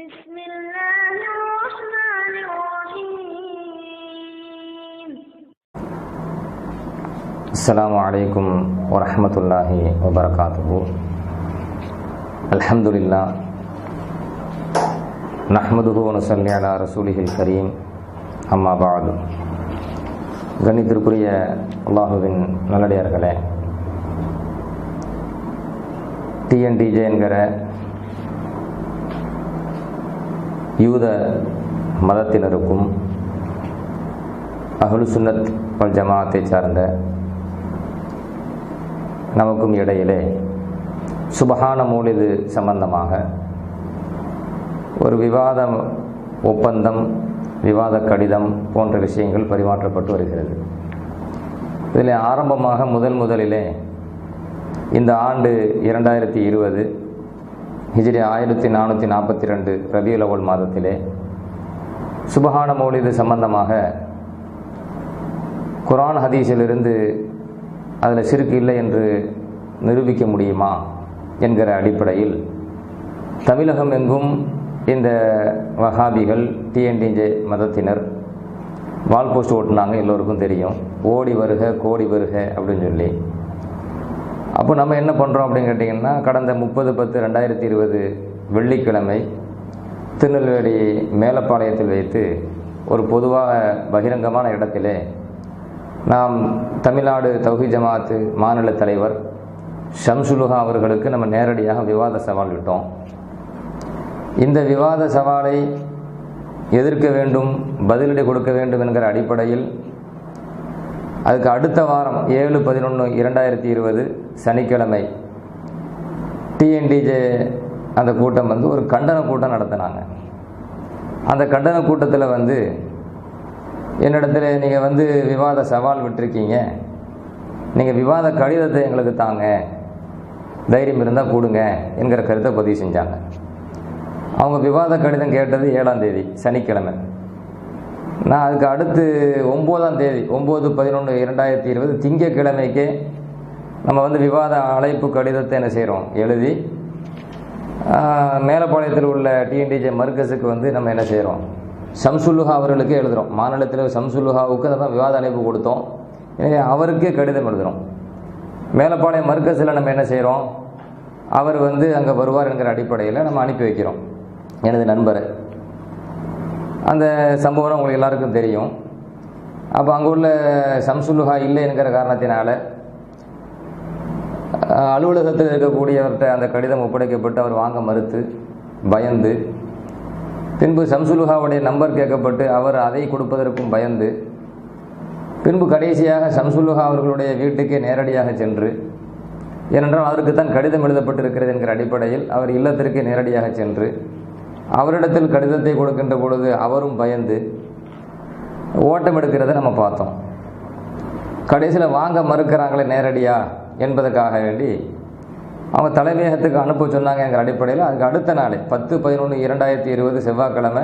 بسم الله الرحمن الرحيم. السلام عليكم ورحمة الله وبركاته. الحمد لله نحمده ونصلي على رسوله الكريم. அம்மா பாது. கண்ணியத்திற்குரிய அல்லாஹுவின் நல்லடியார்களே, டிஎன்டிஜே என்கிற யூத மதத்தினருக்கும் அஹ்லு சுன்னத் வல் ஜமாஅத்தை சார்ந்த நமக்கும் இடையிலே சுபஹான மௌலிது சம்பந்தமாக ஒரு விவாத ஒப்பந்தம், விவாத கடிதம் போன்ற விஷயங்கள் பரிமாற்றப்பட்டு வருகிறது. இதில் ஆரம்பமாக முதலிலே இந்த ஆண்டு 2020 ஹிஜ்ரி 1442 ரபியுல் அவ்வல் மாதத்திலே சுபஹான மௌலிது சம்பந்தமாக குர்ஆன் ஹதீஸிலிருந்து அதில் ஷிர்க் இல்லை என்று நிரூபிக்க முடியுமா என்கிற அடிப்படையில் தமிழகம் எங்கும் இந்த வஹாபிகள், டிஎன்டிஜே மதத்தினர் வால் போஸ்ட் ஓட்டுனாங்க. எல்லோருக்கும் தெரியும், ஓடி வருக கோடி வருக அப்படின்னு சொல்லி. அப்போ நம்ம என்ன பண்ணுறோம் அப்படின்னு கேட்டிங்கன்னா, கடந்த 30/10/2020 வெள்ளிக்கிழமை திருநெல்வேலி மேலப்பாளையத்தில் வைத்து ஒரு பொதுவாக பகிரங்கமான இடத்திலே நாம் தமிழ்நாடு தௌஹீத் ஜமாஅத் மாநில தலைவர் ஷம்சுலுஹா அவர்களுக்கு நம்ம நேரடியாக விவாத சவால் விட்டோம். இந்த விவாத சவாலை எதிர்க்க வேண்டும், பதிலடி கொடுக்க வேண்டும் என்கிற அடிப்படையில் அதுக்கு அடுத்த வாரம் 7/11/2020 சனிக்கிழமை டிஎன்டிஜே அந்த கூட்டம் ஒரு கண்டன கூட்டம் நடத்தினாங்க. அந்த கண்டன கூட்டத்தில் என்னிடத்துல நீங்கள் விவாத சவால் விட்டுருக்கீங்க, நீங்கள் விவாத கடிதத்தை எங்களுக்கு தாங்க, தைரியம் இருந்தால் கொடுங்க என்கிற கருத்தை பதிவு செஞ்சாங்க. அவங்க விவாத கடிதம் கேட்டது 7ஆம் தேதி சனிக்கிழமை. நான் அதுக்கு அடுத்து 9ஆம் தேதி 9/11/2020 திங்கட்கிழமைக்கே நம்ம விவாத அழைப்பு கடிதத்தை என்ன செய்கிறோம், எழுதி மேலப்பாளையத்தில் உள்ள டிஎன்டிஜே மர்கஸுக்கு நம்ம என்ன செய்கிறோம், ஷம்சுலுஹா அவர்களுக்கு எழுதுகிறோம். மாநிலத்தில் ஷம்சுலுஹாவுக்கு நம்ம விவாத அழைப்பு கொடுத்தோம், எனவே அவருக்கே கடிதம் எழுதுகிறோம். மேலப்பாளையம் மர்கஸில் நம்ம என்ன செய்கிறோம், அவர் அங்கே வருவார் என்கிற அடிப்படையில் நம்ம அனுப்பி வைக்கிறோம் எனது நண்பரை. அந்த சம்பவம் உங்களுக்கு எல்லாருக்கும் தெரியும். அப்போ அங்கே உள்ள ஷம்சுலுஹா இல்லை என்கிற காரணத்தினால அலுவலகத்தில் இருக்கக்கூடியவர்கிட்ட அந்த கடிதம் ஒப்படைக்கப்பட்டு அவர் வாங்க மறுத்து பயந்து, பின்பு ஷம்சுலுஹாவுடைய நம்பர் கேட்கப்பட்டு அவர் அதை கொடுப்பதற்கும் பயந்து, பின்பு கடைசியாக ஷம்சுலுஹா அவர்களுடைய வீட்டுக்கே நேரடியாக சென்று, ஏனென்றால் அவருக்கு தான் கடிதம் எழுதப்பட்டிருக்கிறது என்கிற அடிப்படையில் அவர் இல்லத்திற்கே நேரடியாக சென்று அவரிடத்தில் கடிதத்தை கொடுக்கின்ற பொழுது அவரும் பயந்து ஓட்டம் எடுக்கிறத நம்ம பார்த்தோம். கடைசியில் வாங்க மறுக்கிறாங்களே நேரடியா என்பதற்காக வேண்டி அவங்க தலைமையகத்துக்கு அனுப்ப சொன்னாங்க என்கிற அடிப்படையில் அதுக்கு அடுத்த நாளே 10/11/2020 செவ்வாய்க்கிழமை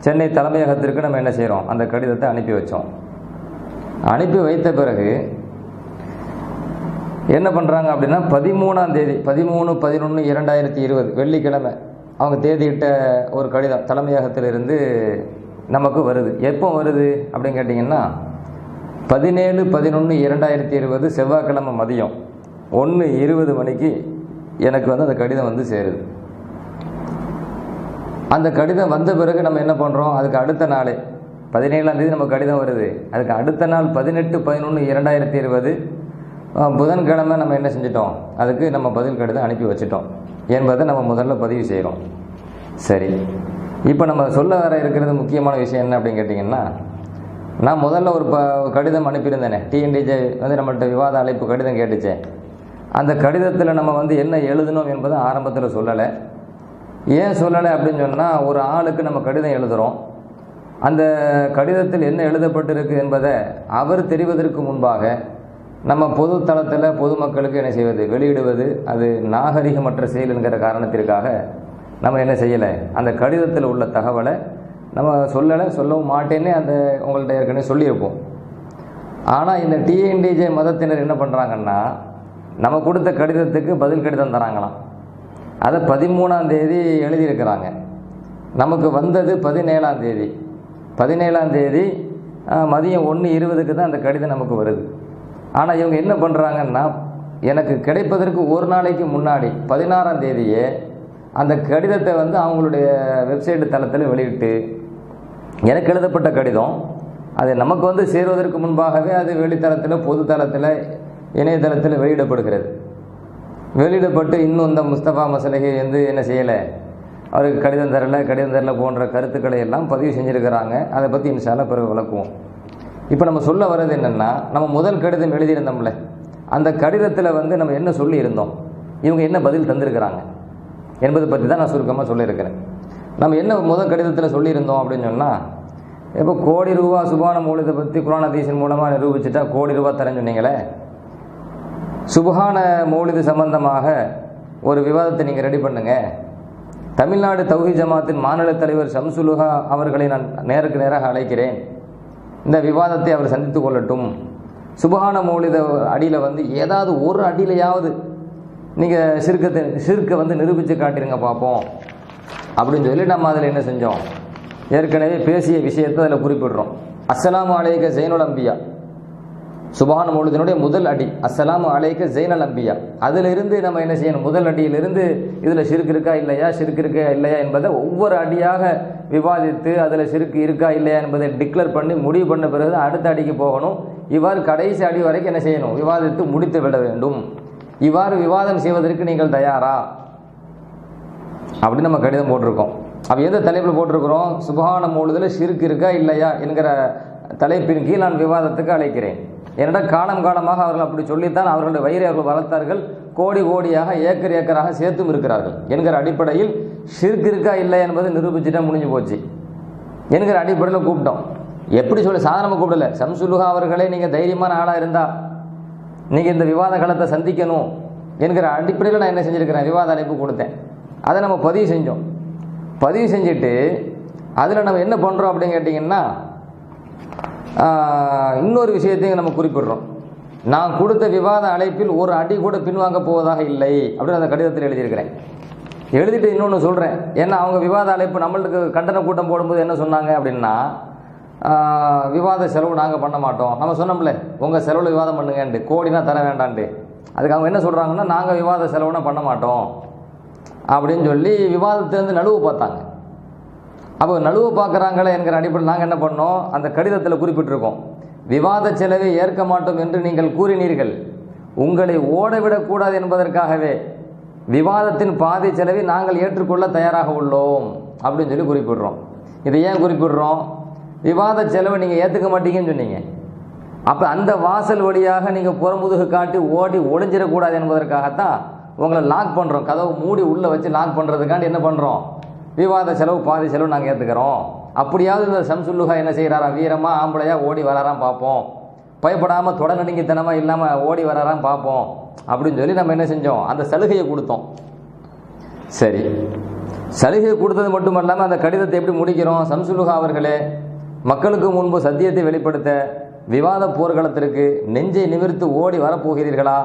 சென்னை தலைமையகத்திற்கு நம்ம என்ன செய்கிறோம், அந்த கடிதத்தை அனுப்பி வச்சோம். அனுப்பி வைத்த பிறகு என்ன பண்ணுறாங்க அப்படின்னா 13ஆம் தேதி 13/11/2020 வெள்ளிக்கிழமை அவங்க தேதியிட்ட ஒரு கடிதம் தலைமையகத்திலிருந்து நமக்கு வருது. எப்போ வருது அப்படின்னு கேட்டிங்கன்னா 17/11/2020 செவ்வாய்க்கிழமை மதியம் 1:20 மணிக்கு எனக்கு அந்த கடிதம் சேருது. அந்த கடிதம் வந்த பிறகு நம்ம என்ன பண்ணுறோம், அதுக்கு அடுத்த நாளே 17ஆம் தேதி நமக்கு கடிதம் வருது. அதுக்கு அடுத்த நாள் 18/11/2020 புதன்கிழமை நம்ம என்ன செஞ்சிட்டோம், அதுக்கு நம்ம பதில் கடிதம் அனுப்பி வச்சிட்டோம் என்பதை நம்ம முதல்ல பதிவு செய்கிறோம். சரி, இப்போ நம்ம சொல்ல வர இருக்கிறது முக்கியமான விஷயம் என்ன அப்படின்னு கேட்டிங்கன்னா, நான் முதல்ல ஒரு கடிதம் அனுப்பியிருந்தேனே, டிஎன்டிஜே நம்மள்கிட்ட விவாத அழைப்பு கடிதம் கேட்டுச்சேன். அந்த கடிதத்தில் நம்ம என்ன எழுதணும் என்பதை ஆரம்பத்தில் சொல்லலை. ஏன் சொல்லலை அப்படின்னு சொன்னால், ஒரு ஆளுக்கு நம்ம கடிதம் எழுதுகிறோம், அந்த கடிதத்தில் என்ன எழுதப்பட்டிருக்கு என்பதை அவர் தெரிவதற்கு முன்பாக நம்ம பொது தளத்தில் பொதுமக்களுக்கு என்ன செய்வது, வெளியிடுவது அது நாகரிகமற்ற செயல் என்கிற காரணத்திற்காக நம்ம என்ன செய்யலை, அந்த கடிதத்தில் உள்ள தகவலை நம்ம சொல்லவும் மாட்டேன்னே அந்த உங்கள்கிட்ட ஏற்கனவே சொல்லியிருப்போம். ஆனால் இந்த டிஎன்டிஜே மதத்தினர் என்ன பண்ணுறாங்கன்னா, நம்ம கொடுத்த கடிதத்துக்கு பதில் கடிதம் தராங்களாம். அதை 13ஆம் தேதி எழுதியிருக்கிறாங்க. நமக்கு வந்தது 17ஆம் தேதி. 17ஆம் தேதி மதியம் 1:20க்கு தான் அந்த கடிதம் நமக்கு வருது. ஆனால் இவங்க என்ன பண்ணுறாங்கன்னா, எனக்கு கிடைப்பதற்கு ஒரு நாளைக்கு முன்னாடி 16ஆம் தேதியே அந்த கடிதத்தை வந்து அவங்களுடைய வெப்சைட் தளத்தில் வெளியிட்டு, எனக்கு எழுதப்பட்ட கடிதம் அது நமக்கு வந்து சேருவதற்கு முன்பாகவே அது வெளித்தளத்தில், பொது தளத்தில், இணையதளத்தில் வெளியிடப்படுகிறது. வெளியிடப்பட்டு இன்னும் இந்த முஸ்தபா மசலகி வந்து என்ன செய்யலை, அவருக்கு கடிதம் தரல போன்ற கருத்துக்களை எல்லாம் பதிவு செஞ்சுருக்கிறாங்க. அதை பற்றி இன்ஷா அல்லாஹ் பிறகு விளக்குவோம். இப்போ நம்ம சொல்ல வர்றது என்னென்னா, நம்ம முதல் கடிதம் எழுதியிருந்தோம்ல, அந்த கடிதத்தில் வந்து நம்ம என்ன சொல்லி இருந்தோம், இவங்க என்ன பதில் தந்திருக்கிறாங்க என்பதை பற்றி தான் நான் சுருக்கமாக சொல்லியிருக்கிறேன். நம்ம என்ன முதல் கடிதத்தில் சொல்லியிருந்தோம் அப்படின்னு சொன்னால், இப்போ கோடி ரூபா சுபான மௌலிதை பற்றி குர்ஆன் ஹதீஸின் மூலமாக நிரூபிச்சுட்டா கோடி ரூபா தரேன்னு சொன்னீங்களே, சுபஹான மௌலிது சம்பந்தமாக ஒரு விவாதத்தை நீங்கள் ரெடி பண்ணுங்க. தமிழ்நாடு தௌஹீத் ஜமாத்தின் மாநில தலைவர் ஷம்சுலுஹா அவர்களை நான் நேருக்கு நேராக அழைக்கிறேன். இந்த விவாதத்தை அவர் சந்தித்து கொள்ளட்டும். சுபஹான மௌலித அடியில் வந்து ஏதாவது ஒரு அடியிலையாவது நீங்கள் ஷிர்க்கை வந்து நிரூபித்து காட்டிருங்க பார்ப்போம் அப்படின்னு சொல்லி நம்ம அதில் என்ன செஞ்சோம், ஏற்கனவே பேசிய விஷயத்தை அதில் குறிப்பிடுறோம். அஸ்ஸலாமு அலைக்க ஜைனுல் அம்பியா, சுபஹான மௌலிதினுடைய முதல் அடி அஸ்ஸலாமு அலைக்க ஜைனுல் அம்பியா. அதிலிருந்து நம்ம என்ன செய்யணும், முதல் அடியிலிருந்து இதில் ஷிர்க் இருக்கா இல்லையா என்பதை ஒவ்வொரு அடியாக விவாதித்து அதில் ஷிர்க் இருக்கா இல்லையா என்பதை டிக்ளேர் பண்ணி முடிவு பண்ண பிறகு அடுத்த அடிக்கு போகணும். இவ்வாறு கடைசி அடி வரைக்கும் என்ன செய்யணும், விவாதித்து முடித்து விட வேண்டும். இவ்வாறு விவாதம் செய்வதற்கு நீங்கள் தயாரா அப்படின்னு நம்ம கடிதம் போட்டிருக்கோம். அப்போ எந்த தலைப்பில் போட்டிருக்கிறோம், சுபஹான மௌலிதில் ஷிர்க் இருக்கா இல்லையா என்கிற தலைப்பின் கீழ் நான் விவாதத்துக்கு அழைக்கிறேன். ஏனென்றால் காலமாக அவர்கள் அப்படி சொல்லித்தான் அவர்களுடைய வயிறை அவர்கள் வளர்த்தார்கள், கோடியாக ஏக்கராக சேர்த்தும் இருக்கிறார்கள் என்கிற அடிப்படையில் ஷிர்க் இருக்கா இல்லை என்பதை நிரூபிச்சுட்டா முடிஞ்சு போச்சு என்கிற அடிப்படையில் கூப்பிட்டோம். எப்படி சொல்லி சாதாரணமாக கூப்பிடல, ஷம்சுலுஹா அவர்களே நீங்கள் தைரியமான ஆளாக இருந்தால் நீங்கள் இந்த விவாத களத்தை சந்திக்கணும் என்கிற அடிப்படையில் நான் என்ன செஞ்சுருக்கிறேன், விவாத அழைப்பு கொடுத்தேன். அதை நம்ம பதிவு செஞ்சோம். பதிவு செஞ்சுட்டு அதில் நம்ம என்ன பண்ணுறோம் அப்படின்னு கேட்டிங்கன்னா, இன்னொரு விஷயத்தையும் நம்ம குறிப்பிடுறோம். நான் கொடுத்த விவாத அழைப்பில் ஒரு அடி கூட பின்வாங்க போவதாக இல்லை அப்படின்னு அந்த கடிதத்தில் எழுதியிருக்கிறேன். எழுதிட்டு இன்னொன்று சொல்கிறேன், ஏன்னா அவங்க விவாத அழைப்பு நம்மளுக்கு கண்டன கூட்டம் போடும்போது என்ன சொன்னாங்க அப்படின்னா, விவாத செலவு நாங்கள் பண்ண மாட்டோம். நம்ம சொன்னோம்ல, உங்கள் செலவில் விவாதம் பண்ணுங்கன்ட்டு, கோடினா தர வேண்டான்ட்டு. அதுக்கு அவங்க என்ன சொல்கிறாங்கன்னா, நாங்கள் விவாத செலவுனா பண்ண மாட்டோம் அப்படின்னு சொல்லி விவாதத்திலேருந்து நழுவு பார்த்தாங்க. அப்போ நழுவு பார்க்குறாங்களே என்கிற அடிப்படையில் நாங்கள் என்ன பண்ணோம், அந்த கடிதத்தில் குறிப்பிட்டிருக்கோம், விவாத செலவை ஏற்க மாட்டோம் என்று நீங்கள் கூறினீர்கள், உங்களை ஓடவிடக்கூடாது என்பதற்காகவே விவாதத்தின் பாதி செலவை நாங்கள் ஏற்றுக்கொள்ள தயாராக உள்ளோம் அப்படின்னு சொல்லி குறிப்பிடுறோம். இதை ஏன் குறிப்பிடுறோம், விவாத செலவை நீங்கள் ஏற்றுக்க மாட்டீங்கன்னு சொன்னீங்க. அப்போ அந்த வாசல் வழியாக நீங்கள் புறமுதுகு காட்டி ஓடி ஒளிஞ்சிடக்கூடாது என்பதற்காகத்தான் உங்களை லாக் பண்ணுறோம், கதவு மூடி உள்ளே வச்சு லாக் பண்ணுறதுக்காண்டி என்ன பண்ணுறோம், விவாத செலவு பாதி செலவு நாங்கள் ஏற்றுக்கிறோம். அப்படியாவது இந்த ஷம்சுலுஹா என்ன செய்கிறாரா, வீரமாக ஆம்பளையாக ஓடி வராராம் பார்ப்போம், பயப்படாமல் தொடநடுங்கித்தனமாக இல்லாமல் ஓடி வராராம் பார்ப்போம் அப்படின்னு சொல்லி நம்ம என்ன செஞ்சோம், அந்த சலுகையை கொடுத்தோம். சரி, சலுகையை கொடுத்தது மட்டும் இல்லாமல் அந்த கடிதத்தை எப்படி முடிக்கிறோம், ஷம்சுலுஹா அவர்களே, மக்களுக்கு முன்பு சத்தியத்தை வெளிப்படுத்த விவாத போர்க்களத்திற்கு நெஞ்சை நிமிர்த்து ஓடி வரப்போகிறீர்களா,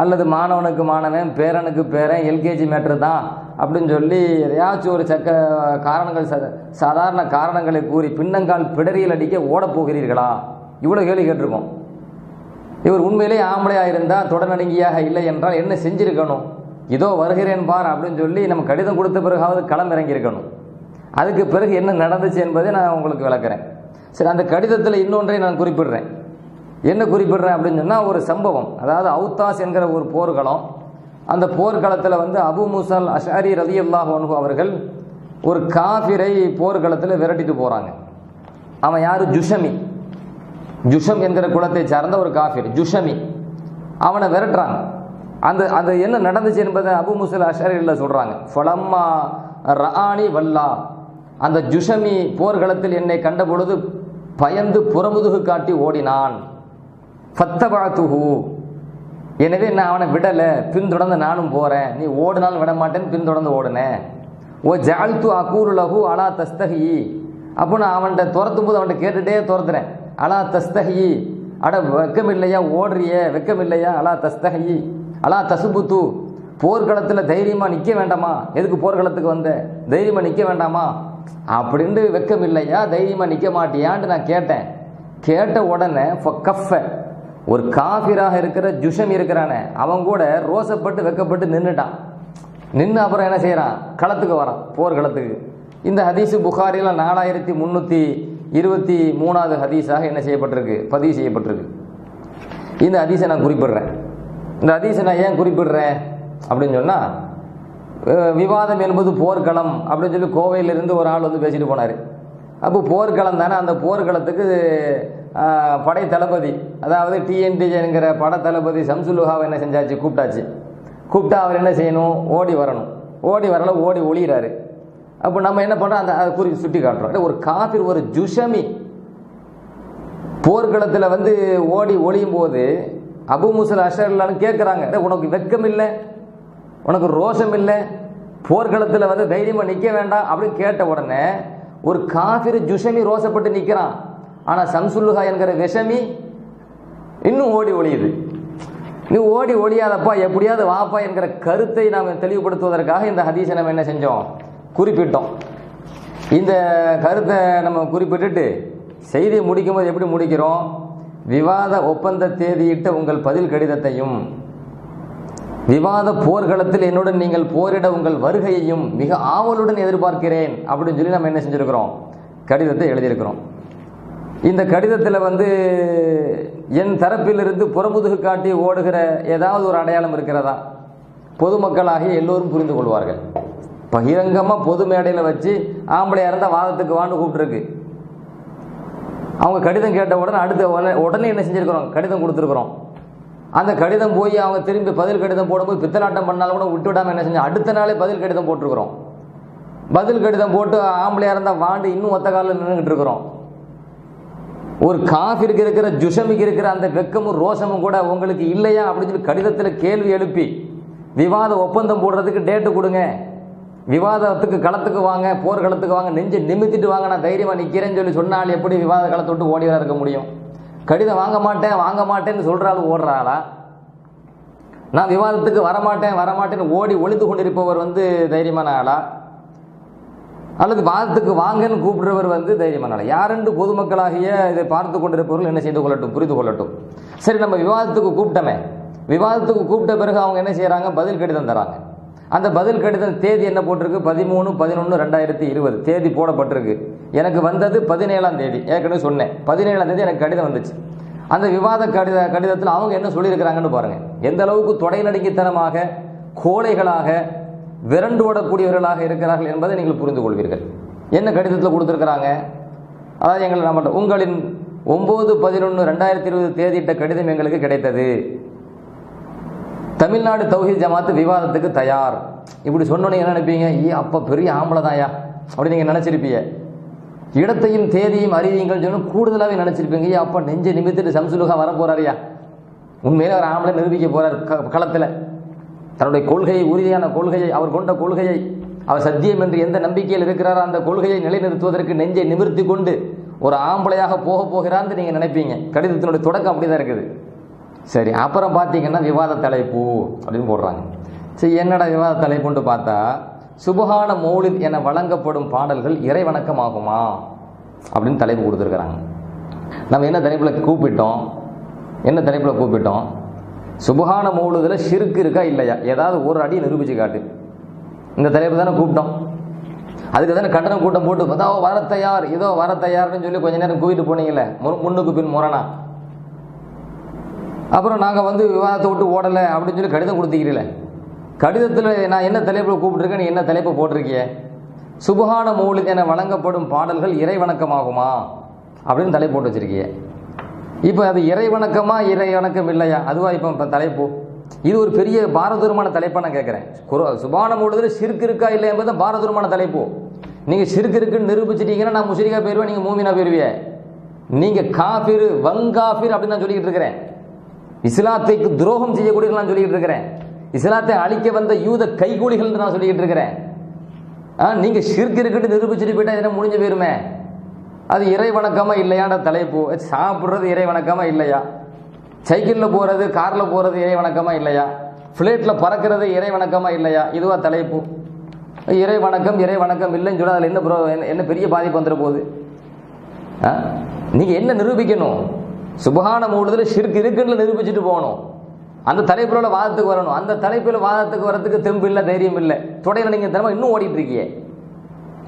அல்லது மாணவனுக்கு மாணவன், பேரனுக்கு பேரன், எல்கேஜி மேட்ரு தான் அப்படின்னு சொல்லி எதையாச்சும் ஒரு காரணங்கள், சாதாரண காரணங்களை கூறி பின்னங்கால் பிடரியில் அடிக்க ஓடப்போகிறீர்களா, இவ்வளோ கேள்வி கேட்டிருக்கோம். இவர் உண்மையிலே ஆம்பளையாக இருந்தால் தொடநடுங்கியாக இல்லை என்றால் என்ன செஞ்சிருக்கணும், இதோ வருகிறேன் பார் அப்படின்னு சொல்லி நம்ம கடிதம் கொடுத்த பிறகாவது களம் இறங்கியிருக்கணும். அதுக்கு பிறகு என்ன நடந்துச்சு என்பதை நான் உங்களுக்கு விளக்குறேன். சரி, அந்த கடிதத்தில் இன்னொன்றை நான் குறிப்பிடுறேன். என்ன குறிப்பிடுறேன் அப்படின்னு சொன்னால், ஒரு சம்பவம், அதாவது அவுத்தாஸ் என்கிற ஒரு போர்க்களம். அந்த போர்க்களத்தில் வந்து அபு மூசல் அஷ்அரி ரலியல்லாஹு அன்ஹு அவர்கள் ஒரு காஃபிரை போர்க்களத்தில் விரட்டிட்டு போகிறாங்க. அவன் யார், ஜுஷம் என்கிற குலத்தை சார்ந்த ஒரு காஃபிர் ஜுஷமி. அவனை விரட்டுறாங்க. அந்த என்ன நடந்துச்சு என்பதை அபு மூசல் அஷ்அரியில் சொல்கிறாங்க. ஃபலம்மா ரஆனி வல்லா, அந்த ஜுஷமி போர்க்களத்தில் என்னை கண்ட பொழுது பயந்து புறமுதுகு காட்டி ஓடினான். ஃபத்தபஅதுஹு, எனவே நான் அவனை விடலை, பின்தொடர்ந்து நானும் போகிறேன், நீ ஓடினாலும் விட மாட்டேன்னு பின்தொடர்ந்து ஓடுனேன். ஓ ஜஅல்து அகூலு லஹு அலா தஸ்தஹி, அப்போ நான் அவன்கிட்ட துரத்தும் போது அவன்கிட்ட கேட்டுகிட்டே துரத்துறேன், அலா தஸ்தஹி, அட வெக்கம் இல்லையா ஓடுறியே, வெக்கம் இல்லையா, அலா தஸ்தஹி அலா தசுபுத்து, போர்க்களத்தில் தைரியமாக நிற்க வேண்டாமா, எதுக்கு போர்க்களத்துக்கு வந்த, தைரியமாக நிற்க வேண்டாமா, அப்படின்ட்டு வெக்கம் இல்லையா, தைரியமாக நிற்க மாட்டியான்ட்டு நான் கேட்டேன். கேட்ட உடனே ஒரு காஃபிராக இருக்கிற ஜுஷம் இருக்கிறானே அவன் கூட ரோசப்பட்டு வெக்கப்பட்டு நின்றுட்டான். நின்று அப்புறம் என்ன செய்கிறான், களத்துக்கு வரான், போர்க்களத்துக்கு. இந்த ஹதீஸு புகாரியில் 4323வது ஹதீஸாக என்ன செய்யப்பட்டிருக்கு, பதிவு செய்யப்பட்டிருக்கு. இந்த ஹதீஸை நான் குறிப்பிடுறேன். இந்த ஹதீஸை நான் ஏன் குறிப்பிடுறேன் அப்படின்னு சொன்னால், விவாதம் என்பது போர்க்களம் அப்படின்னு சொல்லி கோவையிலிருந்து ஒரு ஆள் வந்து பேசிட்டு போனார். அப்போ போர்க்களம் தானே, அந்த போர்க்களத்துக்கு படை தளபதி, அதாவது டிஎன்டிஜேங்கிற பட தளபதி சம்சுலுஹாவை என்ன செஞ்சாச்சு, கூப்பிட்டா அவர் என்ன செய்யணும், ஓடி வரணும். ஓடி வரல, ஓடி ஒளிகிறாரு. அப்போ நம்ம என்ன பண்ணுறோம், அந்த அதை குறித்து சுட்டி காட்டுறோம். ஒரு காஃபிர், ஒரு ஜுஷமி போர்க்களத்தில் வந்து ஓடி ஒளியும் போது அபு முசல் அஷர்லான்னு கேட்குறாங்க, உனக்கு வெக்கம் இல்லை, உனக்கு ரோஷம் இல்லை, போர்க்களத்தில் வந்து தைரியமாக நிற்க வேண்டாம் அப்படின்னு கேட்ட உடனே ஒரு காஃபிர் ஜுஷமி ரோசப்பட்டு நிற்கிறான். ஆனால் சம்சுல்லுஹா என்கிற விஷமி இன்னும் ஓடி ஒளியுது. நீ ஓடி ஒளியாதப்பா, எப்படியாவது வாப்பா என்கிற கருத்தை நாம் தெளிவுபடுத்துவதற்காக இந்த ஹதீஸை நம்ம என்ன செஞ்சோம், குறிப்பிட்டோம். இந்த கருத்தை நம்ம குறிப்பிட்டுட்டு செய்தியை முடிக்கும் போது எப்படி முடிக்கிறோம், விவாத ஒப்பந்த தேதியிட்ட உங்கள் பதில் கடிதத்தையும் விவாத போர்க்களத்தில் என்னுடன் நீங்கள் போரிட உங்கள் வருகையையும் மிக ஆவலுடன் எதிர்பார்க்கிறேன் அப்படின்னு சொல்லி நம்ம என்ன செஞ்சுருக்கிறோம், கடிதத்தை எழுதியிருக்கிறோம். இந்த கடிதத்தில் வந்து என் தரப்பிலிருந்து புறமுதுகு காட்டி ஓடுகிற ஏதாவது ஒரு அடையாளம் இருக்கிறதா, பொதுமக்களாகிய எல்லோரும் புரிந்து கொள்வார்கள். பகிரங்கமாக பொது மேடையில் வச்சு ஆம்பளையாக இருந்தால் வாதத்துக்கு வான்னு கூப்பிட்டுருக்கு. அவங்க கடிதம் கேட்ட உடனே உடனே என்ன செஞ்சுருக்கிறோம், கடிதம் கொடுத்துருக்குறோம். அந்த கடிதம் போய் அவங்க திரும்பி பதில் கடிதம் போடும்போது பித்தலாட்டம் பண்ணாலும் கூட விட்டுவிடாமல் என்ன செஞ்சோம், அடுத்த நாளே பதில் கடிதம் போட்டிருக்கிறோம். பதில் கடிதம் போட்டு ஆம்பளையாக இருந்தால் வாண்டு இன்னும் ஒத்த காலில் நின்றுக்கிட்டு இருக்கிறோம். ஒரு காஃபிற்கு இருக்கிற ஜுஷமிக்கு இருக்கிற அந்த வெக்கமும் ரோஷமும் கூட உங்களுக்கு இல்லையா அப்படின்னு சொல்லி கடிதத்தில் கேள்வி எழுப்பி விவாத ஒப்பந்தம் போடுறதுக்கு டேட்டு கொடுங்க, விவாதத்துக்கு களத்துக்கு வாங்க, போர்க்களத்துக்கு வாங்க, நெஞ்சு நிமித்திட்டு வாங்க, நான் தைரியமாக நிற்கிறேன்னு சொல்லி சொன்னால் எப்படி விவாத களத்தை விட்டு ஓடி வர இருக்க முடியும்? கடிதம் வாங்க மாட்டேன்னு சொல்கிறாலும் ஓடுறாளா? நான் விவாதத்துக்கு வரமாட்டேன்னு ஓடி ஒளிந்து கொண்டிருப்பவர் வந்து தைரியமான ஆளா, அல்லது வாதத்துக்கு வாங்கன்னு கூப்பிடுறவர் வந்து தைரியமான ஆளா? யாரென்று பொதுமக்களாகிய இதை பார்த்து கொண்டிருப்பவர்கள் என்ன செய்து கொள்ளட்டும், புரிந்து கொள்ளட்டும். சரி, நம்ம விவாதத்துக்கு கூப்பிட்ட பிறகு அவங்க என்ன செய்கிறாங்க, பதில் கடிதம் தராங்க. அந்த பதில் கடிதம் தேதி என்ன போட்டிருக்கு, 13/11/2020 தேதி போடப்பட்டிருக்கு. எனக்கு வந்தது 17ஆம் தேதி, ஏற்கனவே சொன்னேன். 17ஆம் தேதி எனக்கு கடிதம் வந்துச்சு. அந்த விவாத கடிதத்தில் அவங்க என்ன சொல்லியிருக்கிறாங்கன்னு பாருங்க. எந்த அளவுக்கு தொடைநடுங்கித்தனமாக, கோழைகளாக, விரண்டு ஓடக்கூடியவர்களாக இருக்கிறார்கள் என்பதை நீங்கள் புரிந்து கொள்வீர்கள். என்ன கடிதத்தில் கொடுத்துருக்கிறாங்க, அதாவது நம்மகிட்ட உங்களின் 9/11/2020 தேதியிட்ட கடிதம் எங்களுக்கு கிடைத்தது. தமிழ்நாடு தௌஹீத் ஜமாத்து விவாதத்துக்கு தயார். இப்படி சொன்னோன்னே என்ன நினைப்பீங்க, அப்போ பெரிய ஆம்பளை தாயா அப்படி நீங்கள் நினச்சிருப்பீங்க. இடத்தையும் தேதியும் அறிவியுங்கள் சொன்னால் கூடுதலாகவே நினச்சிருப்பீங்க, அப்போ நெஞ்சை நிமித்திட்டு சம்சுலுஹா வர போறாரியா, உண்மையிலே அவர் ஆம்பளை நிரூபிக்க போறார் களத்தில். தன்னுடைய கொள்கையை, உறுதியான கொள்கையை, அவர் கொண்ட கொள்கையை, அவர் சத்தியம் என்று எந்த நம்பிக்கையில் இருக்கிறாரோ அந்த கொள்கையை நிலைநிறுத்துவதற்கு நெஞ்சை நிமிர்த்தி கொண்டு ஒரு ஆம்பளையாக போகிறான்னு நீங்கள் நினைப்பீங்க. கடிதத்தினுடைய தொடக்கம் அப்படி தான் இருக்குது. சரி, அப்புறம் பார்த்தீங்கன்னா விவாத தலைப்பு அப்படின்னு போடுறாங்க. சரி, என்னடா விவாத தலைப்புன்ட்டு பார்த்தா, சுபஹான மௌலித் என வழங்கப்படும் பாடல்கள் இறை வணக்கமாகுமா அப்படின்னு தலைப்பு கொடுத்துருக்குறாங்க. நம்ம என்ன தலைப்பில் கூப்பிட்டோம், சுபஹான மௌலிதில் ஷிர்க் இருக்கா இல்லையா, ஏதாவது ஒரு அடி நிரூபிச்சு காட்டு. இந்த தலைப்பு தானே கூப்பிட்டோம். அதுக்கு தானே கட்டணம் கூட்டம் போட்டு வர தயார்னு சொல்லி கொஞ்ச நேரம் கூப்பிட்டு போனீங்களே, முன்னுக்கு பின் முரணா. அப்புறம் நாங்கள் வந்து விவாதத்தை விட்டு ஓடலை அப்படின்னு சொல்லி கடிதம் கொடுத்துக்கிறீங்களே. கடிதத்தில் நான் என்ன தலைப்பில் கூப்பிட்டுருக்கேன், நீ என்ன தலைப்பை போட்டிருக்கிய, சுபஹான மௌலித் என வழங்கப்படும் பாடல்கள் இறை வணக்கமாகுமா அப்படின்னு தலைப்பு போட்டு வச்சிருக்கிய. இப்போ அது இறை வணக்கமா, இறை வணக்கம் இல்லையா, அதுவா இப்போ தலைப்பு? இது ஒரு பெரிய பாரதூரமான தலைப்பாக நான் கேட்குறேன். சுபஹான மௌலிதில் ஷிர்க் இருக்கா இல்லை என்பது பாரதூரமான தலைப்பு. நீங்கள் ஷிர்க் இருக்குன்னு நிரூபிச்சிட்டீங்கன்னா நான் முஷ்ரிகா போயிடுவேன், நீங்கள் மூமினா போயிடுவிய. நீங்கள் காஃபிர், வங்காஃபிர் அப்படின்னு நான் சொல்லிக்கிட்டு இருக்கிறேன். இஸ்லாத்துக்கு துரோகம் செய்யக்கூடிய நான் சொல்லிக்கிட்டு இருக்கிறேன். இஸ்லாத்தை அழிக்க வந்த யூத கைகூலிகள் நான் சொல்லிக்கிட்டு இருக்கிறேன். நீங்க ஷிர்க் இருக்குன்னு நிரூபிச்சுட்டு போயிட்டா என்ன முடிஞ்சு போயிருமே. அது இறை வணக்கமா இல்லையான்ற தலைப்பு. சாப்பிட்றது இறை வணக்கமா இல்லையா, சைக்கிளில் போறது, கார்ல போறது இறை வணக்கமா இல்லையா, பிளேட்ல பறக்கிறது இறை வணக்கமா இல்லையா, இதுவா தலைப்பு? இறை வணக்கம் இல்லைன்னு சொன்னால் அதில் என்ன பெரிய பாதிப்பு வந்துட போகுது? நீங்கள் என்ன நிரூபிக்கணும்? சுபஹான மூலத்தில் ஷிர்க் இருக்குன்னு நிரூபிச்சுட்டு போகணும். அந்த தலைப்பில் வாதத்துக்கு வரணும். அந்த தலைப்பில் வாதத்துக்கு வரத்துக்கு தெம்பு இல்லை, தைரியம் இல்லை. தொடையில் நீங்கள் தினமும் இன்னும் ஓடிட்டு இருக்கீங்க.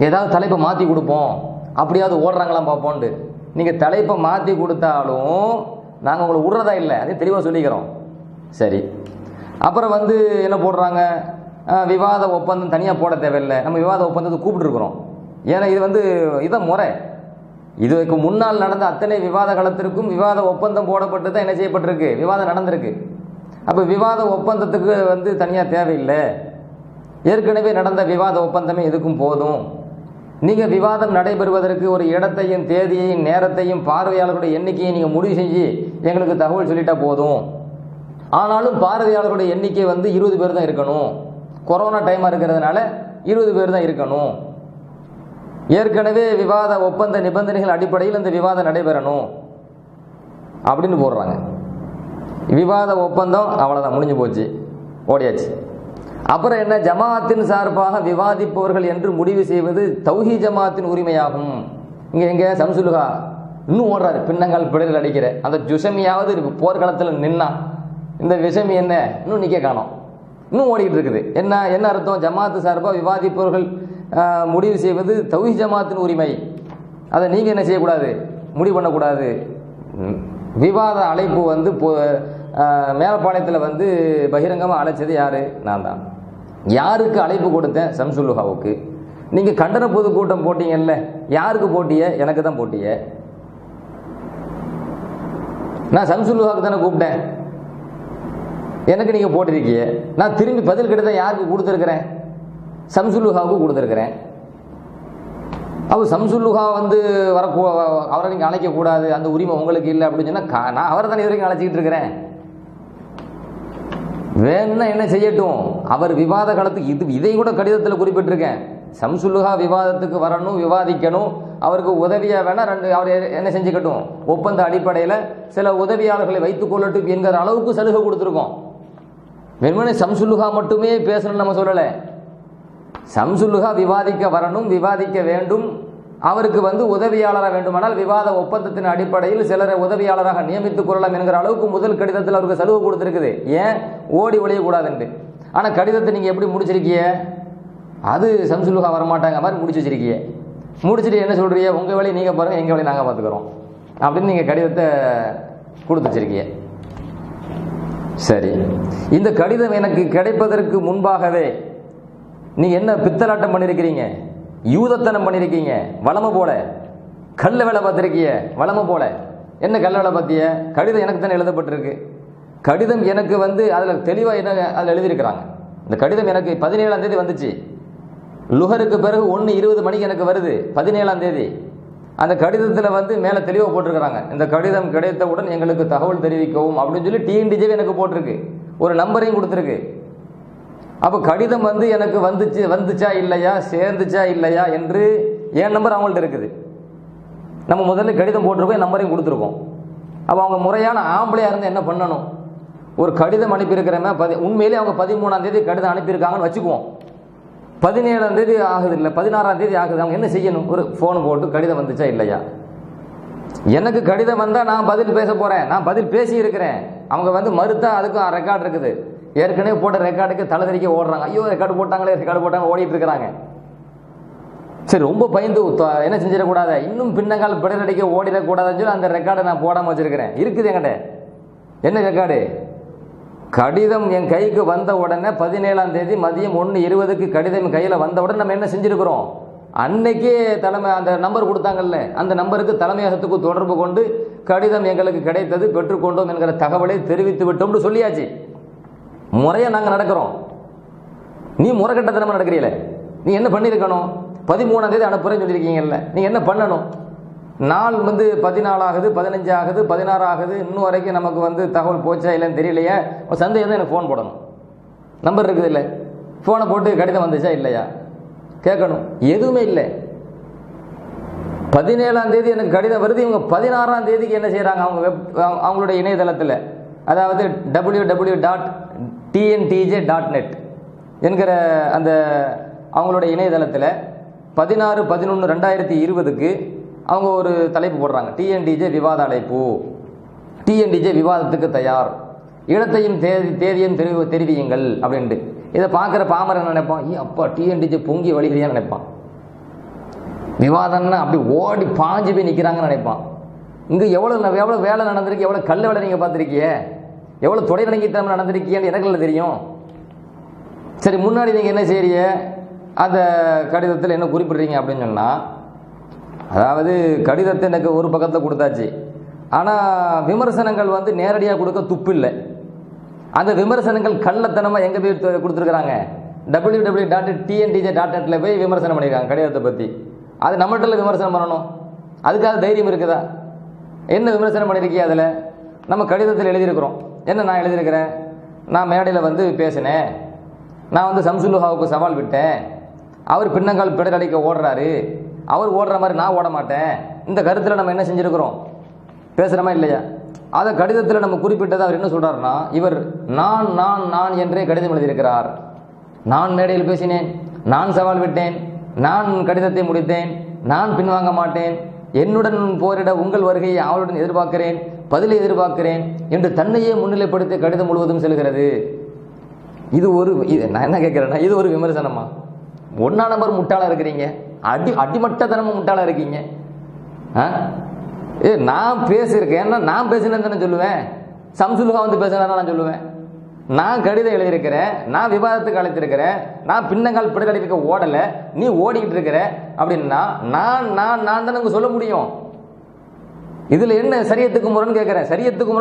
ஏதாவது தலைப்பை மாற்றி கொடுப்போம், அப்படியாவது ஓடுறாங்களாம் பார்ப்போன்ட்டு. நீங்கள் தலைப்பை மாற்றி கொடுத்தாலும் நாங்கள் உங்களை விட்றதா இல்லை, அதையும் தெளிவாக சொல்லிக்கிறோம். சரி, அப்புறம் என்ன போடுறாங்க, விவாத ஒப்பந்தம் தனியாக போட தேவையில்லை, நம்ம விவாத ஒப்பந்தத்தை கூப்பிட்டுருக்குறோம். ஏன்னா இது இதான் முறை. இதுக்கு முன்னால் நடந்த அத்தனை விவாத காலத்திற்கும் விவாத ஒப்பந்தம் போடப்பட்டு தான் என்ன செய்யப்பட்டிருக்கு, விவாதம் நடந்திருக்கு. அப்போ விவாத ஒப்பந்தத்துக்கு தனியாக தேவையில்லை, ஏற்கனவே நடந்த விவாத ஒப்பந்தமே எதுக்கும் போதும். நீங்கள் விவாதம் நடைபெறுவதற்கு ஒரு இடத்தையும் தேதியையும் நேரத்தையும் பார்வையாளர்களுடைய எண்ணிக்கையை நீங்கள் முடிவு செஞ்சு எங்களுக்கு தகவல் சொல்லிட்டா போதும். ஆனாலும் பார்வையாளர்களுடைய எண்ணிக்கை 20 பேர் தான் இருக்கணும். கொரோனா டைமாக இருக்கிறதுனால 20 பேர் தான் இருக்கணும். ஏற்கனவே விவாத ஒப்பந்த நிபந்தனைகள் அடிப்படையில் இந்த விவாதம் நடைபெறணும் அப்படின்னு போடுறாங்க. விவாத ஒப்பந்தம் அவ்வளோதான், முடிஞ்சு போச்சு, ஓடியாச்சு. அப்புறம் என்ன, ஜமாஅத்தின் சார்பாக விவாதிப்பவர்கள் என்று முடிவு செய்வது தௌஹீத் ஜமாஅத்தின் உரிமையாகும். இங்கே சம்சுலுகா இன்னும் ஓடுறாரு, பின்னங்கால் பிடரில் அடிக்கிற அந்த ஜுசமியாவது போர்க்களத்தில் நின்னா, இந்த விஷமி என்ன இன்னும் நிற்க காணோம், இன்னும் ஓடிக்கிட்டு இருக்குது. என்ன அர்த்தம்? ஜமாஅத்து சார்பாக விவாதிப்பவர்கள் முடிவு செய்வது தௌஹீத் ஜமாஅத்தின் உரிமை, அதை நீங்கள் என்ன செய்யக்கூடாது, முடிவு பண்ணக்கூடாது. விவாத அழைப்பு மேலப்பாளையத்தில் பகிரங்கமாக அழைச்சது யாரு? நான் தான். யாருக்கு அழைப்பு கொடுத்தேன்? சம்சுலுகாவுக்கு. நீங்கள் கண்டன பொதுக்கூட்டம் போட்டீங்கல்ல, யாருக்கு போட்டிய? எனக்கு தான் போட்டிய. நான் சம்சுலுகாவுக்கு தானே கூப்பிட்டேன், எனக்கு நீங்கள் போட்டிருக்கீங்க. நான் திரும்பி பதில் கடிதம் யாருக்கு கொடுத்துருக்கிறேன்? சம்சுலுகாவுக்கு கொடுத்துருக்கிறேன். அவர் சம்சுலுகா அவரை நீங்கள் அழைக்கக்கூடாது, அந்த உரிமை உங்களுக்கு இல்லை அப்படின்னு சொன்னால் நான் அவரை தானே இது வரைக்கும் அழைச்சிக்கிட்டு இருக்கிறேன். வேணும்னா என்ன செய்யட்டும், அவர் விவாத காலத்துக்கு இதை கூட கடிதத்தில் குறிப்பிட்டிருக்கேன். சம்சுலுகா விவாதத்துக்கு வரணும், விவாதிக்கணும், அவருக்கு உதவியாக வேணா அவர் என்ன செஞ்சுக்கட்டும், ஒப்பந்த அடிப்படையில் சில உதவியாளர்களை வைத்துக் கொள்ளட்டும் என்கிற அளவுக்கு சலுகை கொடுத்துருக்கோம். வெறுமனே சம்சுலுகா மட்டுமே பேசணும்னு நம்ம சொல்லலை. சம்சுலுகா விவாதிக்க வரணும், விவாதிக்க வேண்டும், அவருக்கு உதவியாளராக வேண்டுமானால் விவாத ஒப்பந்தத்தின் அடிப்படையில் சிலரை உதவியாளராக நியமித்துக் கொள்ளலாம் என்கிற அளவுக்கு முதல் கடிதத்தில் அவருக்கு சலுகை கொடுத்துருக்குது. ஏன் ஓடி ஒழியக்கூடாதுன்ட்டு. ஆனால் கடிதத்தை நீங்கள் எப்படி முடிச்சிருக்கீங்க? அது சம்சுலுகா வரமாட்டாங்க மாதிரி முடிச்சு வச்சிருக்கீங்க. முடிச்சுட்டு என்ன சொல்றீங்க, உங்கள் வேலையை நீங்கள் பாருங்கள், எங்கள் வேலையை நாங்கள் பார்த்துக்கிறோம் அப்படின்னு நீங்கள் கடிதத்தை கொடுத்து வச்சிருக்கீங்க. சரி, இந்த கடிதம் எனக்கு கிடைப்பதற்கு முன்பாகவே நீங்கள் என்ன பித்தலாட்டம் பண்ணியிருக்கிறீங்க, யூதத்தனம் பண்ணியிருக்கீங்க, வளமை போல கல்ல வேலை பார்த்துருக்கீங்க, வளமை போல. என்ன கல்ல வேலை பார்த்திய? கடிதம் எனக்கு தானே எழுதப்பட்டிருக்கு. கடிதம் எனக்கு அதில் தெளிவாக என்ன அதில் எழுதியிருக்கிறாங்க. இந்த கடிதம் எனக்கு 17ஆம் தேதி வந்துச்சு, லுஹருக்கு பிறகு 1:20 மணிக்கு எனக்கு வருது, 17ஆம் தேதி. அந்த கடிதத்தில் மேலே தெளிவாக போட்டிருக்கிறாங்க, இந்த கடிதம் கிடைத்தவுடன் எங்களுக்கு தகவல் தெரிவிக்கவும் அப்படின்னு சொல்லி டிஎன்டிஜே எனக்கு போட்டிருக்கு, ஒரு நம்பரையும் கொடுத்துருக்கு. அப்போ கடிதம் எனக்கு வந்துச்சா இல்லையா, சேர்ந்துச்சா இல்லையா என்று என் நம்பர் அவங்கள்ட்ட இருக்குது. நம்ம முதல்ல கடிதம் போட்டிருக்கோம், நம்பரையும் கொடுத்துருக்கோம். அப்போ அவங்க முறையான ஆம்பளையாக இருந்து என்ன பண்ணணும், ஒரு கடிதம் அனுப்பியிருக்கிறவங்க உண்மையிலே அவங்க 13ஆம் தேதி கடிதம் அனுப்பியிருக்காங்கன்னு வச்சுக்குவோம். 17ஆம் தேதி ஆகுது, இல்லை 16ஆம் தேதி ஆகுது, அவங்க என்ன செய்யணும், ஒரு ஃபோன் போட்டு கடிதம் வந்துச்சா இல்லையா. எனக்கு கடிதம் வந்தால் நான் பதில் பேச போகிறேன், நான் பதில் பேசி இருக்கிறேன். அவங்க மறுத்தா அதுக்கும் ரெக்கார்டு இருக்குது, ஏற்கனவே போட்ட ரெக்கார்டுக்கு தலைதறிக்க ஓடுறாங்க. ஐயோ ரெக்கார்டு போட்டாங்க ஓடிட்டு இருக்கிறாங்க. சரி, ரொம்ப பயந்து என்ன செஞ்சிடக்கூடாது, இன்னும் பின்னங்கால் பிடரடிக்க ஓடிடக்கூடாதுன்னு சொல்லி அந்த ரெக்கார்டை நான் போடாமல் வச்சிருக்கிறேன். இருக்குது என்கிட்ட. என்ன ரெக்கார்டு? கடிதம் என் கைக்கு வந்த உடனே 17ஆம் தேதி மதியம் 1:20க்கு கடிதம் கையில் வந்த உடனே நம்ம என்ன செஞ்சிருக்கிறோம், அன்னைக்கே தலைமை அந்த நம்பர் கொடுத்தாங்கல்ல, அந்த நம்பருக்கு தலைமையகத்துக்கு தொடர்பு கொண்டு கடிதம் எங்களுக்கு கிடைத்தது, பெற்றுக்கொண்டோம் என்கிற தகவலை தெரிவித்து விட்டோம்னு சொல்லியாச்சு. முறையாக நாங்கள் நடக்கிறோம். நீ முறைகட்டத்தனமாக நடக்கிறீல. நீ என்ன பண்ணியிருக்கணும், 13ஆம் தேதி அனுப்புறேன்னு சொல்லியிருக்கீங்கல்ல, நீங்கள் என்ன பண்ணணும், நாள் 14 ஆகுது, 15 ஆகுது, 16 ஆகுது, இன்னும் வரைக்கும் நமக்கு தகவல் போச்சா இல்லைன்னு தெரியலையா, சந்தேகம் தான் எனக்கு ஃபோன் போடணும். நம்பர் இருக்குது இல்லை, ஃபோனை போட்டு கடிதம் வந்துச்சா இல்லையா கேட்கணும். எதுவுமே இல்லை. 17ஆம் தேதி எனக்கு கடிதம் வருது, இவங்க 16ஆம் தேதிக்கு என்ன செய்கிறாங்க, அவங்களுடைய இணையதளத்தில், அதாவது www.tntj.net என்கிற அந்த அவங்களுடைய இணையதளத்தில் 16/11/2020 அவங்க ஒரு தலைப்பு போடுறாங்க, டிஎன்டிஜே விவாத அழைப்பு, டிஎன்டிஜே விவாதத்துக்கு தயார், இடத்தையும் தேதியும் தெரிவியுங்கள் அப்படின்ட்டு. இதை பார்க்குற பாமரன் நினைப்பான், அப்பா டிஎன்டிஜே பொங்கி வழிகிறியான்னு நினைப்பான். விவாதம்னா அப்படி ஓடி பாஞ்சு போய் நிற்கிறாங்கன்னு நினைப்பான். இங்கே எவ்வளோ வேலை நடந்திருக்கு, எவ்வளோ கல் வேலை நீங்கள் பார்த்துருக்கிய, எவ்வளோ தொடை நடங்கித்தனம் நடந்திருக்கியன்னு எனக்கு தெரியும். சரி, முன்னாடி நீங்கள் என்ன செய்றீங்க, அந்த கடிதத்தில் என்ன குறிப்பிடுறீங்க அப்படின்னு சொன்னால், அதாவது கடிதத்தை எனக்கு ஒரு பக்கத்தில் கொடுத்தாச்சு, ஆனால் விமர்சனங்கள் வந்து நேரடியாக கொடுக்க துப்பு இல்லை. அந்த விமர்சனங்கள் கள்ளத்தனமாக எங்கே போய் கொடுத்துருக்குறாங்க, www.tndj.net போய் விமர்சனம் பண்ணியிருக்காங்க கடிதத்தை பற்றி. அது நம்மகிட்ட விமர்சனம் பண்ணணும், அதுக்காக தைரியம் இருக்குதா? என்ன விமர்சனம் பண்ணியிருக்கீங்க? அதில் நம்ம கடிதத்தில் எழுதியிருக்கிறோம். என்ன நான் எழுதியிருக்கிறேன், நான் மேடையில் வந்து பேசினேன், நான் வந்து சம்சுலுஹாவுக்கு சவால் விட்டேன், அவர் பின்னங்கால் பெடல் அடிக்க ஓடுறாரு, அவர் ஓடுற மாதிரி நான் ஓட மாட்டேன். இந்த கருத்தில் நம்ம என்ன செஞ்சுருக்கிறோம், பேசுகிறோமா இல்லையா? அதை கடிதத்தில் நம்ம குறிப்பிட்டது அவர் என்ன சொல்கிறாருன்னா, இவர் நான் நான் நான் என்றே கடிதம் எழுதியிருக்கிறார். நான் மேடையில் பேசினேன், நான் சவால் விட்டேன், நான் கடிதத்தை முடித்தேன், நான் பின்வாங்க மாட்டேன், என்னுடன் போரிட உங்கள் வருகையை அவளுடன் எதிர்பார்க்கிறேன், பதிலை எதிர்பார்க்கிறேன் என்று தன்னையே முன்னிலைப்படுத்தி கடிதம் முழுவதும் செல்கிறது. இது ஒரு நான் என்ன கேட்குறேன்னா, இது ஒரு விமர்சனமா? ஒன்னா நம்பர் முட்டாளாக இருக்கிறீங்க, அடிமட்டத்தனமும் முட்டாளாக இருக்கீங்க. நான் பேசியிருக்கேன், நான் பேசினேன்னு தானே சொல்லுவேன். சம்சுலுஹா வந்து பேசினா நான் சொல்லுவேன். நான் கடிதம் எழுதியிருக்கிறேன், நான் விவாதத்துக்கு அழைத்திருக்கிறேன், நான் பின்னங்கால் பிடலடிக்க ஓடலை, நீ ஓடிக்கிட்டு இருக்கிற அப்படின்னா நான் நான் நான் தானே சொல்ல முடியும். இதில் என்ன சரியத்துக்கு முரண் கேட்குறேன்? சரியத்துக்கு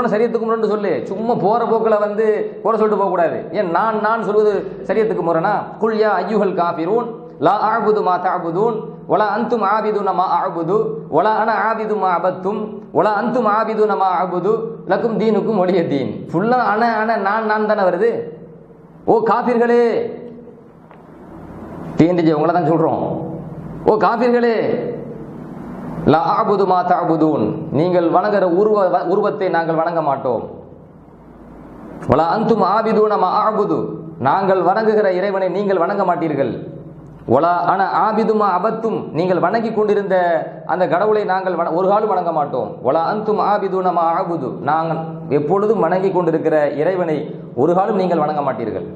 முரண் சொல்லு, சும்மா போகிற போக்கில் வந்து குறை சொல்லிட்டு போகக்கூடாது. ஏன் நான் நான் சொல்வது சரியத்துக்கு முரணா? குல் யா அய்யுஹல் காஃபிரூன் லா அஅபுது மா தஅபுதூன் வலா அன்தும் ஆபிதுன மா அஅபுது வலா அன ஆபிது மா அபத்தும் வலா அன்தும் ஆபிதுன மா அஅபுது லக்கும் தீனுக்கும் ஒலிய தீன். ஃபுல்லாக அன நான் தானே வருது. ஓ காஃபிர்களே, டிஎன்டிஜே உங்களை தான் சொல்கிறோம். ஓ காஃபிர்களே, லா அஅபுது மா தஅபுதூன், நீங்கள் வணங்குற உருவத்தை நாங்கள் வணங்க மாட்டோம். வலா அன்தும் ஆபிதுன மா அஅபுது, நாங்கள் வணங்குகிற இறைவனை நீங்கள் வணங்க மாட்டீர்கள். ஒலா அன ஆபிதுமா அபத்தும், நீங்கள் வணங்கி கொண்டிருந்த அந்த கடவுளை நாங்கள் ஒரு காலம் வணங்க மாட்டோம். ஒலா அன்தும் ஆபிதுனமா ஆபுது, நாங்கள் எப்பொழுதும் வணங்கி கொண்டிருக்கிற இறைவனை ஒரு காலம் நீங்கள் வணங்க மாட்டீர்கள்.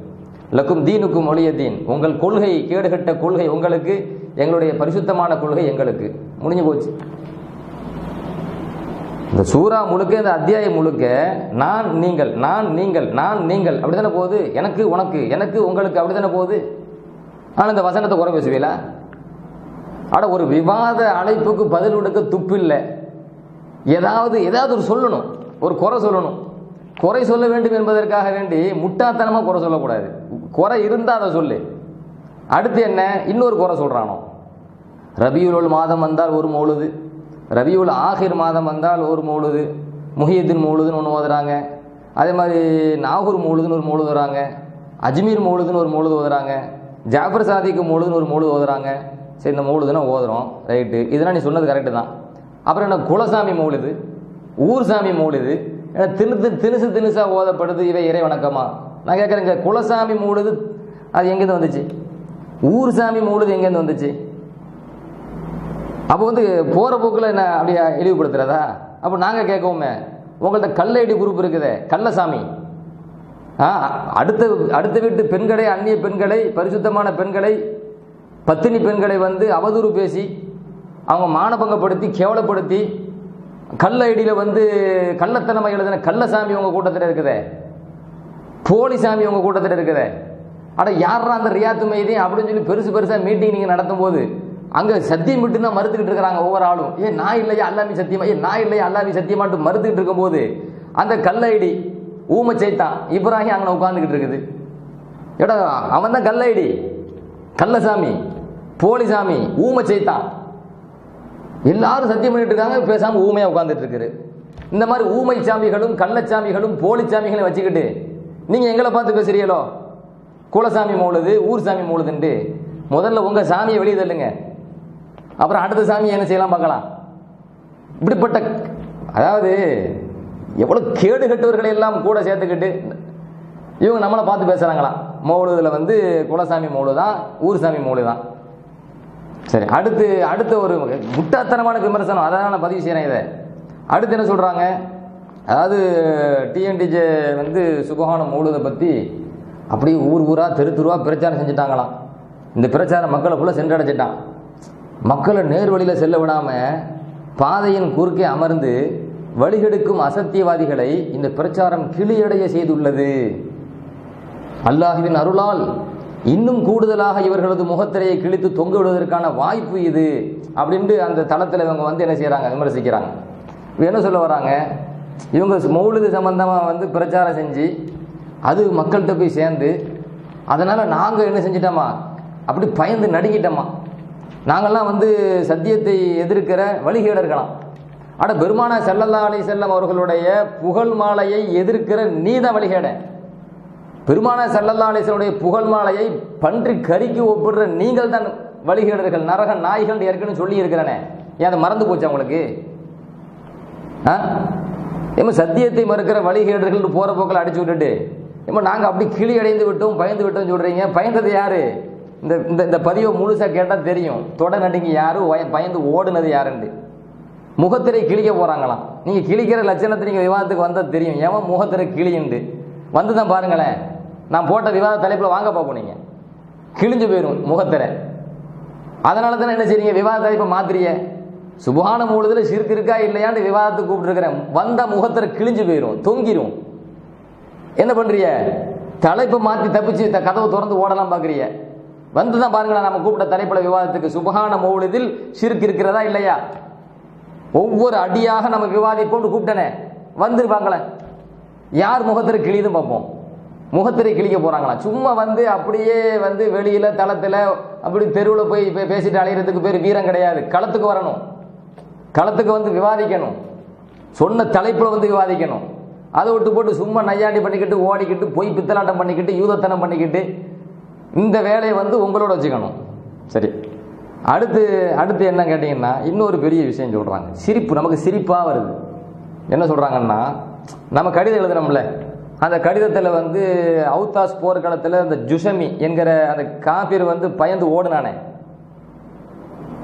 லக்கும் தீனுக்கும் ஒளிய தீன், உங்கள் கொள்கை கேடுகட்ட கொள்கை உங்களுக்கு, எங்களுடைய பரிசுத்தமான கொள்கை எங்களுக்கு. முடிஞ்சு போச்சு. இந்த சூரா முழுக்க, இந்த அத்தியாயம் முழுக்க நான் நீங்கள் நான் நீங்கள் நான் நீங்கள் அப்படித்தானே போகுது. எனக்கு உனக்கு, எனக்கு உங்களுக்கு அப்படித்தானே போகுது. ஆனால் இந்த வசனத்தை குறை பேசுவீங்களா? ஆனால் ஒரு விவாத அழைப்புக்கு பதில் கொடுக்க துப்பு இல்லை. ஏதாவது ஒரு சொல்லணும், ஒரு குறை சொல்லணும். குறை சொல்ல வேண்டும் என்பதற்காக வேண்டி முட்டாத்தனமாக குறை சொல்லக்கூடாது. குறை இருந்தால் அதை சொல்லு. அடுத்து என்ன, இன்னொரு குறை சொல்கிறானோ, ரபியுல் மாதம் வந்தால் ஒரு மௌலுது, ரபியுல் ஆஹிர் மாதம் வந்தால் ஒரு மௌலுது, முஹியத்தின் மௌலுதுன்னு ஒன்று ஓதுறாங்க. அதே மாதிரி நாகூர் மௌலுதுன்னு ஒரு மௌலுது வராங்க, அஜ்மீர் மௌலுதுன்னு ஒரு மௌலுது ஓதுறாங்க, ஜாஃபர் சாதிக்கு மௌலுதுன்னு ஒரு மௌலுது ஓதுறாங்க. சரி, இந்த மௌலுதுன்னா ஓதுறோம், ரைட்டு, இதெல்லாம் நீ சொன்னது கரெக்டு தான். அப்புறம் என்ன குலசாமி மௌலுது, ஊர் சாமி மௌலுது, தினுசாக ஓதப்படுது, இவை இறை வணக்கமா? நான் கேட்குறேங்க, குலசாமி மௌலுது அது எங்கேருந்து வந்துச்சு? ஊர் சாமி மௌலுது எங்கேருந்து வந்துச்சு? அப்போ வந்து போகிற போக்கில் என்ன அப்படியே இழிவுபடுத்துறதா? அப்போ நாங்கள் கேட்கவுமே, உங்கள்கிட்ட கள்ள ஐடி குரூப் இருக்குதே, கள்ளசாமி, அடுத்த வீட்டு பெண்களை, அந்நிய பெண்களை, பரிசுத்தமான பெண்களை, பத்தினி பெண்களை வந்து அவதூறு பேசி அவங்க மானபங்கப்படுத்தி கேவலப்படுத்தி கள்ள ஐடியில் வந்து கள்ளத்தனமாக எழுதின கள்ளசாமி உங்கள் கூட்டத்தில் இருக்குதே, போலி சாமி உங்கள் கூட்டத்தில் இருக்குதே. ஆனால் யாரா அந்த ரியாத்து மைதீன் அப்படின்னு சொல்லி பெருசாக மீட்டிங் நீங்கள் நடத்தும் போது அங்கே சத்தியம் மட்டும் தான் மறுத்துக்கிட்டு இருக்கிறாங்க ஒவ்வொரு ஆளும். நான் இல்லையா அல்லாமி சத்தியமா, நான் இல்லையா அல்லாமி சத்தியமாட்டு மறுத்துக்கிட்டு இருக்கும் போது அந்த கள்ள ஐடி ஊமை சைத்தான் இப்ராஹிம் அங்கே உட்காந்துக்கிட்டு இருக்குது. ஏடா அவன் தான் கள்ள ஐடி, கள்ளசாமி, போலிசாமி, ஊமை சைத்தான். எல்லாரும் சத்தியம் பண்ணிட்டு இருக்காங்க, பேசாமல் ஊமையாக உட்காந்துட்டு இருக்குது. இந்த மாதிரி ஊமை சாமிகளும் கள்ளச்சாமிகளும் போலிச்சாமிகளையும் வச்சுக்கிட்டு நீங்கள் எங்களை பார்த்து பேசுறீங்களோ, குலசாமி மௌலுது, ஊர் சாமி மௌலுதுன்ட்டு. முதல்ல உங்கள் சாமியை வெளியே தள்ளுங்க, அப்புறம் அடுத்த சாமியை என்ன செய்யலாம் பார்க்கலாம். இப்படிப்பட்ட, அதாவது எவ்வளோ கேடு கட்டவர்களை எல்லாம் கூட சேர்த்துக்கிட்டு இவங்க நம்மளை பார்த்து பேசுகிறாங்களாம். மௌலுதில் வந்து குலசாமி மௌலு தான், ஊர் சாமி மௌலு தான். சரி, அடுத்த ஒரு முட்டாத்தனமான விமர்சனம், அதான் நான் பதிவு செய்கிறேன். இதை அடுத்து என்ன சொல்கிறாங்க, அதாவது டிஎன்டிஜே வந்து சுபஹான மௌலுதை பற்றி அப்படியே ஊராக தெருவா பிரச்சாரம் செஞ்சுட்டாங்களாம். இந்த பிரச்சாரம் மக்களை ஃபுல்லாக சென்றடைச்சிட்டான். மக்களை நேர் வழியில் செல்ல விடாமல் பாதையின் குறுக்கே அமர்ந்து வழிகெடுக்கும் அசத்தியவாதிகளை இந்த பிரச்சாரம் கிளியடைய செய்துள்ளது. அல்லாஹ்வின் அருளால் இன்னும் கூடுதலாக இவர்களது முகத்திரையை கிழித்து தொங்க விடுவதற்கான வாய்ப்பு இது அப்படின்ட்டு அந்த தளத்தில் இவங்க வந்து என்ன செய்கிறாங்க, விமர்சிக்கிறாங்க. என்ன சொல்ல வராங்க, இவங்க மௌலிது சம்பந்தமாக வந்து பிரச்சாரம் செஞ்சு அது மக்கள்கிட்ட போய் சேர்ந்து அதனால் நாங்கள் என்ன செஞ்சிட்டோமா, அப்படி பயந்து நடுங்கிட்டோமா, நாங்கள்லாம் வந்து சத்தியத்தை எதிர்க்கிற வழிகேடர்களாம். ஆனால் பெருமானா ஸல்லல்லாஹு அலைஹி வஸல்லம் அவர்களுடைய புகழ் மாலையை எதிர்க்கிற நீதான் வழிகேட. பெருமானா ஸல்லல்லாஹு அலைஹி வஸல்லம் புகழ் மாலையை பன்றி கறிக்கு ஒப்பிடுற நீங்கள் தான் வழிகேடர்கள், நரக நாய்கள் ஏற்கனவே சொல்லி இருக்கிறேனே. ஏன் அதை மறந்து போச்சு அவங்களுக்கு? சத்தியத்தை மறுக்கிற வழிகேடர்கள் போற போக்கில் அடிச்சு விட்டுட்டு நாங்கள் அப்படி கிளி அடைந்து விட்டோம், பயந்து விட்டோம் சொல்றீங்க. பயந்தது யாரு? இந்த பதிவை முழுசா கேட்டால் தெரியும். தொட நடுங்கி யாரு, பயந்து ஓடுனது யாருன்னு. முகத்திரை கிழிக்க போறாங்களாம். நீங்க கிழிக்கிற லட்சணத்தை நீங்க விவாதத்துக்கு வந்தது தெரியும். எவன் முகத்திரை கிளியுண்டு வந்து தான் பாருங்களேன். நான் போட்ட விவாத தலைப்புல வாங்க பார்ப்போம், நீங்க கிழிஞ்சு போயிடும் முகத்திரை. அதனால தானே என்ன செய்றீங்க, விவாத தலைப்பை மாத்திரிய. சுபஹான மௌலிதுல ஷிர்க் இருக்கா இல்லையான்னு விவாதத்துக்கு கூப்பிட்டு இருக்கிறேன். வந்த முகத்திரை கிழிஞ்சு போயிடும், தொங்கிரும். என்ன பண்றீங்க, தலைப்பை மாற்றி தப்பிச்சு கதவை திறந்து ஓடலாம் பார்க்குறீங்க. வந்து தான் பாருங்களேன், நம்ம கூப்பிட்ட தலைப்புல விவாதத்துக்கு சுபஹான மௌலிதில் ஷிர்க் இருக்கிறதா இல்லையா, ஒவ்வொரு அடியாக நம்ம விவாதிப்போம்னு கூப்பிட்டனே, வந்துருப்பாங்களே. யார் முகத்திரை கிழிதும் பார்ப்போம். முகத்திரை கிழிக்க போறாங்களா? சும்மா வந்து அப்படியே வந்து வெளியில தளத்தில் அப்படி தெருவில் போய் பேசிட்டு அலையிறதுக்கு பேர் வீரம் கிடையாது. களத்துக்கு வரணும், களத்துக்கு வந்து விவாதிக்கணும், சொன்ன தலைப்புல வந்து விவாதிக்கணும். அதை விட்டு போட்டு சும்மா நையாண்டி பண்ணிக்கிட்டு ஓடிக்கிட்டு போய் பித்தலாட்டம் பண்ணிக்கிட்டு யூதத்தனம் பண்ணிக்கிட்டு இந்த வேலையை வந்து உங்களோட வச்சுக்கணும். சரி, அடுத்து என்ன கேட்டீங்கன்னா, இன்னொரு பெரிய விஷயம் சொல்றாங்க. சிரிப்பு, நமக்கு சிரிப்பா வருது. என்ன சொல்றாங்கன்னா, நம்ம கடிதம் எழுதுனோம்ல, அந்த கடிதத்தில் வந்து அவுத்தாஸ் போர்க்களத்தில் அந்த ஜுஷமி என்கிற அந்த காபிர் வந்து பயந்து ஓடுனானே,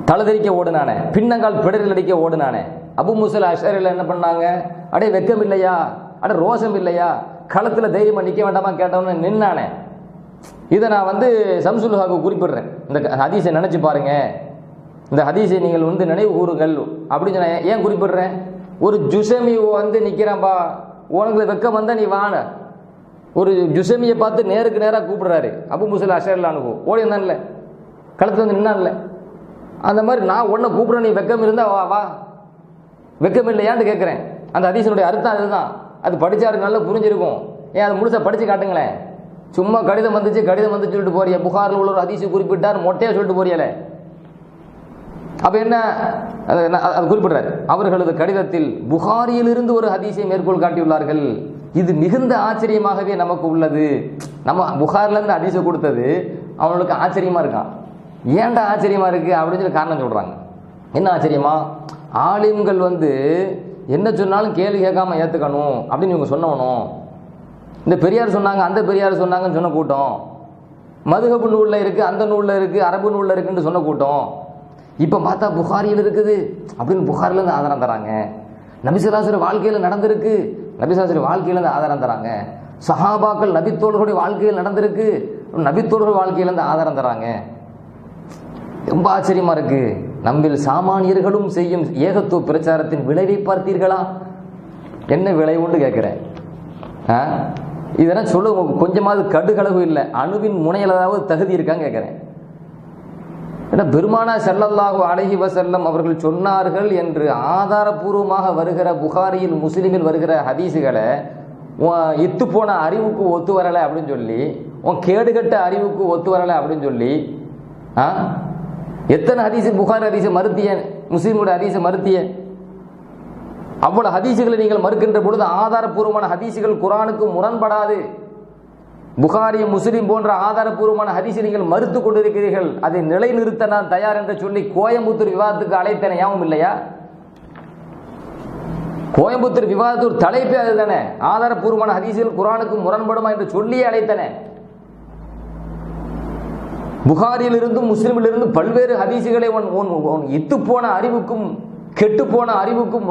தலதரிக்க ஓடுனானே, பின்னங்கால் பிடரில் அடிக்க ஓடுனானே. அபு மூசல் அஷ்அரியில் என்ன பண்ணாங்க, அடே வெக்கம் இல்லையா, அட ரோஷம் இல்லையா, களத்தில் தைரியமாக நிற்க வேண்டாமா கேட்டவன்னு நின்னானே. இதை நான் வந்து சம்சுல் ஹாக்கு குறிப்பிடுறேன். இந்த ஹதீஸை நினைச்சு பாருங்க, இந்த ஹதீஸை நீங்கள் வந்து நினைவு கூறுங்கள் அப்படின்னு நான் ஏன் குறிப்பிடுறேன். ஒரு ஜுஷமி வந்து நிற்கிறான்பா, உனக்கு வெக்கம் வந்தா நீ வான. ஒரு ஜுஷமியை பார்த்து நேருக்கு நேராக கூப்பிடுறாரு அபு மூசல் அஷ்அரி அனுபவம். ஓடி இருந்தான்ல, களத்தில் வந்து நின்னான்ல. அந்த மாதிரி நான் உன்னை கூப்பிடுறேன், நீ வெக்கம் இருந்தா வா வா, வெக்கம் இல்லையான்னு கேட்குறேன். அந்த ஹதீஸினுடைய அர்த்தம் அதுதான். அது படிச்சாருக்கு நல்லா புரிஞ்சிருக்கும். ஏன் அதை முழுசா படிச்சு காட்டுங்களேன். சும்மா கடிதம் வந்துச்சு சொல்லிட்டு போறிய, புகாரில் உள்ள ஒரு ஹதீஸை குறிப்பிட்டார் மொட்டையா சொல்லிட்டு போறியல. அப்ப என்ன அது குறிப்பிடுறார், அவர்களது கடிதத்தில் புகாரியிலிருந்து ஒரு ஹதீஸை மேற்கோள் காட்டியுள்ளார்கள். இது மிகுந்த ஆச்சரியமாகவே நமக்கு உள்ளது. நம்ம புகார்ல இருந்து ஹதீஸை கொடுத்தது அவங்களுக்கு ஆச்சரியமா இருக்கான். ஏன்டா ஆச்சரியமா இருக்கு அப்படின்னு சொல்லி காரணம் சொல்றாங்க. என்ன ஆச்சரியமா, ஆலிம்கள் வந்து என்ன சொன்னாலும் கேள்வி கேட்காம ஏத்துக்கணும் அப்படின்னு இவங்க சொன்னவனும், இந்த பெரியார் சொன்னாங்க அந்த பெரியார் சொன்னாங்கன்னு சொன்ன கூட்டம், மதுஹப் நூல்ல இருக்கு அந்த நூல்ல இருக்கு அரபு நூல்ல இருக்குன்னு சொன்ன கூட்டம், இப்ப பார்த்தா புகாரியில் இருக்குது அப்படின்னு புகாரில இருந்து ஆதாரம் தராங்க. நபிசுல்லாஹு வாழ்க்கையில நடந்திருக்கு, நபிசுல்லாஹு வாழ்க்கையில இருந்து ஆதாரம் தராங்க. சஹாபாக்கள் நபித்தோழர்களுடைய வாழ்க்கையில் நடந்திருக்கு, நபித்தோழர்கள் வாழ்க்கையில இருந்து ஆதாரம் தராங்க. ரொம்ப ஆச்சரியமா இருக்கு. நம்மில் சாமானியர்களும் செய்யும் ஏகத்துவ பிரச்சாரத்தின் விளைவை பார்த்தீர்களா? என்ன விளைவுன்னு கேட்கிறேன். இதெல்லாம் சொல்ல கொஞ்சமாவது கடுகளவு இல்லை, அணுவின் முனையிலாவது தகுதி இருக்கான்னு கேட்கிறேன். ஏன்னா பெருமானா ஸல்லல்லாஹு அலைஹி வஸல்லம் அவர்கள் சொன்னார்கள் என்று ஆதாரபூர்வமாக வருகிற புகாரியில் முஸ்லிமில் வருகிற ஹதீஸுகளை இத்து போன அறிவுக்கு ஒத்து வரலை அப்படின்னு சொல்லி, உன் கேடுகட்ட அறிவுக்கு ஒத்து வரலை அப்படின்னு சொல்லி எத்தனை ஹதீஸ், புகாரி ஹதீஸை மறுத்திய, முஸ்லிமுடைய ஹதீஸை மறுத்திய. அவ்வளவு ஹதீஸுகளை நீங்கள் மறுக்கின்ற பொழுது ஆதாரபூர்வமான ஹதீஸுகள் குர்ஆனுக்கு முரண்படாது. புகாரி முஸ்லிம் போன்ற ஆதாரபூர்வமான ஹதீஸை நீங்கள் மறுத்து கொண்டிருக்கிறீர்கள். அதை நிலைநிறுத்த நான் தயார் என்று சொல்லி கோயம்புத்தூர் விவாதத்துக்கு அழைத்தன ஞாபகம் இல்லையா? கோயம்புத்தூர் விவாதத்தூர் தலைப்பே அதுதானே, ஆதாரபூர்வமான ஹதீஸுகள் குர்ஆனுக்கு முரண்படுமா என்று சொல்லியே அழைத்தன. புகாரியிலிருந்தும் முஸ்லிமிலிருந்தும் பல்வேறு ஹதீசுகளை இத்து போன அறிவுக்கும் கெட்டு போன அறிவுக்கும்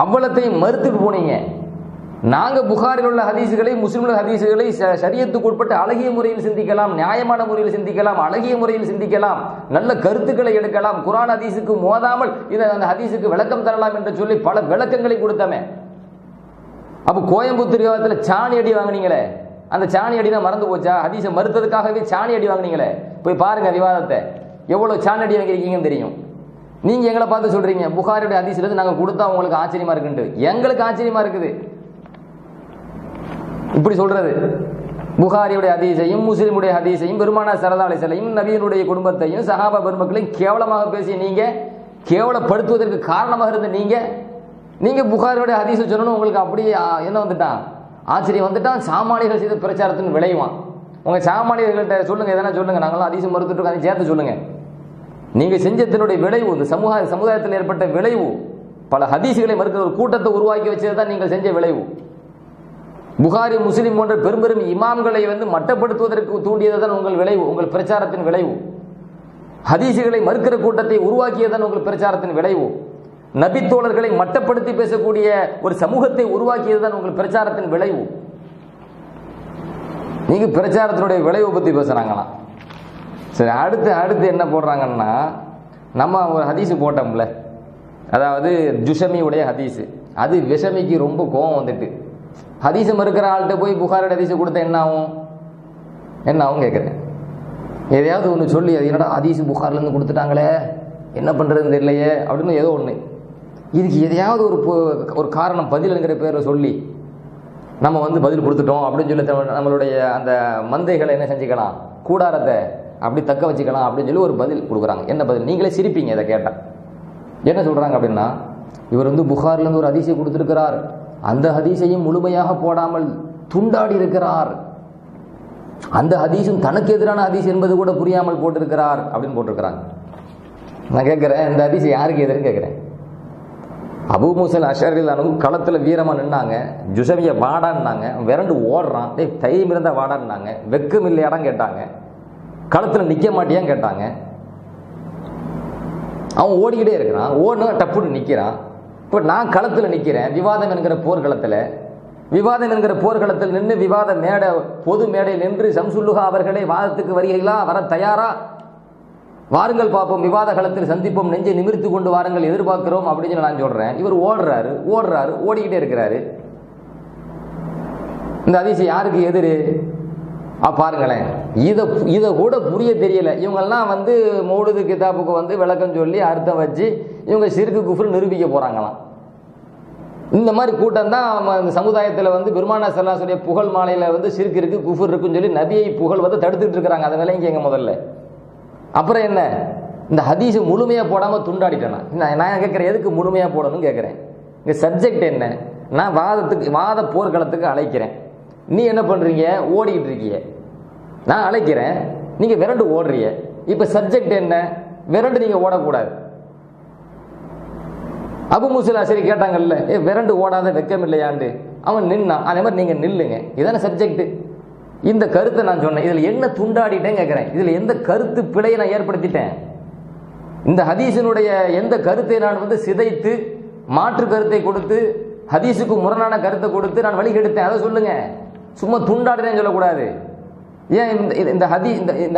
அவ்வளத்தையும் மறுத்துட்டு போனீங்க. நாங்க புகாரில் உள்ள ஹதீசுகளை, முஸ்லிம் ஹதீசுகளை ஷரியத்துக்கு உட்பட்டு அழகிய முறையில் சிந்திக்கலாம், நியாயமான முறையில் சிந்திக்கலாம், அழகிய முறையில் சிந்திக்கலாம், நல்ல கருத்துக்களை எடுக்கலாம், குர்ஆன் ஹதீஸுக்கு மோதாமல் அந்த ஹதீஸுக்கு விளக்கம் தரலாம் என்று சொல்லி பல விளக்கங்களை கொடுத்தமே. அப்போ கோயம்புத்தூர் விவாதத்தில் சாணி அடி வாங்கினீங்களே, அந்த சாணி அடி தான் மறந்து போச்சா? ஹதீஸை மறுத்ததுக்காகவே சாணி அடி வாங்கினீங்களே, போய் பாருங்க விவாதத்தை, எவ்வளவு சாணி அடி வாங்கியிருக்கீங்கன்னு தெரியும். நீங்க எங்களை பார்த்து சொல்றீங்க புகாரியுடைய ஹதீஸ்ல இருந்து நாங்க கொடுத்தா உங்களுக்கு ஆச்சரியமா இருக்குன்ட்டு. எங்களுக்கு ஆச்சரியமா இருக்குது இப்படி சொல்றது. புகாரியுடைய ஹதீஸையும் முஸ்லிமுடைய ஹதீஸையும் பெருமானார் ஸல்லல்லாஹு அலைஹி வஸல்லம் நபியினுடைய குடும்பத்தையும் சஹாபா பெருமக்களையும் கேவலமாக பேசி நீங்க, கேவலப்படுத்துவதற்கு காரணமாக இருந்த நீங்க புகாரியுடைய ஹதீஸை சொல்லணும். உங்களுக்கு அப்படியே என்ன வந்துட்டான், ஆச்சரியம் வந்துட்டான். சாமானியர்கள் செய்த பிரச்சாரத்தின் விளைவான். உங்க சாமானியர்கள்ட்ட சொல்லுங்க, எதனா சொல்லுங்க, நாங்களாம் ஹதீஸை மறுத்துட்டு அதை சேர்த்து சொல்லுங்க. நீங்க செஞ்சத்தினுடைய விளைவு, இந்த சமுதாயத்தில் ஏற்பட்ட விளைவு, பல ஹதீசுகளை மறுக்கிற ஒரு கூட்டத்தை உருவாக்கி வச்சதுதான் நீங்கள் செஞ்ச விளைவு. புகாரி முஸ்லிம் போன்ற பெரும் பெரும் இமாம்களை மட்டப்படுத்துவதற்கு தூண்டியதுதான் உங்கள் விளைவு, உங்கள் பிரச்சாரத்தின் விளைவு. ஹதீசுகளை மறுக்கிற கூட்டத்தை உருவாக்கியதுதான் உங்கள் பிரச்சாரத்தின் விளைவு. நபித்தோழர்களை மட்டப்படுத்தி பேசக்கூடிய ஒரு சமூகத்தை உருவாக்கியதுதான் உங்கள் பிரச்சாரத்தின் விளைவு. நீங்க பிரச்சாரத்தினுடைய விளைவை பத்தி பேசுறாங்களா? சரி, அடுத்து என்ன போடுறாங்கன்னா, நம்ம ஒரு ஹதீஸு போட்டோம்ல, அதாவது ஜுஷமியுடைய ஹதீஸு, அது விஷமிக்கு ரொம்ப கோபம் வந்துட்டு ஹதீஸை மறுக்கிற ஆள்கிட்ட போய் புகாரோட ஹதீஸை கொடுத்தா என்ன ஆகும் கேட்குறேன். எதையாவது ஒன்று சொல்லி, அது என்னடா ஹதீஸு புகார்லேருந்து கொடுத்துட்டாங்களே, என்ன பண்ணுறதுன்னு தெரியலையே அப்படின்னு ஏதோ ஒன்று, இதுக்கு எதையாவது ஒரு காரணம் பதிலுங்கிற பேரை சொல்லி நம்ம பதில் கொடுத்துட்டோம் அப்படின்னு சொல்லி நம்மளுடைய அந்த மந்தைகளை என்ன செஞ்சுக்கலாம், கூடாரத்தை அப்படி தக்க வச்சுக்கலாம் அப்படின்னு சொல்லி ஒரு பதில் கொடுக்குறாங்க. என்ன பதில்? நீங்களே சிரிப்பீங்க இதை கேட்டால். என்ன சொல்கிறாங்க அப்படின்னா, இவர் புகார்லேருந்து ஒரு ஹதீஸை கொடுத்துருக்கிறார், அந்த ஹதீஸையும் முழுமையாக போடாமல் துண்டாடி இருக்கிறார், அந்த ஹதீஸும் தனக்கு எதிரான ஹதீஸ் என்பது கூட புரியாமல் போட்டிருக்கிறார் அப்படின்னு போட்டிருக்கிறாங்க. நான் கேட்குறேன், இந்த ஹதீஸ் யாருக்கு எதிர்ன்னு கேட்குறேன். அபூ மூஸா அஷ்அரி களத்தில் வீரமாக நின்னாங்க, ஜுஷமியை வாடான்னாங்க, விரண்டு ஓடுறான், தைரியம் இருந்தால் வாடான்னாங்க, வெக்கம் இல்லையாடான்னு கேட்டாங்க, களத்தில் நிற்க மாட்டியான்னு கேட்டாங்க. அவன் ஓடிக்கிட்டே இருக்கிறான், ஓடுனா டப்புன்னு நிற்கிறான். இப்போ நான் களத்தில் நிற்கிறேன், விவாதம் என்கிற போர்க்களத்தில் நின்று விவாத மேடை, பொது மேடையில் நின்று ஷம்சுல்லுஹா அவர்களே வாதத்துக்கு வருகிறீர்களா, வர தயாரா, வாருங்கள் பார்ப்போம், விவாத களத்தில் சந்திப்போம், நெஞ்சை நிமிர்த்து கொண்டு வாருங்கள், எதிர்பார்க்கிறோம் அப்படின்னு நான் சொல்றேன். இவர் ஓடுறாரு, ஓடிக்கிட்டே இருக்கிறாரு. இந்த ஹதீஸ் யாருக்கு எதிரு? பாருங்களேன், இதை கூட புரிய தெரியல. இவங்கெல்லாம் மௌலிது கிதாபுக்கு விளக்கம் சொல்லி அர்த்தம் வச்சு இவங்க ஷிர்கு குஃப்ர் நிரூபிக்க போறாங்களாம். இந்த மாதிரி கூட்டம் தான் இந்த சமுதாயத்தில் பெருமானார் ஸல்லல்லாஹு அலைஹி வஸல்லம் புகழ் மாலையில ஷிர்க் இருக்கு, குஃப்ர் இருக்குன்னு சொல்லி நபியை புகழ் தடுத்துட்டு இருக்கிறாங்க. அதை விலைங்க முதல்ல. அப்புறம் என்ன, இந்த ஹதீஸை முழுமையா போடாம துண்டாடிட்டேன். நான் கேட்கிறேன், எதுக்கு முழுமையா போடணும்னு கேட்கிறேன். இங்க சப்ஜெக்ட் என்ன? நான் வாத போர்க்களத்துக்கு அழைக்கிறேன், நீ என்ன பண்றீங்க, ஓடிக்கிட்டு இருக்கீங்க. நான் அழைக்கிறேன், நீங்க விரண்டு ஓடுறீங்க. இப்ப சப்ஜெக்ட் என்ன? விரண்டு நீங்க ஓடக்கூடாது. அபூ மூஸா அஷ்அரி கேட்டாங்கல்ல, விரண்டு ஓடாத வெக்கம் இல்லையாண்டு, அவன் நின்னான். அதே மாதிரி நீங்க நில்லுங்க, இதான சப்ஜெக்ட். இந்த கருத்தை நான் சொன்னேன், இதுல என்ன துண்டாடிட்டேன் கேட்கிறேன், இதுல எந்த கருத்து பிழையை நான் ஏற்படுத்திட்டேன், இந்த ஹதீஸினுடைய எந்த கருத்தை நான் சிதைத்து மாற்று கருத்தை கொடுத்து ஹதீஸுக்கு முரணான கருத்தை கொடுத்து நான் வழிகெடுத்தேன், அதை சொல்லுங்க. சும்மா துண்டாடுறேன்னு சொல்லக்கூடாது. ஏன் இந்த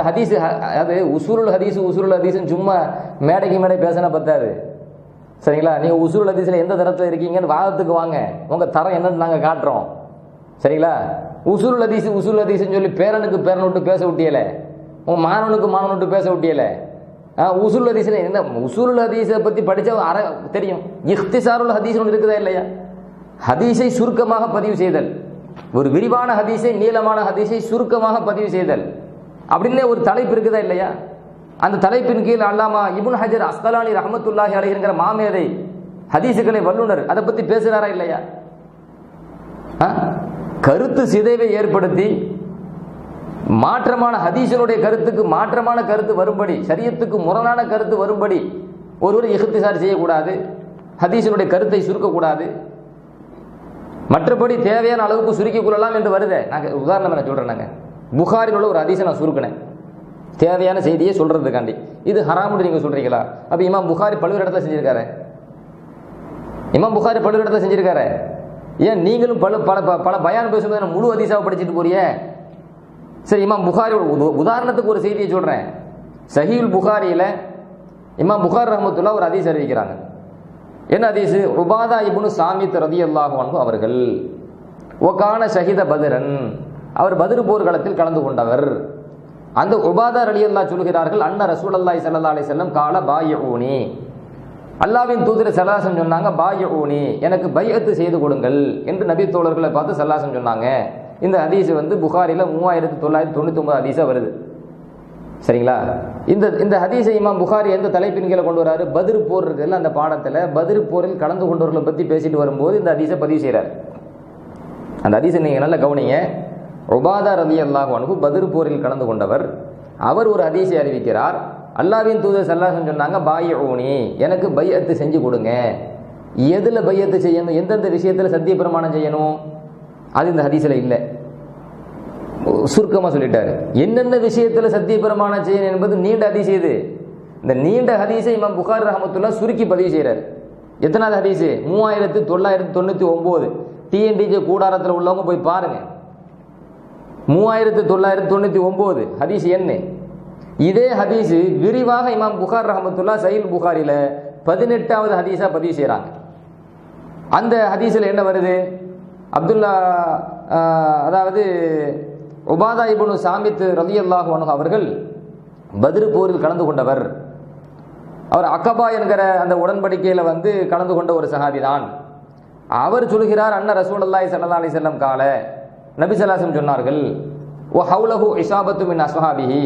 ஹதீஸ், அது உசூலுல் ஹதீஸ் சும்மா மேடைக்கு மேடை பேசினா பத்தாது, சரிங்களா? நீங்க உசூலுல் ஹதீஸ்ல எந்த தரத்தில் இருக்கீங்கன்னு வாதத்துக்கு வாங்க, உங்க தரம் என்னன்னு நாங்க காட்டுறோம், சரிங்களா? உசூலுல் ஹதீஸ்ன்னு சொல்லி பேரனுக்கு பேரன் விட்டு பேச விட்டியல, உங்க மாணவனுக்கு மாணவன் விட்டு பேச விட்டியல. உசூலுல் ஹதீஸ்ல என்ன, உசூலுல் ஹதீஸை பத்தி படிச்சா தெரியும். இஹ்திசாருல் ஹதீஸ் ஒன்று இருக்குதா இல்லையா? ஹதீஸை சுருக்கமாக பதிவு செய்தல், ஒரு விரிவான ஹதீஸை, நீளமான ஹதீஸை சுருக்கமாக பதிவு செய்தல் அப்படின்னே ஒரு தலைப்பு இருக்குதா இல்லையா? அந்த தலைப்பின் கீழ் அல்லாமா இப்னு ஹஜர் அஸ்கலானி ரஹ்மத்துல்லாஹி அலைஹிங்கிற மாமேதை ஹதீஸுகளை வல்லுனர் அதை பத்தி பேசுறாரா இல்லையா? கருத்து சிதைவை ஏற்படுத்தி மாற்றமான ஹதீஸினுடைய கருத்துக்கு மாற்றமான கருத்து வரும்படி, ஷரியத்துக்கு முரணான கருத்து வரும்படி ஒருவர் இஹ்திசார் செய்யக்கூடாது, ஹதீஸினுடைய கருத்தை சுருக்கக்கூடாது, மற்றபடி தேவையான அளவுக்கு சுருக்கிக் கொள்ளலாம் என்று வருது. நாங்கள் உதாரணம் என்ன சொல்றேன், நாங்கள் புகாரில் உள்ள ஒரு ஹதீஸை நான் சுருக்கினேன், தேவையான செய்தியை சொல்றதுக்காண்டி. இது ஹராம்னு நீங்க சொல்றீங்களா? அப்ப இமாம் புகாரி பல்வேறு இடத்துல செஞ்சிருக்காரு. இமாம் புகாரி பல்வேறு இடத்துல செஞ்சிருக்காரு. ஏன் நீங்களும் பல பல பல பயான் பேசும்போது முழு ஹதீஸாவை படிச்சுட்டு போறிய? சரி, இமாம் புகாரி உதாரணத்துக்கு ஒரு செய்தியை சொல்றேன். சஹீஹுல் புகாரியில இமாம் புகாரி ரஹ்மத்துல்லாஹ் ஒரு ஹதீஸ் அறிவிக்கிறாங்க. என்ன ஹதீஸ்? உபாதா இப்னு சாமித் ரலியல்லாஹு அன்ஹு அவர்கள் ஒகான ஷஹீத பத்ரன், அவர் பத்ர் போர்க்களத்தில் கலந்து கொண்டவர். அந்த உபாதா ரலியல்லாஹு சொல்கிறார்கள், அன்ன ரசூலுல்லாஹி ஸல்லல்லாஹு அலைஹி வஸல்லம் கால பாயிஊனி, அல்லாஹ்வின் தூதர் ஸல்லல்லாஹு அலைஹி வஸல்லம் சொன்னாங்க, பாயிஊனி, எனக்கு பைஅத் செய்து கொடுங்கள் என்று நபி தோழர்களை பார்த்து ஸல்லல்லாஹு அலைஹி வஸல்லம் சொன்னாங்க. இந்த ஹதீஸ் புகாரில 3999 ஹதீஸா வருது. சரிங்களா? இந்த ஹதீஸை இமாம் புகாரி எந்த தலைப்பின் கீழே கொண்டு வராரு? பத்ர் போர் இருக்குல்ல, அந்த பாடத்துல பத்ர் போரில் கலந்து கொண்டவர்களை பத்தி பேசிட்டு வரும்போது இந்த ஹதீஸை பதிவு செய்யறாரு. அந்த ஹதீஸை நீங்க நல்லா கவனிங்க. உபாதா ரலியல்லாஹு அன்ஹு பத்ர் போரில் கலந்து கொண்டவர். அவர் ஒரு ஹதீஸை அறிவிக்கிறார். அல்லாஹ்வின் தூதர் ஸல்லல்லாஹு அலைஹி வஸல்லம் சொன்னாங்க, பாயிஊனி, எனக்கு பைஅத் செஞ்சு கொடுங்க. எதுல பைஅத் செய்யணும், எந்தெந்த விஷயத்துல சத்திய பிரமாணம் செய்யணும், அது இந்த ஹதீஸ்ல இல்லை. சுருக்கமா சொல்லிட்டாரு. என்னென்ன விஷயத்துல சத்திய பிரமாணம் செய்யணும் என்பது நீண்ட ஹதீஸ். இது இந்த நீண்ட ஹதீஸை இமாம் புகாரி ரஹ்மத்துல்லாஹ் சுருக்கி பதிவு செய்யறாரு. எத்தனாவது ஹதீஸ்? 3999. டிஎன்டிஜே கூடாரத்தில் உள்ளவங்க போய் பாருங்க. 3999 ஹதீஸ் என்ன? இதே ஹதீஸ் விரிவாக இமாம் புகாரி ரஹ்மத்துல்லாஹ் சஹீஹ் புகாரில 18வது ஹதீஸா பதிவு செய்யறாங்க. அந்த ஹதீஸ்ல என்ன வருது? அப்துல்லா, அதாவது உபாதா இப்னு சாமித் ரலியல்லாஹு அன்ஹு அவர்கள் பத்ர் போரில் கலந்து கொண்டவர். அவர் அகபா என்கிற அந்த உடன்படிக்கையில கலந்து கொண்ட ஒரு சஹாபி தான். அவர் சொல்கிறார், அன்ன ரசூலுல்லாஹி ஸல்லல்லாஹு அலைஹி வஸல்லம் கால, நபி ஸல்லல்லாஹு அலைஹி வஸல்லம் சொன்னார்கள், வ ஹவுலஹு இஸாபத்து மின் அஸ்ஹாபிஹி,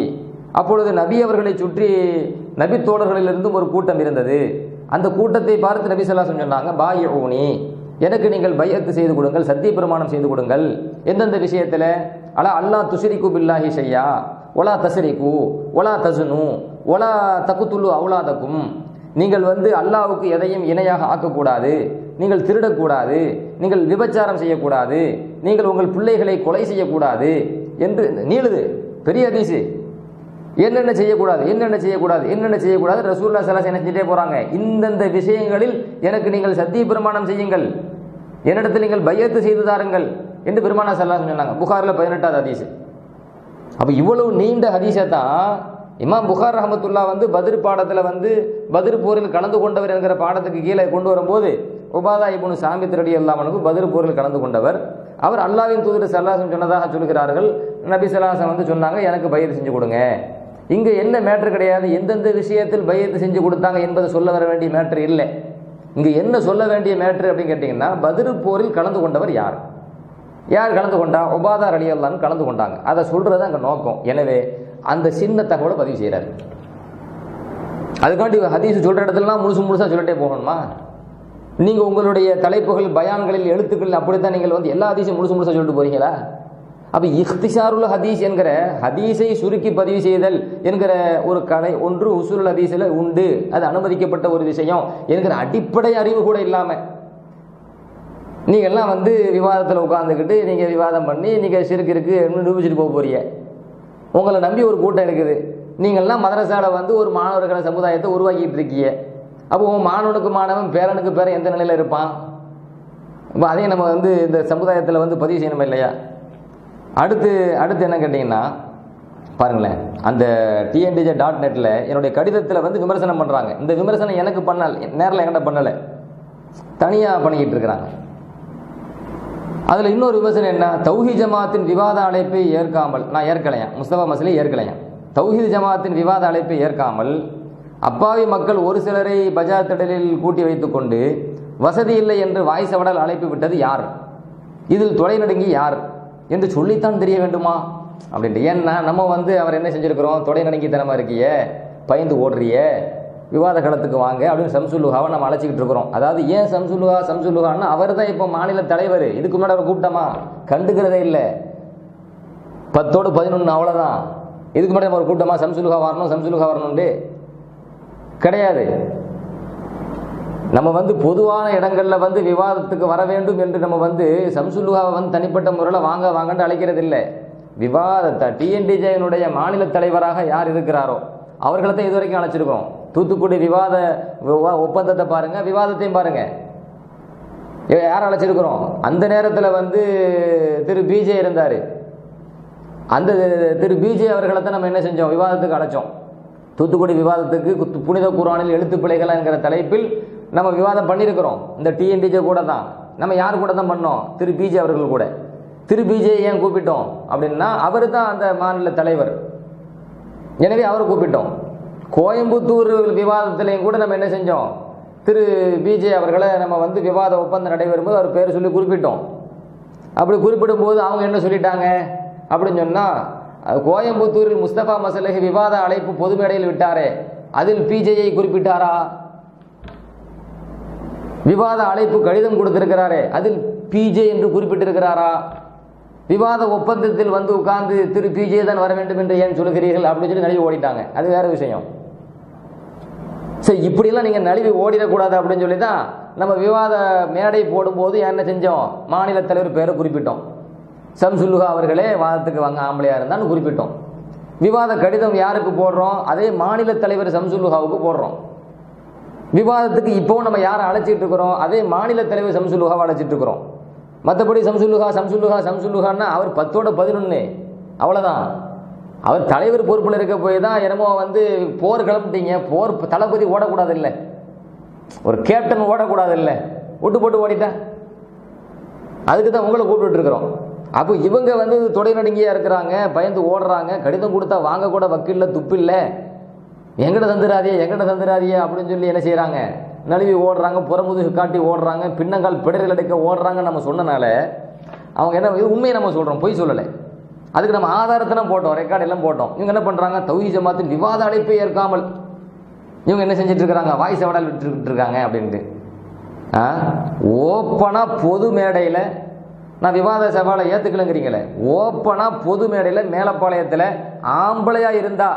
அப்பொழுது நபி அவர்களை சுற்றி நபி தோழர்களிலிருந்து ஒரு கூட்டம் இருந்தது. அந்த கூட்டத்தை பார்த்து நபி ஸல்லல்லாஹு அலைஹி வஸல்லம் சொன்னாங்க, பாயிஊனி, எனக்கு நீங்கள் பைஅத் செய்து கொடுங்கள், சத்திய பிரமாணம் செய்து கொடுங்கள். எந்தெந்த விஷயத்துல? அலா அல்லா துஷ்ரிகு பில்லாஹி ஷையா வலா தஸ்ரிகு வலா தஸ்னு வலா தக்துலு அவுலாதக்கும், நீங்கள் அல்லாஹ்வுக்கு எதையும் இணையாக ஆக்கக்கூடாது, நீங்கள் திருடக்கூடாது, நீங்கள் விபச்சாரம் செய்யக்கூடாது, நீங்கள் உங்கள் பிள்ளைகளை கொலை செய்யக்கூடாது என்று நீளுது பெரிய ஹதீஸ். என்னென்ன செய்யக்கூடாது, என்னென்ன செய்யக்கூடாது, என்னென்ன செய்யக்கூடாது ரசூலுல்லாஹி ஸல்லல்லாஹு அலைஹி வஸல்லம் செஞ்சிட்டே போறாங்க. இந்தந்த விஷயங்களில் எனக்கு நீங்கள் சத்திய பிரமாணம் செய்யுங்கள், என்னிடத்தில் நீங்கள் பைஅத் செய்து தாருங்கள் என்று பெருமானார் ஸல்லல்லாஹு அலைஹி வஸல்லம் சொன்னாங்க. புகாரில 18வது ஹதீஸ். அப்ப இவ்வளவு நீண்ட ஹதீஸை தான் இமாம் புகாரி ரஹ்மத்துல்லாஹ் பத்ர் பாடத்துல பத்ர் போரில் கலந்து கொண்டவர் என்கிற பாடத்துக்கு கீழே கொண்டு வரும்போது, உபாதா இப்னு சாமித் ரலியல்லாஹு அன்ஹு பத்ர் போரில் கலந்து கொண்டவர். அவர் அல்லாஹ்வின் தூதர் ஸல்லல்லாஹு அலைஹி வஸல்லம் சொன்னதாக சொல்கிறார்கள். நபி ஸல்லல்லாஹு அலைஹி வஸல்லம் சொன்னாங்க, எனக்கு பைஅத் செஞ்சு கொடுங்க. இங்க என்ன மேட்டர் கிடையாது, எந்தெந்த விஷயத்தில் பைஅத் செஞ்சு கொடுத்தாங்க என்பதை சொல்ல வர வேண்டிய மேட்டர் இல்லை. இங்க என்ன சொல்ல வேண்டிய மேட்டர் அப்படின்னு கேட்டீங்கன்னா, பத்ர் போரில் கலந்து கொண்டவர் யார், யார் கலந்து கொண்டா? உபாதா ரலியல்லாஹு அன்ஹு கலந்து கொண்டாங்க. அதை சொல்றது அங்க நோக்கம். எனவே அந்த சின்ன தகவலை பதிவு செய்யறாரு. அதுக்காண்டி ஹதீஸ் சொல்ற இடத்துலலாம் முழுசா சொல்லிட்டே போகணுமா? நீங்க உங்களுடைய தலைப்புகள், பயான்களில், எழுத்துக்கள் அப்படித்தான் நீங்கள் எல்லா ஹதீஸும் முழுசா சொல்லிட்டு போறீங்களா? அப்ப இஹ்திசாருல் ஹதீஸ் என்கிற ஹதீஸை சுருக்கி பதிவு செய்தல் என்கிற ஒரு கலை ஒன்று உசூலுல் ஹதீஸ்ல உண்டு, அது அனுமதிக்கப்பட்ட ஒரு விஷயம் என்கிற அடிப்படை அறிவு கூட இல்லாம நீங்க எல்லாம் விவாதத்தில் உட்கார்ந்துக்கிட்டு நீங்க விவாதம் பண்ணி நீங்க ஷிர்க் இருக்கு நிரூபிச்சுட்டு போக போறீங்க. உங்களை நம்பி ஒரு கூட்டம் இருக்குது. நீங்கள்லாம் மதரசால ஒரு மாணவர்களை சமுதாயத்தை உருவாக்கிட்டு இருக்கீங்க. அப்போ உன் மாணவனுக்கு மாணவன், பேரனுக்கு பேரன் எந்த நிலையில இருப்பான்? இப்போ அதையும் நம்ம இந்த சமுதாயத்தில் பதிவு செய்யணும் இல்லையா? அடுத்து என்ன கேட்டிங்கன்னா பாருங்களேன், அந்த tndj.netல என்னுடைய கடிதத்தில் விமர்சனம் பண்ணுறாங்க. இந்த விமர்சனம் எனக்கு பண்ணல, நேரில் என்கிட்ட பண்ணலை, தனியாக பண்ணிக்கிட்டு இருக்கிறாங்க. அதில் இன்னொரு விமர்சனம் என்ன? தௌஹீத் ஜமாத்தின் விவாத அழைப்பை ஏற்காமல், நான் ஏற்கலையாம், முஸ்தபா மஸ்லி ஏற்கலையாம், தௌஹீத் ஜமாத்தின் விவாத அழைப்பை ஏற்காமல் அப்பாவி மக்கள் ஒரு சிலரை பஜார் திடலில் கூட்டி வைத்துக்கொண்டு வசதி இல்லை என்று வாய்சவடல் அழைப்பு விட்டது யார்? இதில் தொலை நடுங்கி யார் என்று சொல்லித்தான் தெரிய வேண்டுமா அப்படின்ட்டு. ஏன்னா நம்ம அவர் என்ன செஞ்சிருக்கிறோம், தொடை நடுங்கித்தனமா இருக்கிய, பயந்து ஓடுறிய, விவாத களத்துக்கு வாங்க அப்படின்னு சம்சுல்லுகாவை நம்ம அழைச்சிக்கிட்டு இருக்கிறோம். அதாவது ஏன் சம்சுல்லுகான்னா அவர் தான் இப்போ மாநில தலைவர். இதுக்கு முன்னாடி அவர் கூப்பிட்டோமா? கண்டுக்கிறதே இல்லை. 10ஓடு 11 அவ்வளோதான். இதுக்கு முன்னாடி நம்ம ஒரு கூட்டமா சம்சுல்லுகா வரணும்னு கிடையாது. நம்ம பொதுவான இடங்கள்ல விவாதத்துக்கு வர வேண்டும் என்று நம்ம சம்சுல்லுகாவை தனிப்பட்ட முறையில் வாங்கன்னு அழைக்கிறது இல்லை. விவாதத்தை டிஎன்டிஜேயினுடைய மாநில தலைவராக யார் இருக்கிறாரோ அவர்களை தான் இதுவரைக்கும் அழைச்சிருக்கோம். தூத்துக்குடி விவாத ஒப்பந்தத்தை பாருங்க, விவாதத்தையும் பாருங்க, யார் அழைச்சிருக்கிறோம். அந்த நேரத்தில் வந்து திரு பிஜே இருந்தார். அந்த திரு பிஜே அவர்களை தான் நம்ம என்ன செஞ்சோம், விவாதத்துக்கு அழைச்சோம். தூத்துக்குடி விவாதத்துக்கு புனித குர்ஆனில் எழுத்து பிழைகள் என்கிற தலைப்பில் நம்ம விவாதம் பண்ணியிருக்கிறோம். இந்த டிஎன்டிஜே கூட தான், நம்ம யார் கூட தான் பண்ணோம், திரு பிஜே அவர்கள் கூட. திரு பிஜே ஏன் கூப்பிட்டோம் அப்படின்னா அவர் தான் அந்த மாநில தலைவர், எனவே அவரை கூப்பிட்டோம். கோயம்புத்தூர் விவாதத்திலையும் கூட நம்ம என்ன செஞ்சோம், திரு பிஜே அவர்களை நம்ம வந்து விவாத ஒப்பந்தம் நடைபெறும்போது அவர் பேர் சொல்லி குறிப்பிட்டோம். அப்படி குறிப்பிடும் போது அவங்க என்ன சொல்லிட்டாங்க அப்படின்னு சொன்னால், கோயம்புத்தூரில் முஸ்தபா மசலஹி விவாத அழைப்பு பொது மேடையில் விட்டாரே, அதில் பிஜேயை குறிப்பிட்டாரா? விவாத அழைப்பு கடிதம் கொடுத்திருக்கிறாரே, அதில் பிஜே என்று குறிப்பிட்டிருக்கிறாரா? விவாத ஒப்பந்தத்தில் வந்து உட்கார்ந்து திரு பிஜே தான் வர வேண்டும் என்று ஏன் சொல்லுகிறீர்கள் அப்படின்னு சொல்லி நழுவி ஓடிட்டாங்க. அது வேற விஷயம். சரி, இப்படிலாம் நீங்கள் நழுவி ஓடிடக்கூடாது அப்படின்னு சொல்லி தான் நம்ம விவாத மேடை போடும்போது என்ன செஞ்சோம், மாநில தலைவர் பேரை குறிப்பிட்டோம். சம்சுல்லுஹா அவர்களே வாதத்துக்கு வாங்க, ஆம்பளையா இருந்தான்னு குறிப்பிட்டோம். விவாத கடிதம் யாருக்கு போடுறோம், அதே மாநில தலைவர் சம்சுல்லுஹாவுக்கு போடுறோம். விவாதத்துக்கு இப்போவும் நம்ம யாரை அழைச்சிட்டு இருக்கிறோம், அதே மாநில தலைவர் சம்சுல்லுஹாவை அழைச்சிட்டு இருக்கிறோம். மற்றபடி சம்சுல்லுஹான்னா அவர் 10-11 அவ்வளோதான். அவர் தலைவர் பொறுப்பில் இருக்க போய் தான் என்னமோ வந்து போர் கிளம்பிட்டீங்க. போர் தளபதி ஓடக்கூடாது இல்லை, ஒரு கேப்டன் ஓடக்கூடாது இல்லை, விட்டு போட்டு ஓடிட்டேன். அதுக்கு தான் உங்களை கூப்பிட்டு இருக்கிறோம். அப்போ இவங்க வந்து தொடை நடுங்கியா இருக்கிறாங்க, பயந்து ஓடுறாங்க. கடிதம் கொடுத்தா வாங்க கூட வக்கீல்ல துப்பு இல்லை, எங்கட தந்துராதியே அப்படின்னு சொல்லி என்ன செய்யறாங்க, நழுவி ஓடுறாங்க, புறமுதுகு காட்டி ஓடுறாங்க, பின்னங்கால் பிடரில் எடுக்க ஓடுறாங்க. நம்ம சொன்னனால அவங்க என்ன, இது உண்மையை நம்ம சொல்றோம், பொய் சொல்லலை. அதுக்கு நம்ம ஆதாரத்தெல்லாம் போட்டோம், ரெக்கார்டு எல்லாம் போட்டோம். இவங்க என்ன பண்றாங்க, தௌஹீத் ஜமாத்தின் விவாத அழைப்பை ஏற்காமல் இவங்க என்ன செஞ்சுட்டு இருக்கிறாங்க, வாய்ஸ் அவடால் விட்டுட்டு இருக்காங்க அப்படின்ட்டு. ஓப்பனா பொது மேடையில் நான் விவாத சவாலை ஏத்துக்கலங்கிறீங்களே, ஓப்பனா பொது மேடையில் மேலப்பாளையத்தில் ஆம்பளையா இருந்தா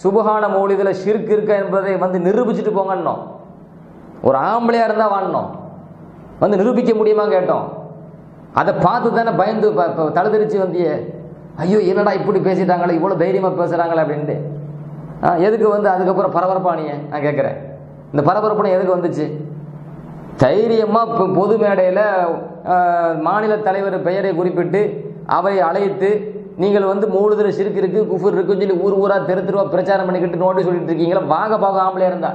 சுபஹான மௌலிதில் ஷிர்க் இருக்க என்பதை வந்து நிரூபிச்சுட்டு போங்கன்னோம். ஒரு ஆம்பளையா இருந்தா வாழணும், வந்து நிரூபிக்க முடியுமா கேட்டோம். அதை பார்த்து தானே பயந்து தழுதரிச்சு வந்தியே, ஐயோ என்னடா இப்படி பேசிட்டாங்களே, இவ்வளோ தைரியமாக பேசுகிறாங்களே அப்படின்ட்டு. எதுக்கு வந்து அதுக்கப்புறம் பரபரப்பானியே நான் கேட்குறேன். இந்த பரபரப்புனை எதுக்கு வந்துச்சு? தைரியமாக பொது மேடையில் மாநில தலைவர் பெயரை குறிப்பிட்டு அவரை அழைத்து நீங்கள் வந்து மௌலிதில் ஷிர்க் இருக்கு, குஃபர் இருக்குன்னு சொல்லி ஊர் ஊரா தெருவா பிரச்சாரம் பண்ணிக்கிட்டு நோட்டீஸ் சொல்லிட்டு இருக்கீங்களா? வாங்க பார்க்க ஆம்பளையா இருந்தா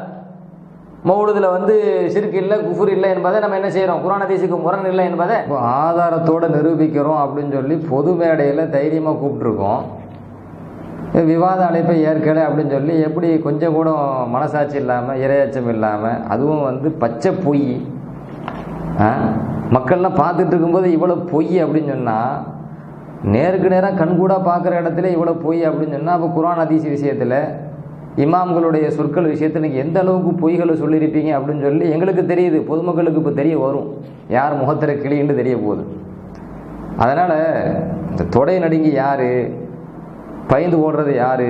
மௌலிதில் வந்து ஷிர்க் இல்லை, குஃபர் இல்லை என்பதை நம்ம என்ன செய்கிறோம், குர்ஆன் ஹதீஸுக்கு முரண் இல்லை என்பதை ஆதாரத்தோடு நிரூபிக்கிறோம் அப்படின்னு சொல்லி பொது மேடையில் தைரியமாக கூப்பிட்டுருக்கோம். விவாத அழைப்பை ஏற்கலை அப்படின்னு சொல்லி எப்படி கொஞ்சம் கூட மனசாட்சி இல்லாமல், இரையச்சம் இல்லாமல், அதுவும் வந்து பச்சை பொய். மக்கள்லாம் பார்த்துட்டு இருக்கும்போது இவ்வளோ பொய் அப்படின்னு சொன்னால், நேருக்கு நேராக கண்கூடாக பார்க்குற இடத்துல இவ்வளோ பொய் அப்படின்னு சொன்னால், அப்போ குர்ஆன் ஹதீஸ் விஷயத்தில், இமாம்களுடைய சொற்கள் விஷயத்தில் நீங்கள் எந்த அளவுக்கு பொய்களை சொல்லியிருப்பீங்க அப்படின்னு சொல்லி எங்களுக்கு தெரியுது, பொதுமக்களுக்கு இப்போ தெரிய வரும், யார் முகத்திர கிளின்னு தெரிய போகுது. அதனால் இந்த தொடை நடுங்கி யார், பயந்து ஓடுறது யார்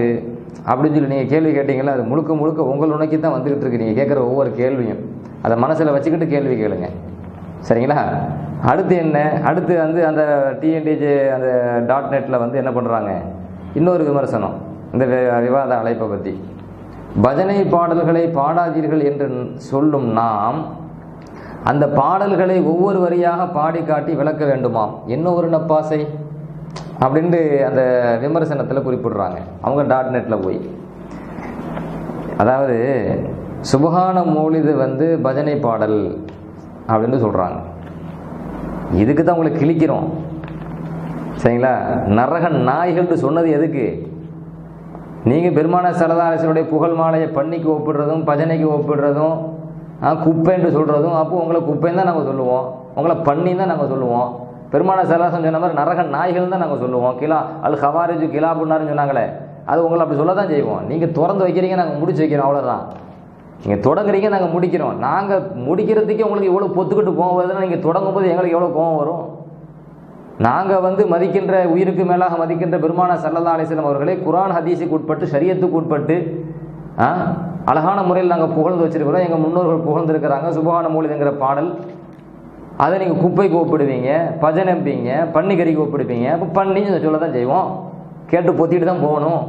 அப்படின்னு சொல்லி நீங்கள் கேள்வி கேட்டீங்களா, அது முழுக்க முழுக்க உங்களை நோக்கி தான் வந்துக்கிட்டு இருக்கு. நீங்கள் கேட்குற ஒவ்வொரு கேள்வியும் அதை மனசில் வச்சுக்கிட்டு கேள்வி கேளுங்க, சரிங்களா? அடுத்து என்ன, அடுத்து வந்து அந்த டிஎன்டிஜே அந்த .netல வந்து என்ன பண்ணுறாங்க, இன்னொரு விமர்சனம் இந்த விவாத அழைப்பை பற்றி. பஜனை பாடல்களை பாடாதீர்கள் என்று சொல்லும் நாம் அந்த பாடல்களை ஒவ்வொரு வரியாக பாடி காட்டி விளக்க வேண்டுமாம், என்ன ஒரு நப்பாசை அப்படின்ட்டு அந்த விமர்சனத்தில் குறிப்பிடுறாங்க அவங்க .netல போய். அதாவது சுபஹான மௌலிது வந்து பஜனை பாடல் அப்படின்னு சொல்கிறாங்க. இதுக்கு தான் உங்களை கிழிக்கிறோம், சரிங்களா? நரக நாய்கள் சொன்னது எதுக்கு? நீங்கள் பெருமானார் ஸல்லல்லாஹு அலைஹி வஸல்லம் புகழ் மாலையை பண்ணிக்கு ஒப்பிடுறதும் பஜனைக்கு ஒப்பிடுறதும் குப்பைன்னு சொல்கிறதும், அப்போ உங்களை குப்பைன்னு தான் நாங்கள் சொல்லுவோம், உங்களை பண்ணின்னு தான் நாங்கள் சொல்லுவோம். பெருமானார் ஸல்லல்லாஹு அலைஹி வஸல்லம் சொன்ன மாதிரி நரக நாய்கள் தான் நாங்கள் சொல்லுவோம். அல் ஹவாரிஜு கிலாபுன்னாருன்னு சொன்னாங்களே, அது உங்களை அப்படி சொல்ல தான் செய்வோம். நீங்கள் திறந்து வைக்கிறீங்க, நாங்கள் முடிச்சு வைக்கிறோம், அவ்வளோதான். நீங்கள் தொடங்குறீங்க, நாங்கள் முடிக்கிறோம். நாங்கள் முடிக்கிறதுக்கே உங்களுக்கு எவ்வளோ பொத்துக்கிட்டு கோவம் வருதுன்னா, நீங்கள் தொடங்கும் போது எங்களுக்கு எவ்வளோ கோவம் வரும். நாங்கள் வந்து மதிக்கின்ற, உயிருக்கு மேலாக மதிக்கின்ற பெருமானார் ஸல்லல்லாஹு அலைஹி வஸல்லம் அவர்களை குர்ஆன் ஹதீஸுக்கு உட்பட்டு, ஷரியத்துக்கு உட்பட்டு அழகான முறையில் நாங்கள் புகழ்ந்து வச்சிருக்கிறோம். எங்கள் முன்னோர்கள் புகழ்ந்துருக்கிறாங்க. சுபஹான மௌலிதுங்கிற பாடல் அதை நீங்கள் குப்பைக்கு ஒப்பிடுவீங்க, பஜனைப்பீங்க, பன்னிக்கறிக்கு ஒப்பிடுவீங்க. அப்போ பண்ணின்னு சொல்ல தான் செய்வோம், கேட்டு பொத்திட்டு தான் போகணும்.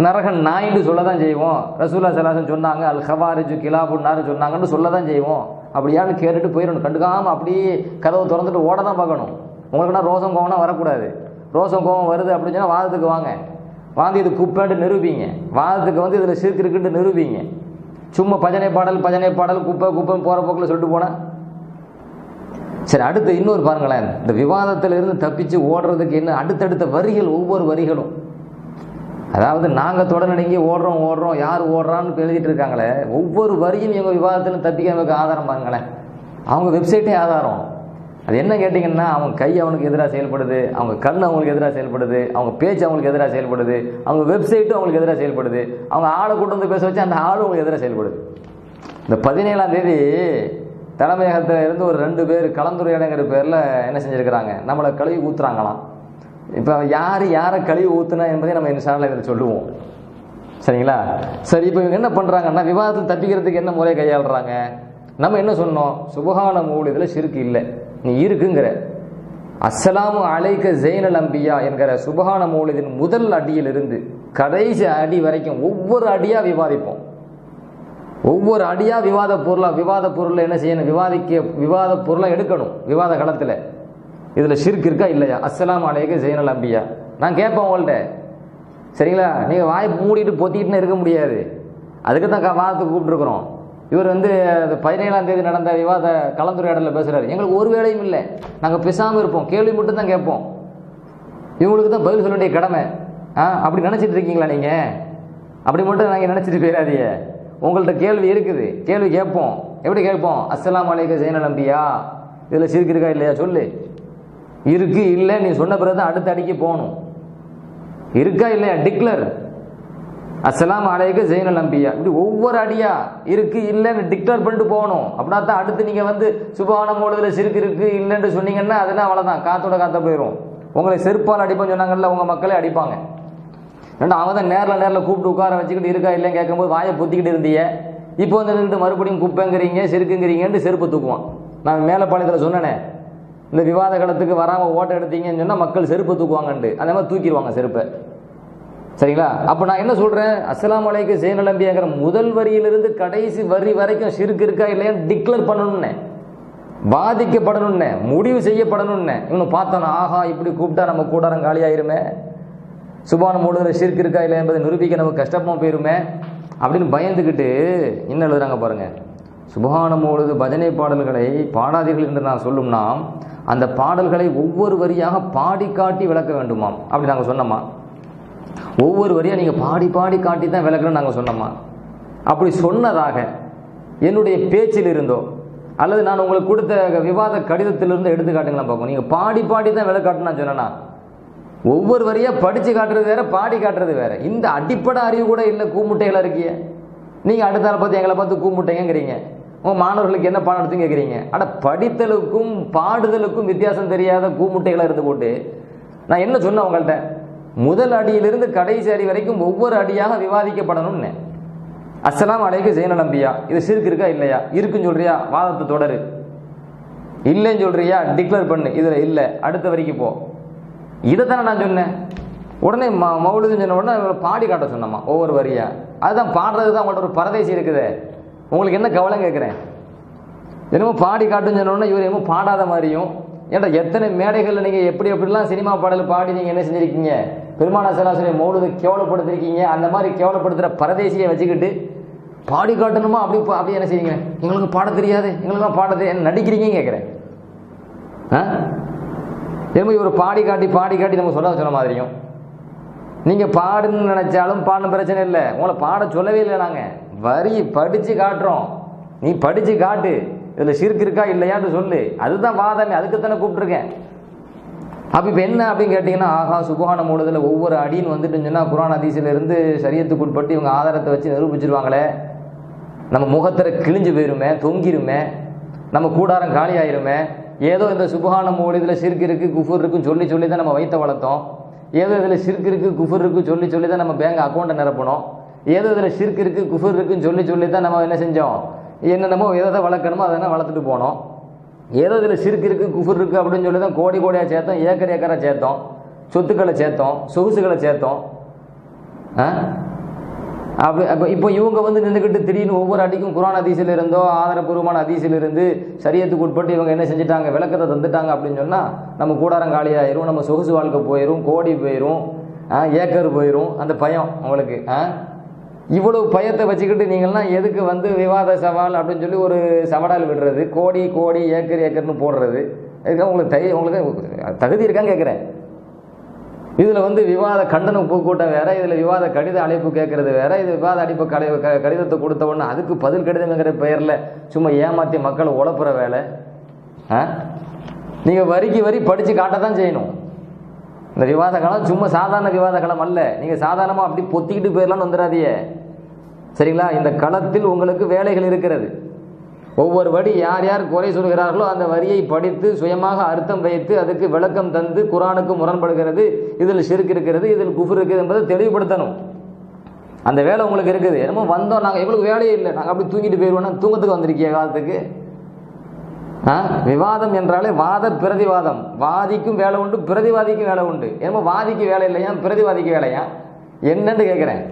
நரக நாயின்னு சொல்ல தான் செய்வோம். ரசூலுல்லாஹி ஸல்லல்லாஹு அலைஹி வஸல்லம் சொன்னாங்க, அல் ஹவாரிஜு கிலாபுன்னாரு சொன்னாங்கன்னு சொல்ல தான் செய்வோம். அப்படியான்னு கேட்டுட்டு போயிடணும், கண்டுக்காமல் அப்படியே கதவை திறந்துட்டு ஓட தான் பார்க்கணும். உங்களுக்குன்னா ரோசம் கோவம்னா வரக்கூடாது. ரோசம் கோவம் வருது அப்படின்னு சொன்னால் வாதத்துக்கு வாங்க, வாந்தி இது குப்பைன்ட்டு நிரூபிங்க. வாதத்துக்கு வந்து இதில் சிறுக்கு இருக்குன்ட்டு நிரூபிங்க. சும்மா பஜனை பாடல் குப்பை குப்பைன்னு போகிற போக்கில் சொல்லிட்டு போனால் சரி. அடுத்து இன்னொரு பாருங்களேன், இந்த விவாதத்தில் இருந்து தப்பிச்சு ஓடுறதுக்கு என்ன அடுத்தடுத்த வரிகள், ஒவ்வொரு வரிகளும். அதாவது நாங்கள் தொடர்நடங்கி ஓடுறோம் யார் ஓடுறான்னு எழுதிட்டு இருக்காங்களே, ஒவ்வொரு வரியும் இவங்க விவாதத்தில் தப்பிக்க நமக்கு ஆதாரம் பாருங்களேன். அவங்க வெப்சைட்டே ஆதாரம். அது என்ன கேட்டிங்கன்னா, அவங்க கை அவனுக்கு எதிராக செயல்படுது, அவங்க கண் அவங்களுக்கு எதிராக செயல்படுது, அவங்க பேச்சு அவங்களுக்கு எதிராக செயல்படுது, அவங்க வெப்சைட்டும் அவங்களுக்கு எதிராக செயல்படுது, அவங்க ஆளை கூட்டு வந்து பேச வச்சு அந்த ஆளும் அவங்களுக்கு எதிராக செயல்படுது. இந்த 17ஆம் தேதி தலைமையகத்தில் இருந்து ஒரு 2 பேர் கலந்துரையாடங்கிற பேரில் என்ன செஞ்சுருக்கிறாங்க, நம்மளை கழுவி ஊற்றுறாங்களாம். இப்போ யாரை கழுவி ஊற்றுனா என்பதை நம்ம இன்ஷாஅல்லாஹ் இதில் சொல்லுவோம், சரிங்களா? சரி, இப்போ இவங்க என்ன பண்ணுறாங்கன்னா, விவாதத்தில் தப்பிக்கிறதுக்கு என்ன முறையை கையாளுறாங்க? நம்ம என்ன சொன்னோம், சுபஹான மௌலிதில் ஷிர்க் இல்லை, நீ இருக்குங்கிற. அஸ்ஸலாமு அலைக்க ஸைனல் அம்பியா என்கிற சுபஹான மௌலிதின் முதல் அடியிலிருந்து கடைசி அடி வரைக்கும் ஒவ்வொரு அடியாக விவாதிப்போம். ஒவ்வொரு அடியாக விவாத பொருளை என்ன செய்யணும், விவாத பொருளை எடுக்கணும் விவாத களத்தில். இதில் ஷிர்க் இருக்கா இல்லையா? அஸ்ஸலாமு அலைக்க ஸைனல் அம்பியா நான் கேட்பேன் உங்கள்கிட்ட, சரிங்களா? நீங்கள் வாய் மூடிட்டு பொத்திக்கிட்டுன்னு இருக்க முடியாது. அதுக்கு தான் வாதத்துக்கு கூப்பிட்டுருக்குறோம். இவர் வந்து 17ஆம் தேதி நடந்த விவாத கலந்துரையாடலில் பேசுகிறாரு. எங்களுக்கு ஒரு வேலையும் இல்லை, நாங்கள் பேசாமல் இருப்போம், கேள்வி மட்டும் தான் கேட்போம், இவங்களுக்கு தான் பதில் சொல்ல வேண்டிய கடமை. அப்படி நினச்சிட்டு இருக்கீங்களா நீங்கள்? அப்படி மட்டும் நாங்கள் நினச்சிட்டு போயிடாதீங்க. உங்கள்கிட்ட கேள்வி இருக்குது, கேள்வி கேட்போம். எப்படி கேட்போம்? அஸ்ஸலாமு அலைக்க ஸைனல் அம்பியா, இதில் ஷிர்க் இருக்கா இல்லையா சொல்லு. இருக்கு இல்லை நீ சொன்ன பிறகு தான் அடுத்த அடிக்கு போகணும். இருக்கா இல்லையா டிக்ளர். அஸ்ஸலாமு அலைக்க ஸைனல் அம்பியா, இப்படி ஒவ்வொரு அடியா இருக்கு இல்லைன்னு டிக்ளேர் பண்ணிட்டு போகணும். அப்படின்னா தான் அடுத்து நீங்கள் வந்து சுபஹான மௌலிதில் ஷிர்க் இருக்கு இல்லைன்னு சொன்னீங்கன்னா அதெல்லாம் அவ்வளோதான், காத்தா போயிடும். உங்களை செருப்பால் அடிப்போம்னு சொன்னாங்கல்ல, உங்கள் மக்களே அடிப்பாங்க. ரெண்டு அவங்க தான் நேரில் கூப்பிட்டு உட்கார வச்சுக்கிட்டு இருக்கா இல்லைன்னு கேட்கும்போது வாயை பொத்திக்கிட்டு இருந்தீங்க. இப்போ வந்து மறுபடியும் குப்பைங்கிறீங்க செருக்குங்கிறீங்கன்ட்டு செருப்பு தூக்குவான். நான் மேலப்பாளையத்தில் சொன்னேனே, இந்த விவாத களத்துக்கு வராமல் ஓட்ட எடுத்தீங்கன்னு சொன்னால் மக்கள் செருப்பு தூக்குவாங்கன்ட்டு, அதே மாதிரி தூக்கிடுவாங்க செருப்பை, சரிங்களா? அப்போ நான் என்ன சொல்கிறேன், அஸ்ஸலாமு அலைக்க ஸைனல் அம்பியாங்கிற முதல் வரியிலிருந்து கடைசி வரி வரைக்கும் ஷிர்க் இருக்கா இல்லையான்னு டிக்ளேர் பண்ணணும்னே, பாதிக்கப்படணும்னே, முடிவு செய்யப்படணும்னே. இவனு பார்த்தோன்னா ஆஹா இப்படி கூப்பிட்டா நம்ம கூடாரம் காலியாயிருமே, சுபஹான மௌலிதில் ஷிர்க் இருக்கா இல்லை என்பதை நிரூபிக்க நமக்கு கஷ்டமாக போயிருமே அப்படின்னு பயந்துக்கிட்டு என்ன எழுதுறாங்க பாருங்க. சுபஹான மௌலிது பஜனை பாடல்களை பாடாதீர்கள் என்று நான் சொல்லும்னா அந்த பாடல்களை ஒவ்வொரு வரியாக பாடி காட்டி விளக்க வேண்டுமாம். அப்படி நாங்கள் சொன்னோமா? ஒவ்வொரு வரியாக நீங்கள் பாடி காட்டி தான் விளக்கணும்னு நாங்கள் சொன்னோமா? அப்படி சொன்னதாக என்னுடைய பேச்சில் இருந்தோ அல்லது நான் உங்களுக்கு கொடுத்த விவாத கடிதத்திலிருந்து எடுத்து காட்டுங்களா பார்ப்போம். நீங்கள் பாடி தான் விளக்காட்டுன்னு சொன்னேன்னா, ஒவ்வொரு வரியாக படித்து காட்டுறது வேற, பாடி காட்டுறது வேற. இந்த அடிப்படை அறிவு கூட இல்லை, கூமுட்டைகளாக இருக்கிய நீங்கள். அடுத்தால பார்த்து எங்களை பார்த்து கூமுட்டைங்கிறீங்க. உங்கள் மாணவர்களுக்கு என்ன பாடம் எடுத்துன்னு கேட்குறீங்க. படித்தலுக்கும் பாடுதலுக்கும் வித்தியாசம் தெரியாத கூமுட்டைகளாக இருந்து போட்டு நான் என்ன சொன்னேன் உங்கள்கிட்ட, முதல் அடியிலிருந்து கடைசி அடி வரைக்கும் ஒவ்வொரு அடியாக விவாதிக்கப்படணும்னு. அஸ்ஸலாமு அலைக்க ஸைனல் அம்பியா, இது ஷிர்க் இருக்கா இல்லையா? இருக்குன்னு சொல்றியா, வாதத்தை தொடரு. இல்லைன்னு சொல்றியா, டிக்ளேர் பண்ணு. இதில் இல்லை, அடுத்த வரைக்கும் போ. இதைத்தானே நான் சொன்னேன். உடனே மௌலிதுன்னு சொன்ன உடனே பாடி காட்ட சொன்னம்மா ஒவ்வொரு வரியா. அதுதான் பாடுறது தான் உங்கள்கிட்ட ஒரு பரதேசி இருக்குது. உங்களுக்கு என்ன கவலை கேட்குறேன். என்னமோ பாடி காட்டுன்னு சொன்னோன்னா இவர் என்னமோ பாடாத மாதிரியும். ஏன்டா எத்தனை மேடைகளில் நீங்கள் எப்படிலாம் சினிமா பாடல் பாடி நீங்கள் என்ன செஞ்சுருக்கீங்க, பெருமானார் ஸல்லல்லாஹு அலைஹி வஸல்லம் மௌலிதை கேவலப்படுத்திருக்கீங்க. அந்த மாதிரி கேவலப்படுத்துகிற பரதேசியை வச்சுக்கிட்டு பாடி காட்டணுமா அப்படி என்ன செய்யுங்க, எங்களுக்கு பாட தெரியாது, எங்களுக்குலாம் பாட தெரியாது நடிக்கிறீங்கன்னு கேட்குறேன். என்னமோ இவர் பாடி காட்டி நம்ம சொல்ல மாதிரியும். நீங்கள் பாடுன்னு நினைச்சாலும் பாடணும், பிரச்சனை இல்லை. உங்களை பாட சொல்லவே இல்லை. நாங்கள் வரி படித்து காட்டுறோம், நீ படித்து காட்டு, இதில் ஷிர்க் இருக்கா இல்லையான்னு சொல்லு. அதுதான் வாதமே, அதுக்குத்தானே கூப்பிட்டுருக்கேன். அப்போ இப்போ என்ன அப்படின்னு கேட்டிங்கன்னா, ஆஹா சுபஹான மௌலிதில் ஒவ்வொரு அடின்னு வந்துட்டு சொன்னால் குர்ஆன் ஹதீஸிலிருந்து ஷரியத்துக்கு உட்பட்டு இவங்க ஆதாரத்தை வச்சு நிரூபிச்சிருவாங்களே, நம்ம முகத்தில் கிழிஞ்சு போயிருமே, தொங்கிருமே, நம்ம கூடாரம் காலி ஆயிருமே. ஏதோ இந்த சுபஹான மௌலிதில் ஷிர்க் இருக்குது குஃபுர் இருக்குன்னு சொல்லி தான் நம்ம வயிற்ற வளர்த்தோம். ஏதோ இதில் ஷிர்க் இருக்குது குஃபுர் இருக்குது சொல்லி தான் நம்ம பேங்க் அக்கௌண்ட்டை நிரப்பணும். ஏதோ இதில் ஷிர்க் இருக்குது குஃபுர் இருக்குன்னு சொல்லி தான் நம்ம என்ன செஞ்சோம், என்னென்னமோ எதை வளர்க்கணுமோ அதெல்லாம் வளர்த்துட்டு போனோம். ஏதோ இதில் ஷிர்க் இருக்குது, குஃபர் இருக்குது அப்படின்னு சொல்லி தான் கோடி கோடியாக சேர்த்தோம், ஏக்கர் ஏக்கராக சேர்த்தோம், சொத்துக்களை சேர்த்தோம், சொகுசுகளை சேர்த்தோம். அப்படி அப்போ இப்போ இவங்க வந்து நின்றுக்கிட்டு திடீர்னு ஒவ்வொரு அடிக்கும் குர்ஆன் ஹதீஸில் இருந்தோ ஆதாரபூர்வமான ஹதீஸில் இருந்து சரியத்துக்கு உட்பட்டு இவங்க என்ன செஞ்சுட்டாங்க, விளக்கத்தை தந்துட்டாங்க அப்படின்னு சொன்னால் நம்ம கூடாரம் காலியாயிரும், நம்ம சொகுசு வாழ்க்கை போயிடும், கோடி போயிடும், ஏக்கர் போயிடும். அந்த பயம் உங்களுக்கு. இவ்வளவு பயத்தை வச்சுக்கிட்டு நீங்கள்லாம் எதுக்கு வந்து விவாத சவால் அப்படின்னு சொல்லி ஒரு சவடால் விடுறது, கோடி கோடி ஏக்கர் ஏக்கர்னு போடுறது? இதுக்கு உங்களுக்கு தகுதி இருக்கான்னு கேட்குறேன். இதில் வந்து விவாத கண்டன கூட்டம் வேற, இதில் விவாத கடித அழைப்பு கேட்கறது வேற, இது விவாத அழைப்பு கடிதத்தை கொடுத்த உடனே அதுக்கு பதில் கடிதம்ங்கிற பெயரில் சும்மா ஏமாற்றி மக்களை உழப்புற வேலை. நீங்கள் வரிக்கு வரி படித்து காட்ட தான் செய்யணும். இந்த விவாத காலம் சும்மா சாதாரண விவாத காலம் அல்ல. நீங்கள் சாதாரணமாக அப்படி பொத்திக்கிட்டு போயிடலான்னு வந்துடாதீங்க, சரிங்களா? இந்த களத்தில் உங்களுக்கு வேலைகள் இருக்கிறது. ஒவ்வொரு வரி யார் யார் குறை சொல்கிறார்களோ அந்த வரியை படித்து சுயமாக அர்த்தம் வைத்து அதுக்கு விளக்கம் தந்து குர்ஆனுக்கு முரண்படுகிறது, இதில் ஷிர்க் இருக்கிறது, இதில் குஃப்ர் இருக்குது என்பதை தெளிவுபடுத்தணும். அந்த வேலை உங்களுக்கு இருக்குது. என்னமோ வந்தோம் நாங்கள், எங்களுக்கு வேலையே இல்லை, நாங்கள் அப்படி தூங்கிட்டு போயிடுவோம்னா தூங்கத்துக்கு வந்திருக்கிய காலத்துக்கு. விவாதம் என்றாலே வாத பிரதிவாதம். வாதிக்கும் வேலை உண்டு, பிரதிவாதிக்கும் வேலை உண்டு. என்னமோ வாதிக்கு வேலை இல்லையா, பிரதிவாதிக்கு வேலையா என்னன்னு கேட்குறேன்.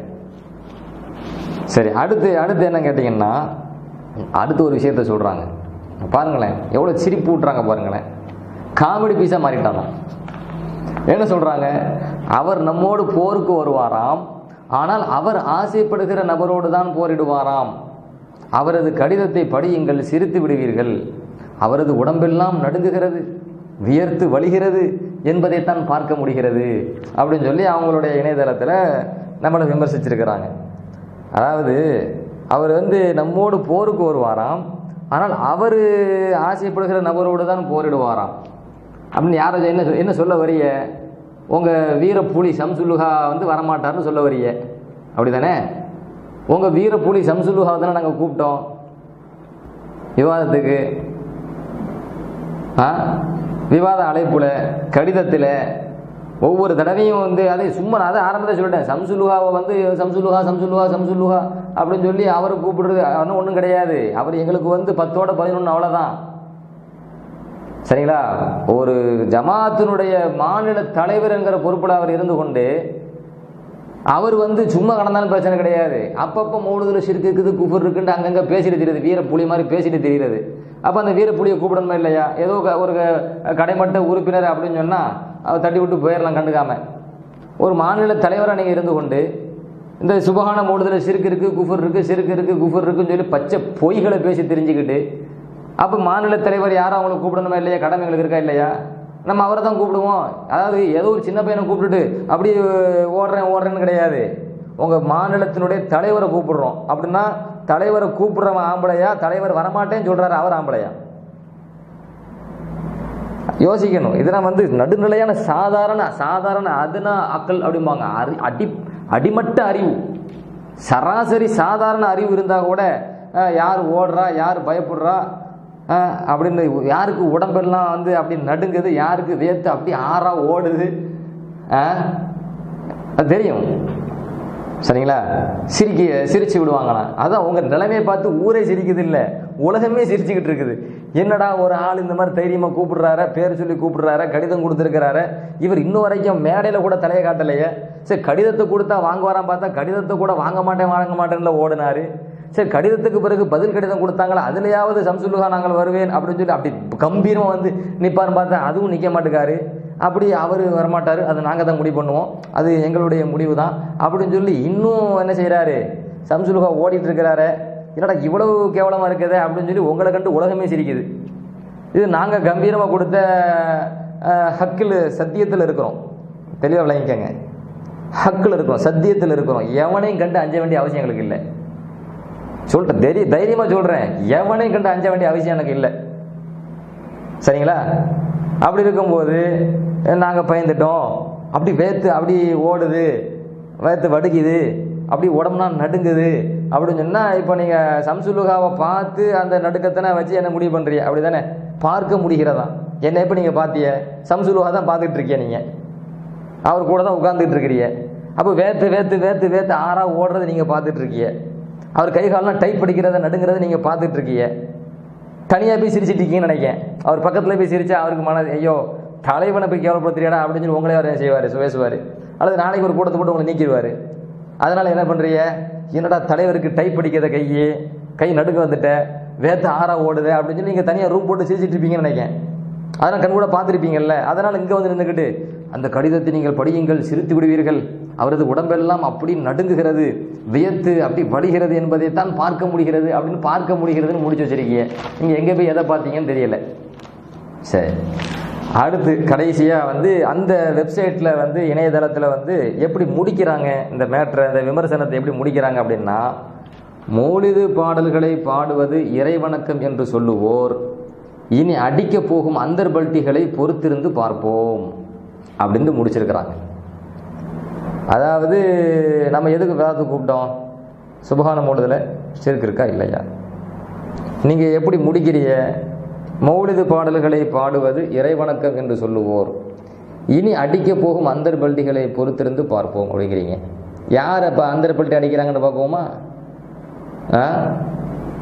சரி, அடுத்து என்ன கேட்டிங்கன்னா, அடுத்து ஒரு விஷயத்த சொல்கிறாங்க பாருங்களேன், எவ்வளோ சிரிப்பு விட்றாங்க பாருங்களேன். காமெடி பீஸாக மாறிட்டாங்க. என்ன சொல்கிறாங்க? அவர் நம்மோடு போருக்கு வருவாராம், ஆனால் அவர் ஆசைப்படுகிற நபரோடு தான் போரிடுவாராம். அவரது கடிதத்தை படியுங்கள், சிரித்து விடுவீர்கள். அவரது உடம்பெல்லாம் நடுங்குகிறது, வியர்த்து வழிகிறது என்பதைத்தான் பார்க்க முடிகிறது அப்படின்னு சொல்லி அவங்களுடைய இணையதளத்தில் நம்மளை விமர்சிச்சிருக்கிறாங்க. அதாவது அவர் வந்து நம்மோடு போருக்கு வருவாராம், ஆனால் அவர் ஆசைப்படுகிற நபரோடு தான் போரிடுவாராம் அப்படின்னு யாரை என்ன சொல்ல வரிய? உங்கள் வீரப்புலி சம்சுலுஹா வந்து வரமாட்டார்னு சொல்ல வரிய, அப்படி தானே? உங்கள் வீரப்புலி சம்சுலுஹா தானே நாங்கள் கூப்பிட்டோம் விவாதத்துக்கு. விவாத அழைப்புல கடிதத்தில் ஒவ்வொரு தடவையும் வந்து அதை சும்மா நான் அதை ஆரம்பத்தை சொல்லிட்டேன். சம்சுலுஹாவை வந்து சம்சுலுஹா அப்படின்னு சொல்லி அவரை கூப்பிடுறது ஒன்றும் கிடையாது. அவர் எங்களுக்கு வந்து 10ஓட 11 அவ்வளோதான், சரிங்களா? ஒரு ஜமாத்தினுடைய மாநில தலைவர் என்கிற பொறுப்பில் அவர் இருந்து கொண்டு அவர் வந்து சும்மா கடந்தாலும் பிரச்சனை கிடையாது. அப்பப்போ மௌலுதுல ஷிர்க் இருக்குது, குஃபர் இருக்குன்னு அங்கங்கே பேசிட்டு தெரியுது, வீர புலி மாதிரி பேசிட்டு தெரியுது. அப்போ அந்த வீர புலியை கூப்பிடணுமா இல்லையா? ஏதோ ஒரு கடைமட்ட உறுப்பினர் அப்படின்னு சொன்னால் அவர் தட்டி விட்டு போயிடலாம் கண்டுக்காம. ஒரு மாநில தலைவராக நீங்கள் இருந்து கொண்டு இந்த சுபஹான மௌலுதுல ஷிர்க் இருக்குது, குஃபர் இருக்குது, ஷிர்க் இருக்குது, குஃபர் இருக்குன்னு சொல்லி பச்சை பொய்களை பேசி தெரிஞ்சுக்கிட்டு, அப்போ மாநில தலைவர் யாரும் அவங்களை கூப்பிடணுமா இல்லையா? கடமை எங்களுக்கு இருக்கா இல்லையா? நம்ம அவரை தான் கூப்பிடுவோம். அதாவது ஏதோ ஒரு சின்ன பையனை கூப்பிட்டுட்டு அப்படி ஓடுறேன்னு கிடையாது. உங்கள் மாநிலத்தினுடைய தலைவரை கூப்பிடுறோம் அப்படின்னா தலைவரை கூப்பிடுறவன் ஆம்பளையா, தலைவர் வரமாட்டேன்னு சொல்கிறாரு அவர் ஆம்பளையா? யோசிக்கணும். இதெல்லாம் வந்து நடுநிலையான சாதாரண அதுனா அக்கல் அப்படிம்பாங்க. அடிமட்ட அறிவு, சராசரி சாதாரண அறிவு இருந்தால் கூட யார் ஓடுறா, யார் பயப்படுறா அப்படின்னு, யாருக்கு உடம்பெல்லாம் வந்து அப்படி நடுங்குது, யாருக்கு வேத்து அப்படி ஆறா ஓடுது அது தெரியும், சரிங்களா? சிரிச்சு விடுவாங்கண்ணா. அதான் உங்கள் நிலைமையை பார்த்து ஊரே சிரிக்குது, இல்லை உலகமே சிரிச்சுக்கிட்டு இருக்குது. என்னடா ஒரு ஆள் இந்த மாதிரி தைரியமாக கூப்பிடுறாரு, பேர் சொல்லி கூப்பிடுறாரு, கடிதம் கொடுத்துருக்கிறாரு, இவர் இன்னும் வரைக்கும் மேடையில் கூட தலையை காட்டலையே. சரி, கடிதத்தை கொடுத்தா வாங்குவாரான்னு பார்த்தா கடிதத்தை கூட வாங்க மாட்டேன்ல ஓடினாரு. சரி, கடிதத்துக்கு பிறகு பதில் கடிதம் கொடுத்தாங்களா, அதுலையாவது சம்சுலுஹா நாங்கள் வருவேன் அப்படின்னு சொல்லி அப்படி கம்பீரமாக வந்து நிற்பாருன்னு பார்த்தா அதுவும் நிற்க மாட்டேக்காரு. அப்படி அவர் வரமாட்டார், அது நாங்கள் தான் முடிவு பண்ணுவோம், அது எங்களுடைய முடிவு தான் அப்படின்னு சொல்லி இன்னும் என்ன செய்கிறாரு, சம்சுலுஹா ஓடிட்டு இருக்கிறாரு. என்னடா இவ்வளவு கேவலமாக இருக்குது அப்படின்னு சொல்லி உங்களை கண்டு உலகமே சிரிக்குது. இது நாங்கள் கம்பீரமாக கொடுத்த ஹக்கில் சத்தியத்தில் இருக்கிறோம். தெளிவாக விளங்கிக்கங்க, ஹக்கில் இருக்கிறோம், சத்தியத்தில் இருக்கிறோம். எவனையும் கண்டு அஞ்ச வேண்டிய அவசியம் எங்களுக்கு இல்லை. சொல்லிட்டேன், தைரியமாக சொல்கிறேன், எவனையும் கண்டு அஞ்ச வேண்டிய அவசியம் எனக்கு இல்லை, சரிங்களா? அப்படி இருக்கும்போது நாங்கள் பயந்துட்டோம், அப்படி வேத்து அப்படி ஓடுது, வேத்து வடுக்குது, அப்படி உடம்புனா நடுங்குது அப்படின்னு சொன்னால் இப்போ நீங்கள் சம்சுலுஹாவை பார்த்து அந்த நடுக்கத்தனை வச்சு என்ன முடிவு பண்ணுறீங்க? அப்படி தானே? பார்க்க முடிகிறதா? என்ன இப்போ நீங்கள் பார்த்திய சம்சுலுஹா தான் பார்த்துட்டு இருக்கிய, நீங்கள் அவர் கூட தான் உட்கார்ந்துட்டு இருக்கிறீங்க. அப்போ வேத்து ஆறா ஓடுறது நீங்கள் பார்த்துட்டு இருக்கீங்க. அவர் கை காலெலாம் டைப் படிக்கிறத நடுங்கிறத நீங்கள் பார்த்துட்டு இருக்கீங்க. தனியாக போய் சிரிச்சிட்டு இருக்கீங்கன்னு நினைக்கிறேன். அவர் பக்கத்தில் போய் சிரிச்சா அவருக்கு மனது ஐயோ தலைவனை போய் கேவலப்படுத்துறியாடா அப்படின்னு சொல்லி உங்களே அவர் செய்வார், சுவேசுவார். அல்லது நாளைக்கு ஒரு கூட்டத்தை போட்டு உங்களை நீக்கிடுவார். அதனால் என்ன பண்ணுறீங்க, என்னடா தலைவருக்கு டைப் அடிக்கிறத கை நடுக்க வந்துட்ட, வேத்த ஆறா ஓடுது அப்படின்னு சொல்லி நீங்கள் தனியாக ரூம் போட்டு சிரிச்சிட்டு இருப்பீங்கன்னு நினைக்கிறேன். அதனால் கண் கூட பார்த்துருப்பீங்கல்ல. அதனால் இங்கே வந்து நின்றுக்கிட்டு அந்த கடிதத்தை நீங்கள் படியுங்கள், சிரித்து விடுவீர்கள், அவரது உடம்பெல்லாம் அப்படி நடுங்குகிறது, வியத்து அப்படி வடிகிறது என்பதைத்தான் பார்க்க முடிகிறது அப்படின்னு பார்க்க முடிகிறதுன்னு முடிச்சு வச்சிருக்கீங்க. நீங்கள் எங்கே போய் எதை பார்த்தீங்கன்னு தெரியல. சரி, அடுத்து கடைசியாக வந்து அந்த வெப்சைட்டில் வந்து இணையதளத்தில் வந்து எப்படி முடிக்கிறாங்க இந்த மேட்ரை, இந்த விமர்சனத்தை எப்படி முடிக்கிறாங்க அப்படின்னா, மௌலிது பாடல்களை பாடுவது இறைவணக்கம் என்று சொல்லுவோர் இனி அடிக்க போகும் அந்தர்பல்ட்டிகளை பொறுத்திருந்து பார்ப்போம் அப்படின்னு முடிச்சிருக்கிறாங்க. அதாவது நம்ம எதுக்கு வேதத்துக்கு கூப்பிட்டோம், சுபஹான மௌலிதில் ஷிர்க் இருக்கா இல்லையா? நீங்கள் எப்படி முடிக்கிறீங்க, மௌலிது பாடல்களை பாடுவது இறைவணக்கம் என்று சொல்லுவோர் இனி அடிக்க போகும் அந்தர்பல்ட்டிகளை பொறுத்திருந்து பார்ப்போம் அப்படிங்கிறீங்க. யார் அப்போ அந்தர்பல்ட்டி அடிக்கிறாங்கன்னு பார்ப்போமா?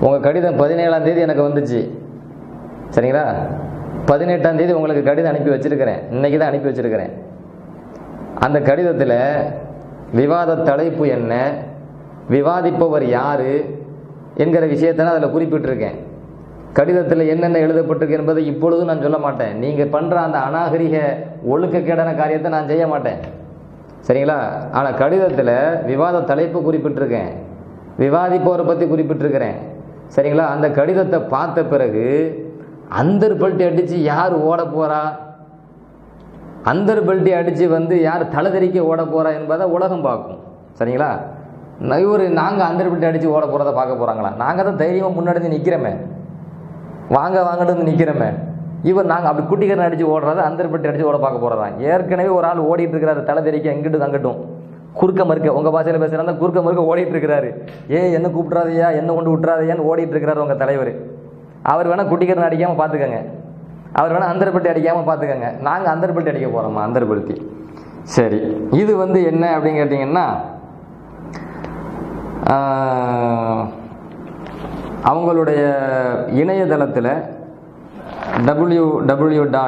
உங்கள் கடிதம் 17ஆம் தேதி எனக்கு வந்துச்சு, சரிங்களா? 18ஆம் தேதி உங்களுக்கு கடிதம் அனுப்பி வச்சிருக்கிறேன், இன்னைக்கு தான் அனுப்பி வச்சிருக்கிறேன். அந்த கடிதத்தில் விவாத தலைப்பு என்ன, விவாதிப்பவர் யார் என்கிற விஷயத்தை நான் அதில் குறிப்பிட்டிருக்கேன். கடிதத்தில் என்னென்ன எழுதப்பட்டிருக்கு என்பதை இப்பொழுதும் நான் சொல்ல மாட்டேன். நீங்கள் பண்ணுற அந்த அநாகரிக ஒழுக்கக்கேடான காரியத்தை நான் செய்ய மாட்டேன், சரிங்களா? ஆனால் கடிதத்தில் விவாத தலைப்பு குறிப்பிட்டிருக்கேன், விவாதிப்பவரை பற்றி குறிப்பிட்டிருக்கிறேன், சரிங்களா? அந்த கடிதத்தை பார்த்த பிறகு அந்தர்பல்ட்டி அடித்து யார் ஓட போகிறா, அந்தர்பல்ட்டி அடித்து வந்து யார் தலைதெறிக்க ஓட போகிறா என்பதை உலகம் பார்க்கும், சரிங்களா? இவர் நாங்கள் அந்தர்பல்ட்டி அடித்து ஓட போகிறத பார்க்க போகிறாங்களா? நாங்கள் தான் தைரியமாக முன்னாடி நிற்கிறோமே, வாங்கட்டு வந்து நிற்கிறோமே. இவர் நாங்கள் அப்படி குட்டிக்கரன் அடித்து ஓடுறத அந்தர்பல்ட்டி அடித்து ஓட பார்க்க போகிறதா? ஏற்கனவே ஒரு ஆள் ஓடிட்டு இருக்கிறாரு, தலைதெறிக்க எங்கிட்டும் அங்கட்டும், குறுக்க மறுக்க, உங்கள் பாஷையில் பேசுகிறாங்க, குறுக்க மறுக்க ஓடிட்டு இருக்கிறாரு. என்ன கூப்பிட்றாதையா, என்ன கொண்டு விட்டுறாதையான்னு ஓடிட்டு இருக்கிறாரு உங்கள் தலைவர். அவர் வேணால் குட்டிக்கரன் அடிக்காமல் பார்த்துக்கங்க, அவர் வேணால் அந்தர்பல்ட்டி அடிக்காமல் பார்த்துக்கங்க. நாங்கள் அந்தர்பல்ட்டி அடிக்க போகிறோமா? அந்தர்பல்ட்டி. சரி, இது வந்து என்ன அப்படின்னு கேட்டிங்கன்னா, அவங்களுடைய இணையதளத்தில் www.tndj.net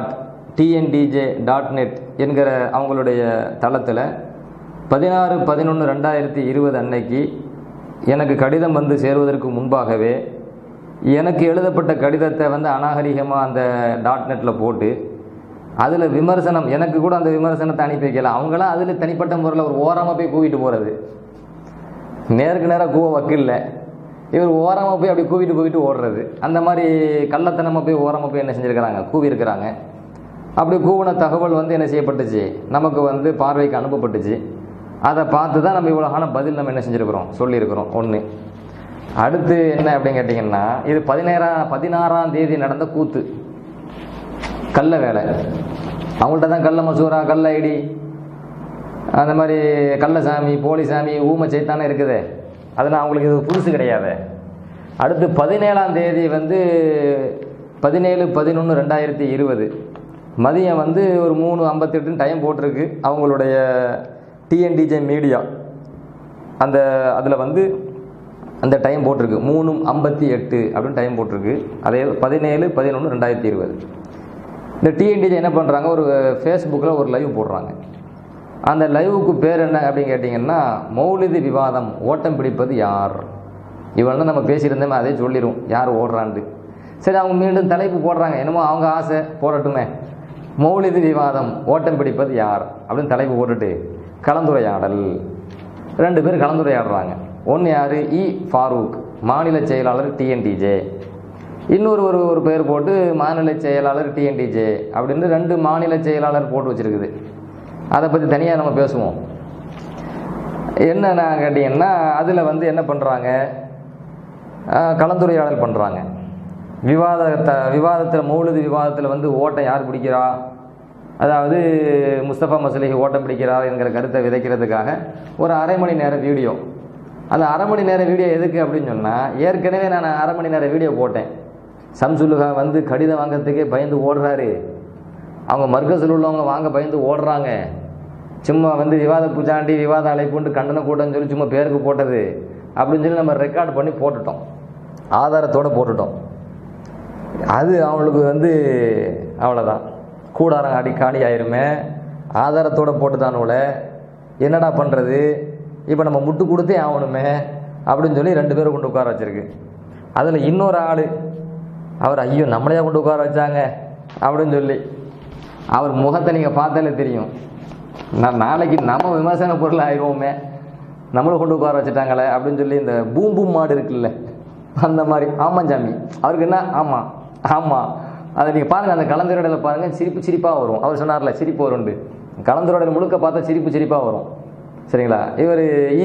என்கிற அவங்களுடைய தளத்தில் 16/11/2020 அன்னைக்கு எனக்கு கடிதம் வந்து சேருவதற்கு முன்பாகவே எனக்கு எழுதப்பட்ட கடிதத்தை வந்து அநாகரிகமாக அந்த .netல போட்டு அதில் விமர்சனம், எனக்கு கூட அந்த விமர்சனத்தை அனுப்பி வைக்கலாம். அவங்களாம் அதில் தனிப்பட்ட முறையில் ஒரு ஓரமாக போய் கூவிட்டு போகிறது, நேருக்கு நேராக கூவ வக்கில்ல, இவர் ஓரமாக போய் அப்படி கூவிட்டு ஓடுறது, அந்த மாதிரி கள்ளத்தனமாக போய் ஓரமாக போய் என்ன செஞ்சுருக்கிறாங்க, கூவியிருக்கிறாங்க. அப்படி கூவின தகவல் வந்து என்ன செய்யப்பட்டுச்சு, நமக்கு வந்து பார்வைக்கு அனுப்பப்பட்டுச்சு. அதை பார்த்து தான் நம்ம இவ்வளோகான பதில் நம்ம என்ன செஞ்சுருக்கிறோம், சொல்லியிருக்கிறோம். ஒன்று. அடுத்து என்ன அப்படின்னு கேட்டிங்கன்னா, இது 16ஆம் தேதி நடந்த கூத்து, கள்ள வேலை. அவங்கள்ட்ட தான் கள்ள மசூரா, கள்ள ஐடி, அந்த மாதிரி கள்ளசாமி, போலிசாமி, ஊமை சைத்தானே இருக்குது. அதனால் அவங்களுக்கு இது புதுசு கிடையாது. அடுத்து 17ஆம் தேதி வந்து 17/11/2020 மதியம் வந்து ஒரு 3:58 டைம் போட்டிருக்கு அவங்களுடைய TNDJ மீடியா. அந்த அதில் வந்து அந்த டைம் போட்டிருக்கு 3:58 அப்படின்னு டைம் போட்டிருக்கு. அதே 17/11/2020 இந்த TNDJ என்ன பண்ணுறாங்க, ஒரு ஃபேஸ்புக்கில் ஒரு லைவ் போடுறாங்க. அந்த லைவுக்கு பேர் என்ன அப்படின்னு கேட்டிங்கன்னா, மௌலிது விவாதம், ஓட்டம் பிடிப்பது யார். இவன் நம்ம பேசியிருந்தோமே அதே சொல்லிடும் யார் ஓடுறான்ட்டு. சரி, அவங்க மீண்டும் தலைப்பு போடுறாங்க, என்னமோ அவங்க ஆசை போடட்டுமே. மௌலிது விவாதம், ஓட்டம் பிடிப்பது யார் அப்படின்னு தலைப்பு போட்டுட்டு கலந்துரையாடல், 2 பேர் கலந்துரையாடுறாங்க. ஒன்று யார், ஃபாரூக், மாநில செயலாளர் TNDJ. இன்னொரு ஒரு பேர் போட்டு மாநில செயலாளர் TNDJ அப்படின்னு 2 மாநில செயலாளர் போட்டு வச்சுருக்குது. அதை பற்றி தனியாக நம்ம பேசுவோம். என்னென்ன கேட்டிங்கன்னா, அதில் வந்து என்ன பண்ணுறாங்க, கலந்துரையாடல் பண்ணுறாங்க. விவாதத்தில் மௌலிது விவாதத்தில் வந்து ஓட்டம் யார் பிடிக்கிறா, அதாவது முஸ்தபா மஸ்லிஹ் ஓட்டம் பிடிக்கிறார் என்கிற கருத்தை விதைக்கிறதுக்காக ஒரு அரை மணி நேர வீடியோ. அந்த அரை மணி நேர வீடியோ எதுக்கு அப்படின்னு சொன்னால், ஏற்கனவே நான் அரை மணி நேர வீடியோ போட்டேன். சம்சுலுகா வந்து கடிதம் வாங்கிறதுக்கே பயந்து ஓடுறாரு, அவங்க மர்கஸில் உள்ளவங்க வாங்க பயந்து ஓடுறாங்க. சும்மா வந்து விவாத பூஜாண்டி, விவாத அழைப்புண்டு, கண்டன கூட்டம்னு சொல்லி சும்மா பேருக்கு போட்டது அப்படின்னு சொல்லி நம்ம ரெக்கார்ட் பண்ணி போட்டுட்டோம், ஆதாரத்தோடு போட்டுட்டோம். அது அவங்களுக்கு வந்து அவ்வளோதான், கூடாரம் காலி ஆயிருமே, ஆதாரத்தோடு போட்டுதானோல, என்னடா பண்ணுறது, இப்போ நம்ம முட்டு கொடுத்தே ஆகணுமே அப்படின்னு சொல்லி 2 பேரை கொண்டு உட்கார வச்சிருக்கு. அதில் இன்னொரு ஆள் அவர் ஐயோ நம்மளையா கொண்டு உட்கார வச்சாங்க அப்படின்னு சொல்லி, அவர் முகத்தை நீங்கள் பார்த்தாலே தெரியும், நாளைக்கு நம்ம விமர்சன பொருள் ஆயிடுவோமே, நம்மளை கொண்டு உட்கார வச்சுட்டாங்களே அப்படின்னு சொல்லி. இந்த பூம்பூம் மாடு இருக்குல்ல, அந்த மாதிரி. ஆமாம் சாமி, அவருக்கு என்ன ஆமாம் ஆமாம், அதை நீங்கள் பாருங்கள், அந்த கலந்துரையாடலை பாருங்கள், சிரிப்பாக வரும். அவர் சொன்னார்ல சிரிப்பு வரும்ண்டு, கலந்துரையாடல் முழுக்க பார்த்தா சிரிப்பாக வரும். சரிங்களா? இவர்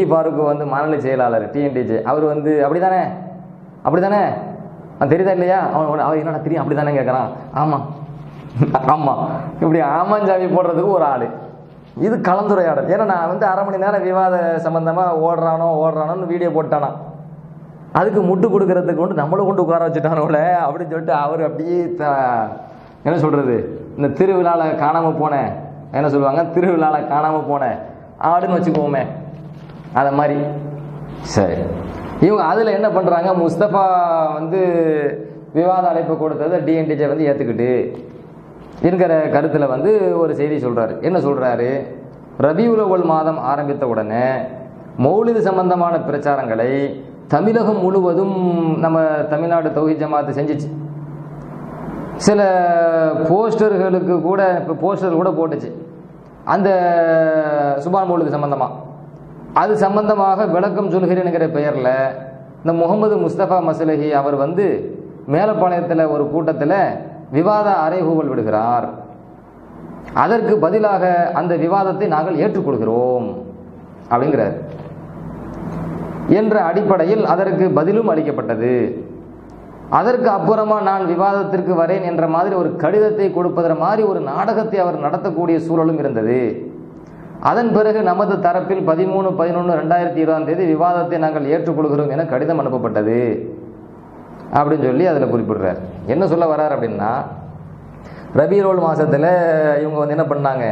ஃபாரூக் வந்து மாநில செயலாளர் டிஎன்டிஜே, அவர் வந்து அப்படி தானே தெரியுதா இல்லையா, அவன் என்னடா தெரியும் அப்படி தானே கேட்குறான். ஆமாம் ஆமாம், இப்படி ஆமாஞ்சாமி போடுறதுக்கு ஒரு ஆள். இது கலந்துரையாடல். ஏன்னா நான் வந்து 1/2 மணி நேரம் விவாத சம்பந்தமாக ஓடுறானோன்னு வீடியோ போட்டானா, அதுக்கு முட்டு கொடுக்கறதுக்கு கொண்டு நம்மளை கொண்டு உட்கார வச்சுட்டானோல அப்படின்னு சொல்லிட்டு அவர் அப்படியே என்ன சொல்கிறது, இந்த திருவிழாவில் காணாமல் போனேன், என்ன சொல்லுவாங்க, திருவிழாவில் காணாமல் போனேன் ஆடுன்னு வச்சுக்குவோமே, அதை மாதிரி. சரி, இவங்க அதில் என்ன பண்ணுறாங்க, முஸ்தபா வந்து விவாத அழைப்பு கொடுத்ததை டிஎன்டிஜே வந்து ஏற்றுக்கிட்டு என்கிற கருத்தில் வந்து ஒரு செய்தி சொல்கிறாரு. என்ன சொல்கிறாரு, ரபியுல் அவ்வல் மாதம் ஆரம்பித்த உடனே மௌலிது சம்பந்தமான பிரச்சாரங்களை தமிழகம் முழுவதும் நம்ம தமிழ்நாடு தௌஹீத் ஜமாத்து செஞ்சிச்சு. சில போஸ்டர்களுக்கு கூட இப்போ போஸ்டர் கூட போட்டுச்சு அந்த சுபான் மௌலிது சம்பந்தமாக. அது சம்பந்தமாக விளக்கம் சொல்கிறேனுங்கிற பெயரில் இந்த முகமது முஸ்தபா மஸ்லஹி அவர் வந்து மேலப்பாளையத்தில் ஒரு கூட்டத்தில் விவாத அறைகூவல் விடுகிறார். அதற்கு பதிலாக அந்த விவாதத்தை நாங்கள் ஏற்றுக்கொள்கிறோம் அப்படிங்கிறார். என்ற அடிப்படையில் அதற்கு பதிலும் அளிக்கப்பட்டது. அதற்கு அப்புறமா நான் விவாதத்திற்கு வரேன் என்ற மாதிரி ஒரு கடிதத்தை கொடுப்பதற்கு மாதிரி ஒரு நாடகத்தை அவர் நடத்தக்கூடிய சூழலும் இருந்தது. அதன் பிறகு நமது தரப்பில் 13/11/2020 விவாதத்தை நாங்கள் ஏற்றுக்கொள்கிறோம் என கடிதம் அனுப்பப்பட்டது அப்படின்னு சொல்லி அதில் குறிப்பிடுறார். என்ன சொல்ல வர்றார் அப்படின்னா, ரபியுல் மாதத்தில் இவங்க வந்து என்ன பண்ணாங்க,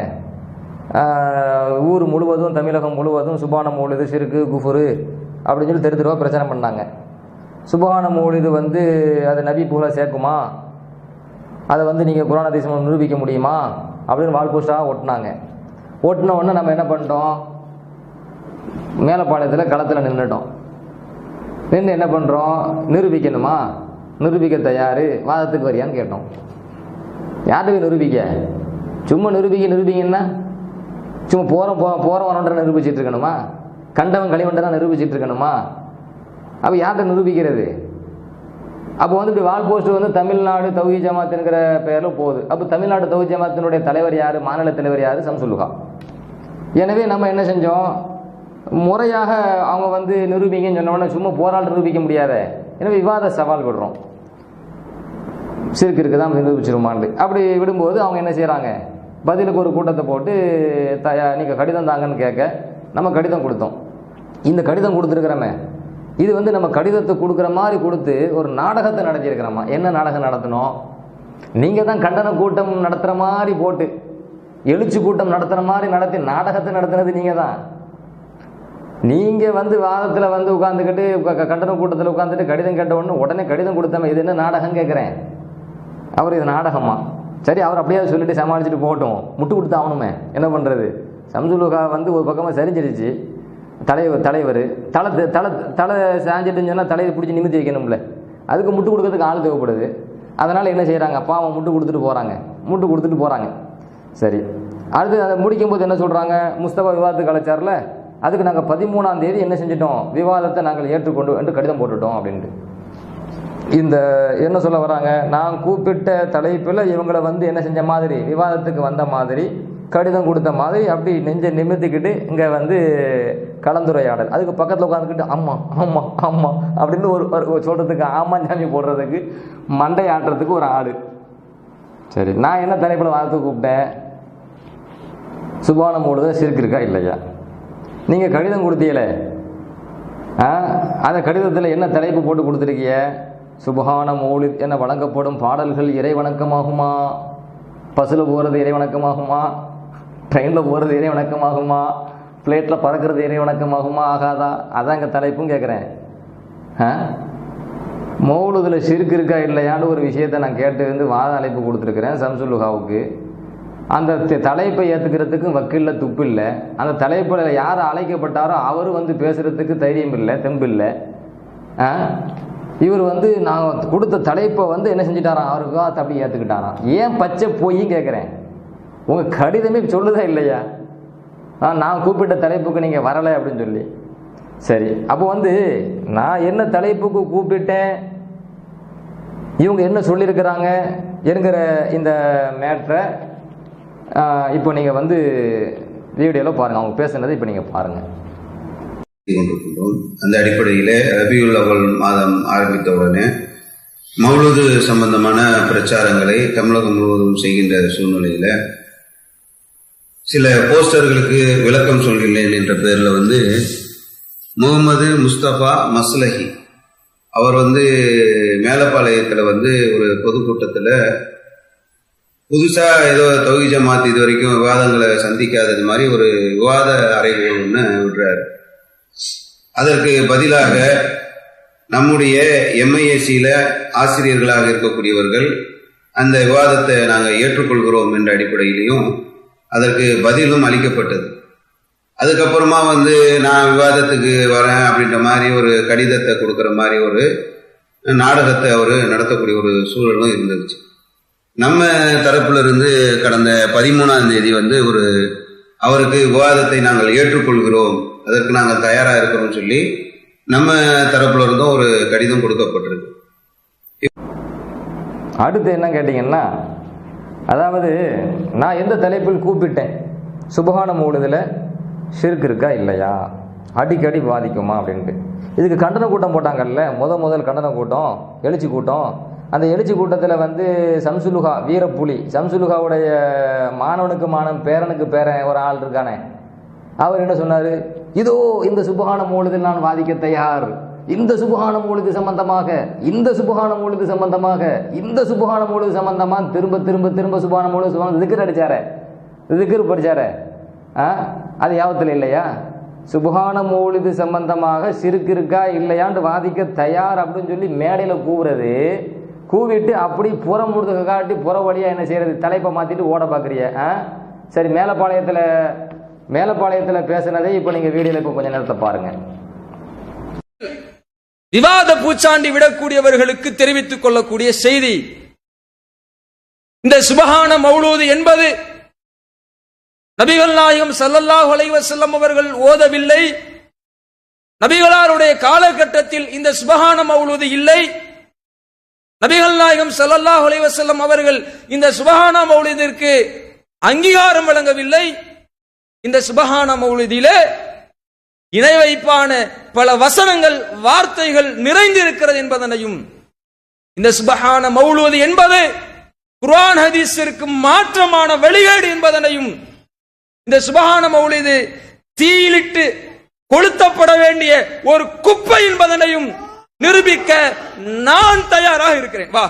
ஊர் முழுவதும் தமிழகம் முழுவதும் சுபான மௌலிது சிறுக்கு குஃபுரு அப்படின்னு சொல்லி தெருவாக பிரச்சனை பண்ணாங்க. சுபான மௌலிது வந்து அது நபி புகழ சேர்க்குமா, அதை வந்து நீங்கள் குர்ஆன் ஹதீஸ் நிரூபிக்க முடியுமா அப்படின்னு வால் போஸ்டாக ஒட்டினாங்க. ஓட்டின உடனே நம்ம என்ன பண்ணிட்டோம், மேலப்பாளையத்தில் களத்தில் நின்றுட்டோம். நின்று என்ன பண்ணுறோம், நிரூபிக்கணுமா, நிரூபிக்க தயார், வாதத்துக்கு வரியான்னு கேட்டோம். யார்கிட்ட நிரூபிக்க, சும்மா நிரூபிங்கன்னா சும்மா போகிறோம் வரன்ற நிரூபிச்சிட்டு இருக்கணுமா, கண்டவன் களிவண்டதான் நிரூபிச்சிட்டு இருக்கணுமா, அப்போ யார்கிட்ட நிரூபிக்கிறது? அப்போ வந்து இப்படி வால் போஸ்ட் வந்து தமிழ்நாடு தௌஹீத் ஜமாத்துங்கிற பெயரில் போகுது. அப்போ தமிழ்நாடு தௌஹீத் ஜமாத்தினுடைய தலைவர் யார், மாநில தலைவர் யார், சம்சுலுகா. எனவே நம்ம என்ன செஞ்சோம், முறையாக அவங்க வந்து நிரூபிங்கன்னு சொன்னோன்னா சும்மா போரால் நிரூபிக்க முடியாத, எனவே விவாத சவால் விடுறோம், சிறுக்கு இருக்குதான் நிரூபிச்சிருமாண்டு. அப்படி விடும்போது அவங்க என்ன செய்கிறாங்க, பதிலுக்கு ஒரு கூட்டத்தை போட்டு நீங்கள் கடிதம் தாங்கன்னு கேட்க நம்ம கடிதம் கொடுத்தோம். இந்த கடிதம் கொடுத்துருக்குறோமே, இது வந்து நம்ம கடிதத்தை கொடுக்குற மாதிரி கொடுத்து ஒரு நாடகத்தை நடத்தியிருக்கிறோமா. என்ன நாடகம் நடத்தணும், நீங்கள் தான் கண்டன கூட்டம் நடத்துகிற மாதிரி போட்டு எழுச்சி கூட்டம் நடத்துகிற மாதிரி நடத்தி நாடகத்தை நடத்துனது நீங்கள் தான். நீங்கள் வந்து வாதத்தில் வந்து உட்காந்துக்கிட்டு கண்டன கூட்டத்தில் உட்காந்துட்டு கடிதம் கேட்ட உடனே கடிதம் கொடுத்தாம இது என்ன நாடகம் கேட்குறேன். அவர் இது நாடகமா, சரி அவர் அப்படியே சொல்லிட்டு சமாளிச்சுட்டு போகட்டும், முட்டு கொடுத்து ஆகணுமே, என்ன பண்ணுறது. சம்சுலுகா வந்து ஒரு பக்கமாக சரிஞ்சிருச்சு, தலைவர் தலை தலை தலை சாஞ்சிட்டுன்னு சொன்னால் தலையை பிடிச்சி நிமித்தி வைக்கணும்ல, அதுக்கு முட்டு கொடுக்கறதுக்கு ஆள் தேவைப்படுது. அதனால் என்ன செய்கிறாங்க, பாவம் முட்டு கொடுத்துட்டு போகிறாங்க. சரி, அடுத்து அதை முடிக்கும் போது என்ன சொல்கிறாங்க, முஸ்தபா விவாதத்துக்கு அழைச்சார்ல, அதுக்கு நாங்கள் 13ஆம் தேதி என்ன செஞ்சிட்டோம், விவாதத்தை நாங்கள் ஏற்றுக்கொண்டு என்று கடிதம் போட்டுட்டோம் அப்படின்ட்டு. இந்த என்ன சொல்ல வராங்க, நான் கூப்பிட்ட தலைப்பில் இவங்களை வந்து என்ன செஞ்ச மாதிரி, விவாதத்துக்கு வந்த மாதிரி, கடிதம் கொடுத்த மாதிரி, அப்படி நெஞ்சை நிமித்திக்கிட்டு இங்கே வந்து கலந்துரையாடல். அதுக்கு பக்கத்தில் உட்காந்துக்கிட்டு ஆமாம் அப்படின்னு ஒரு சொல்கிறதுக்கு, ஆமாஞ்சாமி போடுறதுக்கு, மண்டை ஆட்டுறதுக்கு ஒரு ஆடு. சரி, நான் என்ன தலைப்பில் வாதத்துக்கு கூப்பிட்டேன், சுபான மூடுத சிறுக்கு இருக்கா இல்லையா. நீங்கள் கடிதம் கொடுத்தீங்களே, அந்த கடிதத்தில் என்ன தலைப்பு போட்டு கொடுத்துருக்கிய, சுபஹான மௌலித் என வழங்கப்படும் பாடல்கள் இறை வணக்கமாகுமா, பஸ்ஸில் போகிறது இறை வணக்கமாகுமா, ட்ரெயினில் போகிறது இறை வணக்கமாகுமா, ஃப்ளைட்டில் பறக்கிறது இறை வணக்கமாகுமா, ஆகாதா, அதான் எங்கள் தலைப்பும் கேட்குறேன். மௌலுதில் ஷிர்க் இருக்கா இல்லையான்னு ஒரு விஷயத்தை நான் கேட்டு வந்து வாத அழைப்பு கொடுத்துருக்குறேன் சம்சுல்லுகாவுக்கு. அந்த தலைப்பை ஏற்றுக்கிறதுக்கும் வக்கீலில் துப்பு இல்லை. அந்த தலைப்பில் யார் அழைக்கப்பட்டாரோ அவர் வந்து பேசுகிறதுக்கு தைரியம் இல்லை, தெம்பு இல்லை. இவர் வந்து நான் கொடுத்த தலைப்பை வந்து என்ன செஞ்சிட்டாராம், அவர் விவாதத்தை அப்படி ஏற்றுக்கிட்டாராம். ஏன் பச்சை போய் கேட்குறேன், உங்கள் கடிதமே சொல்லுதா இல்லையா நான் கூப்பிட்ட தலைப்புக்கு நீங்கள் வரலை அப்படின்னு சொல்லி. சரி, அப்போ வந்து நான் என்ன தலைப்புக்கு கூப்பிட்டேன், இவங்க என்ன சொல்லியிருக்கிறாங்க என்கிற இந்த மேட்ரை இப்போ நீங்கள் வந்து வீடியோவில் பாருங்கள். அவங்க பேசுனதை இப்போ நீங்கள் பாருங்கள். அந்த அடிப்படையில் ரபியுல் அவ்வல் மாதம் ஆரம்பித்த உடனே மௌலூது சம்பந்தமான பிரச்சாரங்களை தமிழகம் முழுவதும் செய்கின்ற சூழ்நிலையில் சில போஸ்டர்களுக்கு விளக்கம் சொல்கிறேன் என்ற பேரில் வந்து முகமது முஸ்தபா மஸ்லஹி அவர் வந்து மேலப்பாளையத்தில் வந்து ஒரு பொதுக்கூட்டத்தில் புதுசாக ஏதோ தௌஹீத் ஜமாத் இது வரைக்கும் விவாதங்களை சந்திக்காதது மாதிரி ஒரு விவாத அறைகள் ஒன்று விடுறாரு. அதற்கு பதிலாக நம்முடைய எம்ஐஎஸ்சியில் ஆசிரியர்களாக இருக்கக்கூடியவர்கள் அந்த விவாதத்தை நாங்கள் ஏற்றுக்கொள்கிறோம் என்ற அடிப்படையிலையும் அதற்கு பதிலும் அளிக்கப்பட்டது. அதுக்கப்புறமா வந்து நான் விவாதத்துக்கு வரேன் அப்படின்ற மாதிரி ஒரு கடிதத்தை கொடுக்குற மாதிரி ஒரு நாடகத்தை அவர் நடத்தக்கூடிய ஒரு சூழலும் இருந்துச்சு. நம்ம தரப்புல இருந்து கடந்த 13ஆம் தேதி வந்து அவருக்கு விவாதத்தை நாங்கள் ஏற்றுக்கொள்கிறோம், அதற்கு நாங்கள் தயாராக இருக்கிறோம் சொல்லி நம்ம தரப்புல இருந்தும் ஒரு கடிதம் கொடுக்கப்பட்டிருக்கு. அடுத்து என்ன கேட்டீங்கன்னா, அதாவது நான் எந்த தலைப்பில் கூப்பிட்டேன், சுபஹான மௌலிதில் ஷிர்க் இருக்கா இல்லையா, அடிக்கடி பாதிக்குமா அப்படின்ட்டு. இதுக்கு கண்டன கூட்டம் போட்டாங்கல்ல, முதல் கண்டன கூட்டம், எழுச்சி கூட்டம். அந்த எழுச்சி கூட்டத்தில் வந்து சம்சுலுகா வீரப்புலி, சம்சுலுகாவுடைய மாணவனுக்கு மாணவன் பேரனுக்கு பேரன் ஒரு ஆள் இருக்கானே, அவர் என்ன சொன்னார், இதோ இந்த சுபஹான மௌலிதில் நான் வாதிக்க தயார், இந்த சுபஹான மௌலிது சம்பந்தமாக, இந்த சுபஹான மௌலிது சம்பந்தமாக, இந்த சுபஹான மௌலிது சம்பந்தமாக திரும்ப திரும்ப திரும்ப சுபஹான மௌலிது திக்ர் அடிச்சார, திக்ர் படிச்சார. அது யாவத்தில் இல்லையா, சுபஹான மௌலிது சம்பந்தமாக ஷிர்க் இருக்கா இல்லையான்னு வாதிக்க தயார் அப்படின்னு சொல்லி மேடையில் கூவுறது, கூவிட்டு அப்படி புறம் முழுதுக காட்டி புற வழியா என்ன செய்யறது, தலைப்பை மாத்திட்டு ஓட பார்க்குறிய. சரி, மேலப்பாளையத்தில் பேசினதை இப்போ நீங்க வீடியோல இப்போ கொஞ்ச நேரத்தை பாருங்க. விவாத பூச்சாண்டி விடக்கூடியவர்களுக்கு தெரிவித்துக் கொள்ளக்கூடிய செய்தி, இந்த சுபஹான மௌலூது என்பது நபிகள் நாயகம் ஸல்லல்லாஹு அலைஹி வஸல்லம் அவர்கள் ஓதவில்லை. நபிகளாருடைய காலகட்டத்தில் இந்த சுபஹான மௌலூது இல்லை. நபிகள் நாயகம் ஸல்லல்லாஹு அலைஹி வஸல்லம் அவர்கள் இந்த சுபஹான மௌலூதிற்கு அங்கீகாரம் வழங்கவில்லை. இந்த சுபஹான மௌலூதிலே இணை வைப்பான பல வசனங்கள், வார்த்தைகள் நிறைந்திருக்கிறது என்பதனையும், இந்த சுபஹான மௌலூது என்பது குர்ஆன் ஹதீஸிற்கு மாற்றமான வழிகேடு என்பதனையும், இந்த சுபஹான மௌலிது தீயிலிட்டு கொளுத்தப்பட வேண்டிய ஒரு குப்பை என்பதனையும் நிரூபிக்க நான் தயாராக இருக்கிறேன். வா,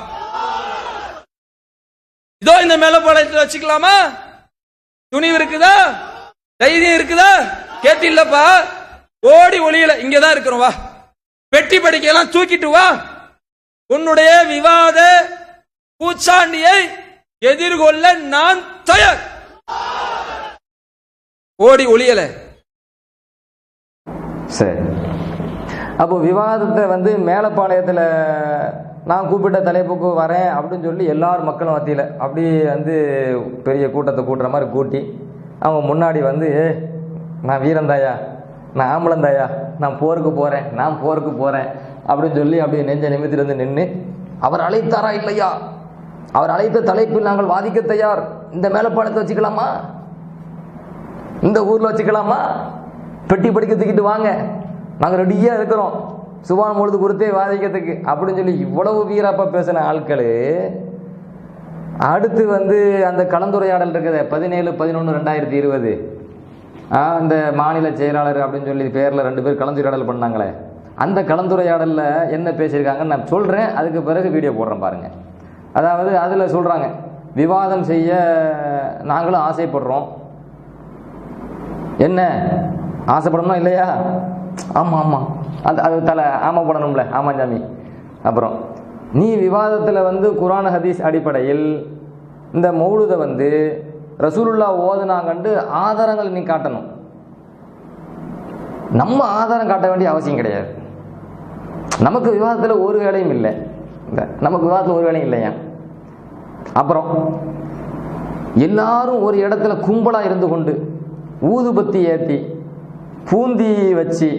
இதோ இந்த மேலப்பாளையத்தில் வச்சுக்கலாமா? துணிவு இருக்குதா, தைரியம் இருக்குதா? கேட்டில்லப்பா, ஓடி ஒளியில இங்கதான் இருக்கிறோம். வா, பெட்டி படிக்கையெல்லாம் தூக்கிட்டு வா, உன்னுடைய விவாத பூச்சாண்டியை எதிர்கொள்ள நான் தயார். ஓடி ஒளியல. சரி, அப்போ விவாதத்தை வந்து மேலப்பாளையத்தில் நான் கூப்பிட்ட தலைப்புக்கு வரேன் அப்படின்னு சொல்லி எல்லாரும் மக்களும் மத்தியில் அப்படி வந்து பெரிய கூட்டத்தை கூட்டுற மாதிரி கூட்டி அவங்க முன்னாடி வந்து, நான் வீரந்தாயா, நான் ஆம்பளந்தாயா, நான் போருக்கு போகிறேன் அப்படின்னு சொல்லி அப்படியே நெஞ்ச நிமித்திலிருந்து நின்று, அவர் அழைத்தாரா இல்லையா, அவர் அழைத்த தலைப்பில் நாங்கள் வாதிக்க தயார், இந்த மேலப்பாளையத்தை வச்சுக்கலாமா, இந்த ஊரில் வச்சுக்கலாமா, பெட்டி படிக்க தூக்கிட்டு வாங்க, நாங்கள் ரெடியாக இருக்கிறோம் சுபஹான மௌலிது குறித்தே வாதிக்கிறதுக்கு அப்படின்னு சொல்லி இவ்வளவு வீராப்பா பேசின ஆட்கள், அடுத்து வந்து அந்த கலந்துரையாடல் இருக்குது 17/11/2020, அந்த மாநில செயலாளர் அப்படின்னு சொல்லி பேரில் 2 பேர் கலந்துரையாடல் பண்ணாங்களே, அந்த கலந்துரையாடலில் என்ன பேசியிருக்காங்கன்னு நான் சொல்கிறேன், அதுக்கு பிறகு வீடியோ போடுறேன் பாருங்க. அதாவது அதில் சொல்கிறாங்க, விவாதம் செய்ய நாங்களும் ஆசைப்படுறோம். என்ன ஆசைப்படணும் இல்லையா? ஆமாம், அது தலை ஆமாம் போடணும்ல, ஆமாம் சாமி, அப்புறம் நீ விவாதத்தில் வந்து குர்ஆன் ஹதீஸ் அடிப்படையில் இந்த மௌலுதை வந்து ரசூலுல்லா ஓதுனாங்கண்டு ஆதாரங்களை நீ காட்டணும். நம்ம ஆதாரம் காட்ட வேண்டிய அவசியம் கிடையாது. நமக்கு விவாதத்தில் ஒரு வேலையும் இல்லை. நமக்கு விவாதத்தில் ஒரு வேலையும் இல்லையா? அப்புறம் எல்லாரும் ஒரு இடத்துல கும்பலாக இருந்து கொண்டு ஊதுபத்தி ஏற்றி பூந்தி வச்சு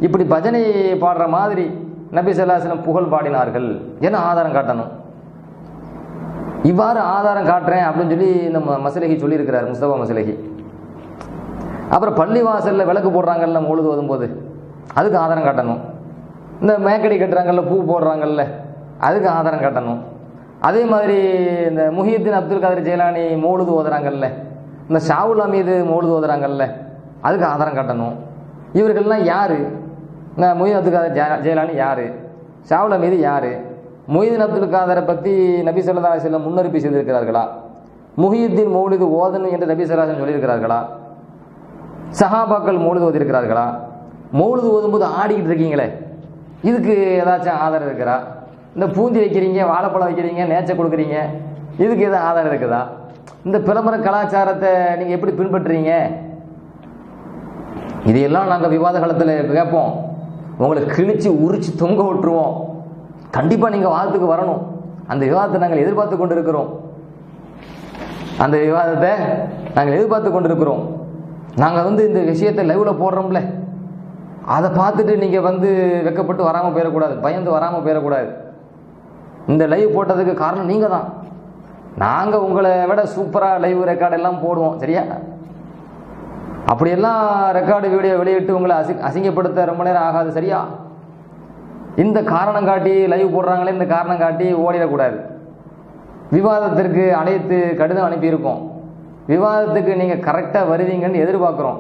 இப்படி பஜனை பாடுற மாதிரி நபி ஸல்லல்லாஹு அலைஹி வஸல்லம் புகழ் பாடினார்கள் என ஆதாரம் காட்டணும். இவ்வாறு ஆதாரம் காட்டுறேன் அப்படின்னு சொல்லி இந்த மஸ்லஹி சொல்லியிருக்கிறார், முஸ்தபா மஸ்லஹி. அப்புறம் பள்ளிவாசலில் விளக்கு போடுறாங்கல்ல மௌலூத் ஓதும்போது, அதுக்கு ஆதாரம் காட்டணும். இந்த மேக்கடி கட்டுறாங்கல்ல, பூ போடுறாங்கல்ல, அதுக்கு ஆதாரம் காட்டணும். அதே மாதிரி இந்த முஹியுத்தீன் அப்துல் காதர் ஜெயிலானி மௌலூத் ஓதுறாங்கல்ல, இந்த ஷாவுல் அமீது மௌலூத் ஓதுறாங்கல்ல, அதுக்கு ஆதாரம் காட்டணும். இவர்கள்லாம் யார்? முஹியுத்தீன் அப்துல் காதர் ஜெயிலானி யார்? ஷாவுல் அமீது யார்? முஹியுத்தீன் அப்துல் காதரை பற்றி நபி ஸல்லல்லாஹு அலைஹி வஸல்லம் முன்னறிப்பு செய்திருக்கிறார்களா? முஹியுத்தீன் மௌலூத் ஓதணும் என்று நபி ஸல்லல்லாஹு அலைஹி வஸல்லம் சொல்லியிருக்கிறார்களா? சஹாபாக்கள் மௌலூத் ஓதிருக்கிறார்களா? மௌலூத் ஓதும்போது ஆடிக்கிட்டு இருக்கீங்களே, இதுக்கு ஏதாச்சும் ஆதாரம் இருக்கிறா? இந்த பூந்தி வைக்கிறீங்க, வாழைப்பழம் வைக்கிறீங்க, நேச்சை கொடுக்குறீங்க, இதுக்கு எதுவும் ஆதாரம் இருக்குதா? இந்த பிரமர கலாச்சாரத்தை நீங்கள் எப்படி பின்பற்றுறீங்க? இதையெல்லாம் நாங்கள் விவாத காலத்தில் கேட்போம். உங்களை கிழிச்சு உரிச்சு தொங்க விட்டுருவோம். கண்டிப்பாக நீங்கள் வாதத்துக்கு வரணும். அந்த விவாதத்தை நாங்கள் எதிர்பார்த்து கொண்டு இருக்கிறோம். அந்த விவாதத்தை நாங்கள் எதிர்பார்த்து கொண்டு இருக்கிறோம். நாங்கள் வந்து இந்த விஷயத்தை லைவில் போடுறோம்ல, அதை பார்த்துட்டு நீங்கள் வந்து வெக்கப்பட்டு வராமல் போயிடக்கூடாது, பயந்து வராமல் போயிடக்கூடாது. இந்த லைவ் போட்டதுக்கு காரணம் நீங்கள் தான். நாங்கள் உங்களை விட சூப்பராக லைவ் ரெக்கார்டு எல்லாம் போடுவோம், சரியா? அப்படியெல்லாம் ரெக்கார்டு வீடியோ வெளியிட்டு உங்களை அசிங்கப்படுத்த ரொம்ப நேரம் ஆகாது, சரியா? இந்த காரணம் காட்டி லைவ் போடுறாங்களே, இந்த காரணம் காட்டி ஓடிடக்கூடாது. விவாதத்திற்கு அனைத்து கடிதம் அனுப்பியிருக்கோம். விவாதத்துக்கு நீங்கள் கரெக்டாக வருவீங்கன்னு எதிர்பார்க்குறோம்.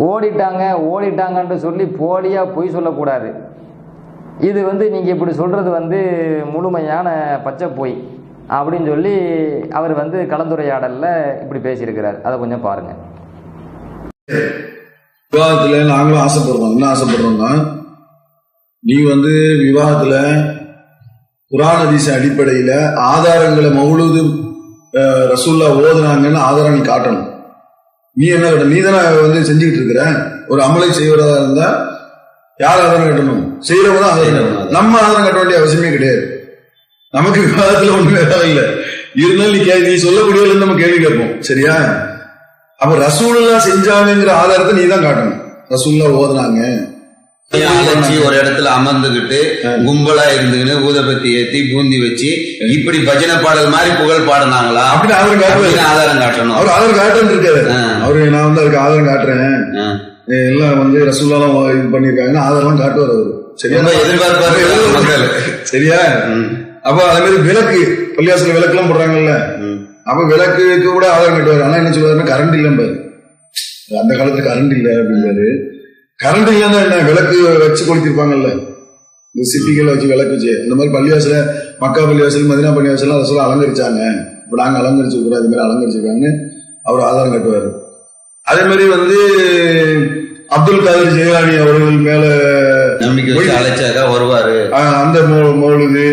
ஓடிட்டாங்கன்ட்டு சொல்லி போலியாக பொய் சொல்லக்கூடாது. இது வந்து நீங்கள் இப்படி சொல்கிறது வந்து முழுமையான பச்சை பொய் அப்படின்னு சொல்லி அவர் வந்து கலந்துரையாடலில் இப்படி பேசியிருக்கிறார். அதை கொஞ்சம் பாருங்கள். விவாதத்தில் நாங்களும் ஆசைப்படுறோம். என்ன ஆசைப்படுறோம்னா, நீ வந்து விவாதத்தில் குர்ஆன் ஹதீஸ் அடிப்படையில் ஆதாரங்களை மௌலூது ரசூல்லா ஓதுனாங்கன்னு ஆதாரம் நீ காட்டணும். நீ என்ன கட்ட? நீ தானே வந்து செஞ்சுக்கிட்டு இருக்கிற. ஒரு அமலை செய்வதா இருந்தா யார் ஆதாரம் கட்டணும்? செய்யறவங்க தான் ஆதாரம் கட்டணும். நம்ம ஆதாரம் கட்ட வேண்டிய அவசியமே கிடையாது. நமக்கு விவாதத்துல ஒண்ணுமே இல்லை. இருந்தாலும் நீ சொல்லக்கூடியவர்கள் நம்ம கேள்வி கேட்போம், சரியா? அப்ப ரசூலுல்லா செஞ்சாங்கிற ஆதாரத்தை நீ தான் காட்டணும். ரசூலுல்லா ஓதுனாங்க ஒரு இடத்துல அமர்ந்துகிட்டு கும்பலா இருந்துகிட்டு ஊதபத்தி ஏத்தி பூந்தி வச்சு இப்படி பஜனை பாடல் மாதிரி புகழ் பாடினாங்களா அப்படின்னு ஆதாரம் காட்டணும். அவர் ஆதாரம் காட்டுன்னு இருக்காரு. அவரு நான் வந்து அதுக்கு ஆதாரம் காட்டுறேன், எல்லாம் வந்து ரசூலுல்லா இது பண்ணிருக்காங்கன்னு ஆதாரம் காட்டுவார் அவரு. சரியா? எதிர்பார்ப்பாரு, சரியா? அப்ப அதே மாதிரி விளக்கு, பள்ளிவாசல் விளக்கு எல்லாம் போடுறாங்கல்ல, அப்ப விளக்குக்கு கூட ஆதாரம் கட்டுவாரு. ஆனா என்ன சொல்லுவாருன்னா கரண்ட் இல்லைம்பாரு. அந்த காலத்துல கரண்ட் இல்லை அப்படின்றாரு. கரண்ட் இல்லைன்னா என்ன, விளக்கு வச்சு கொளுத்திருப்பாங்கல்ல, இந்த சிட்டிகள் வச்சு விளக்கு வச்சு. அந்த மாதிரி பள்ளிவாசல, மக்கா பள்ளிவாசல், மதினா பள்ளிவாசல் அதை சொல்ல அலங்கரிச்சாங்க. இப்ப நாங்க அலங்கரிச்சிருக்கிறோம், அது மாதிரி அலங்கரிச்சிருக்காங்கன்னு அவர் ஆதாரம் கட்டுவாரு. அதே மாதிரி வந்து அப்துல் காதர் ஜெயிலானி அவர்கள் மேல நம்பிக்கை அழைச்சாக்கா வருவாரு. அந்த மௌலுது,